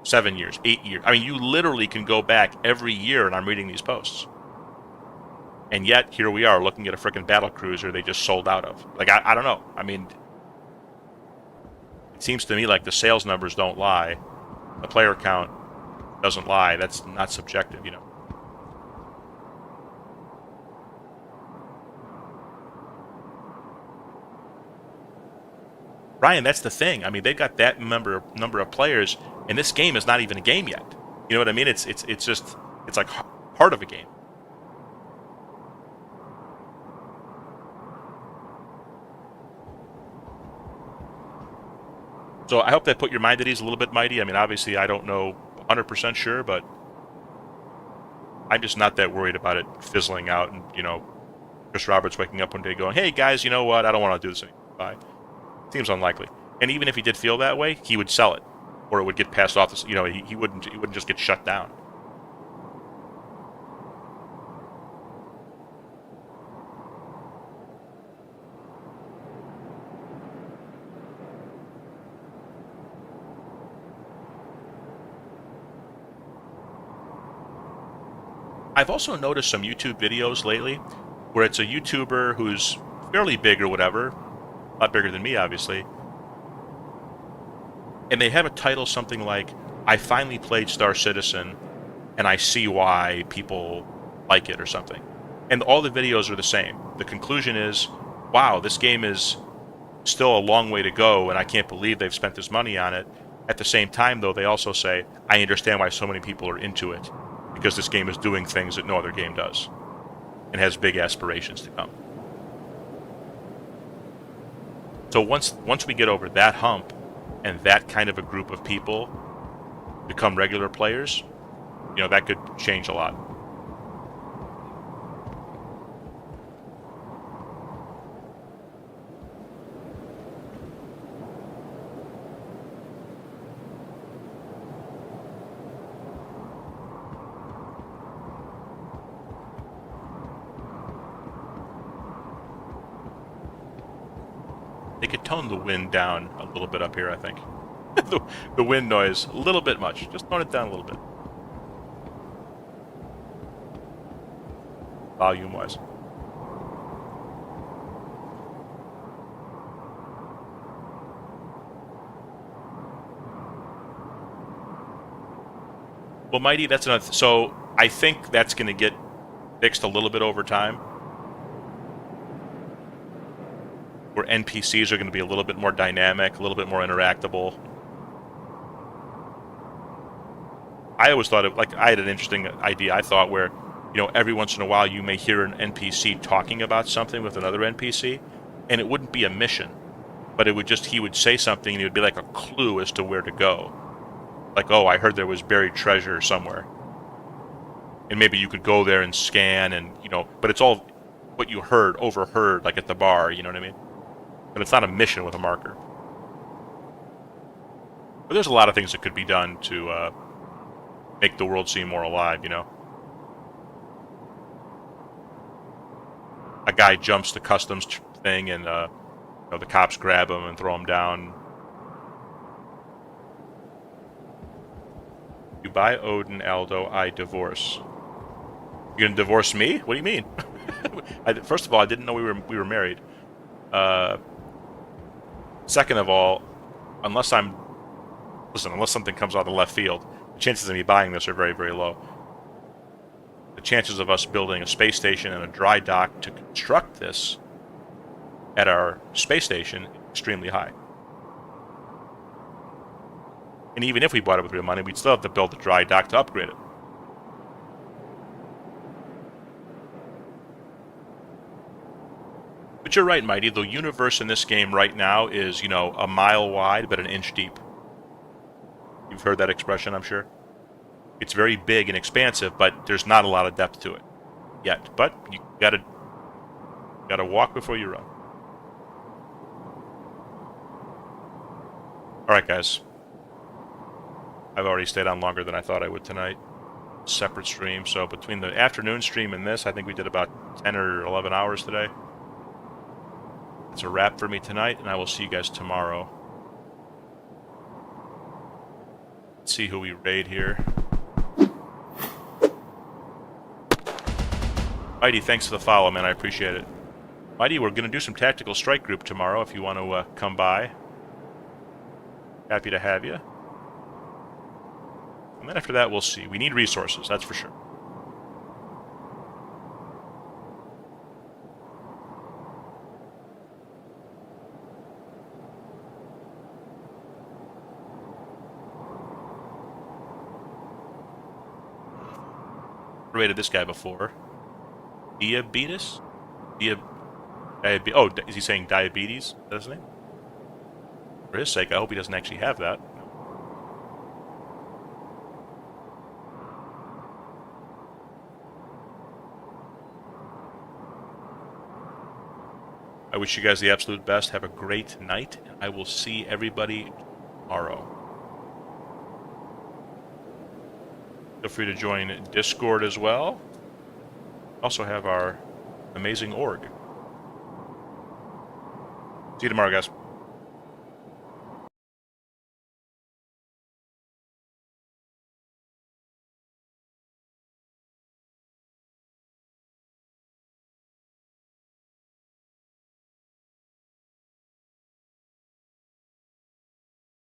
7 years, 8 years. I mean, you literally can go back every year and I'm reading these posts. And yet, here we are looking at a frickin' battlecruiser they just sold out of. Like, I don't know. I mean, it seems to me like the sales numbers don't lie. The player count doesn't lie. That's not subjective, you know. Ryan, that's the thing. I mean, they've got that number of players, and this game is not even a game yet. You know what I mean? It's just it's like part of a game. So I hope that put your mind at ease a little bit, Mighty. I mean, obviously, I don't know 100% sure, but I'm just not that worried about it fizzling out and, you know, Chris Roberts waking up one day going, hey, guys, you know what? I don't want to do this anymore. Bye. Seems unlikely. And even if he did feel that way, he would sell it. Or it would get passed off. You know, he wouldn't just get shut down. I've also noticed some YouTube videos lately where it's a YouTuber who's fairly big or whatever, a lot bigger than me, obviously, and they have a title something like, I finally played Star Citizen, and I see why people like it, or something. And all the videos are the same. The conclusion is, wow, this game is still a long way to go, and I can't believe they've spent this money on it. At the same time, though, they also say, I understand why so many people are into it, because this game is doing things that no other game does, and has big aspirations to come. So once we get over that hump, and that kind of a group of people become regular players, you know, that could change a lot. They could tone the wind down a little bit up here, I think. the wind noise, a little bit much. Just tone it down a little bit. Volume-wise. Well, Mighty, that's another... So, I think that's going to get fixed a little bit over time. Where NPCs are going to be a little bit more dynamic, a little bit more interactable. I always thought of, like, I had an interesting idea, I thought, where, you know, every once in a while you may hear an NPC talking about something with another NPC, and it wouldn't be a mission, but it would just, he would say something, and it would be like a clue as to where to go. Like, oh, I heard there was buried treasure somewhere. And maybe you could go there and scan, and, you know, but it's all what you heard, overheard, like at the bar, you know what I mean? But it's not a mission with a marker. But there's a lot of things that could be done to make the world seem more alive, you know? A guy jumps the customs thing, and you know, the cops grab him and throw him down. You buy Odin, Aldo, I divorce. You gonna divorce me? What do you mean? First of all, I didn't know we were married. Second of all, unless something comes out of left field, the chances of me buying this are very, very low. The chances of us building a space station and a dry dock to construct this at our space station extremely high. And even if we bought it with real money, we'd still have to build a dry dock to upgrade it. But you're right, Mighty. The universe in this game right now is, you know, a mile wide, but an inch deep. You've heard that expression, I'm sure. It's very big and expansive, but there's not a lot of depth to it yet. But you gotta walk before you run. All right, guys. I've already stayed on longer than I thought I would tonight. Separate stream, so between the afternoon stream and this, I think we did about 10 or 11 hours today. It's a wrap for me tonight, and I will see you guys tomorrow. Let's see who we raid here. Mighty, thanks for the follow, man. I appreciate it. Mighty, we're going to do some tactical strike group tomorrow if you want to come by. Happy to have you. And then after that, we'll see. We need resources, that's for sure. rated this guy before. Diabetes? Is he saying diabetes? Is that his name? For his sake, I hope he doesn't actually have that. I wish you guys the absolute best. Have a great night. I will see everybody tomorrow. Feel free to join Discord as well. Also have our amazing org. See you tomorrow, guys.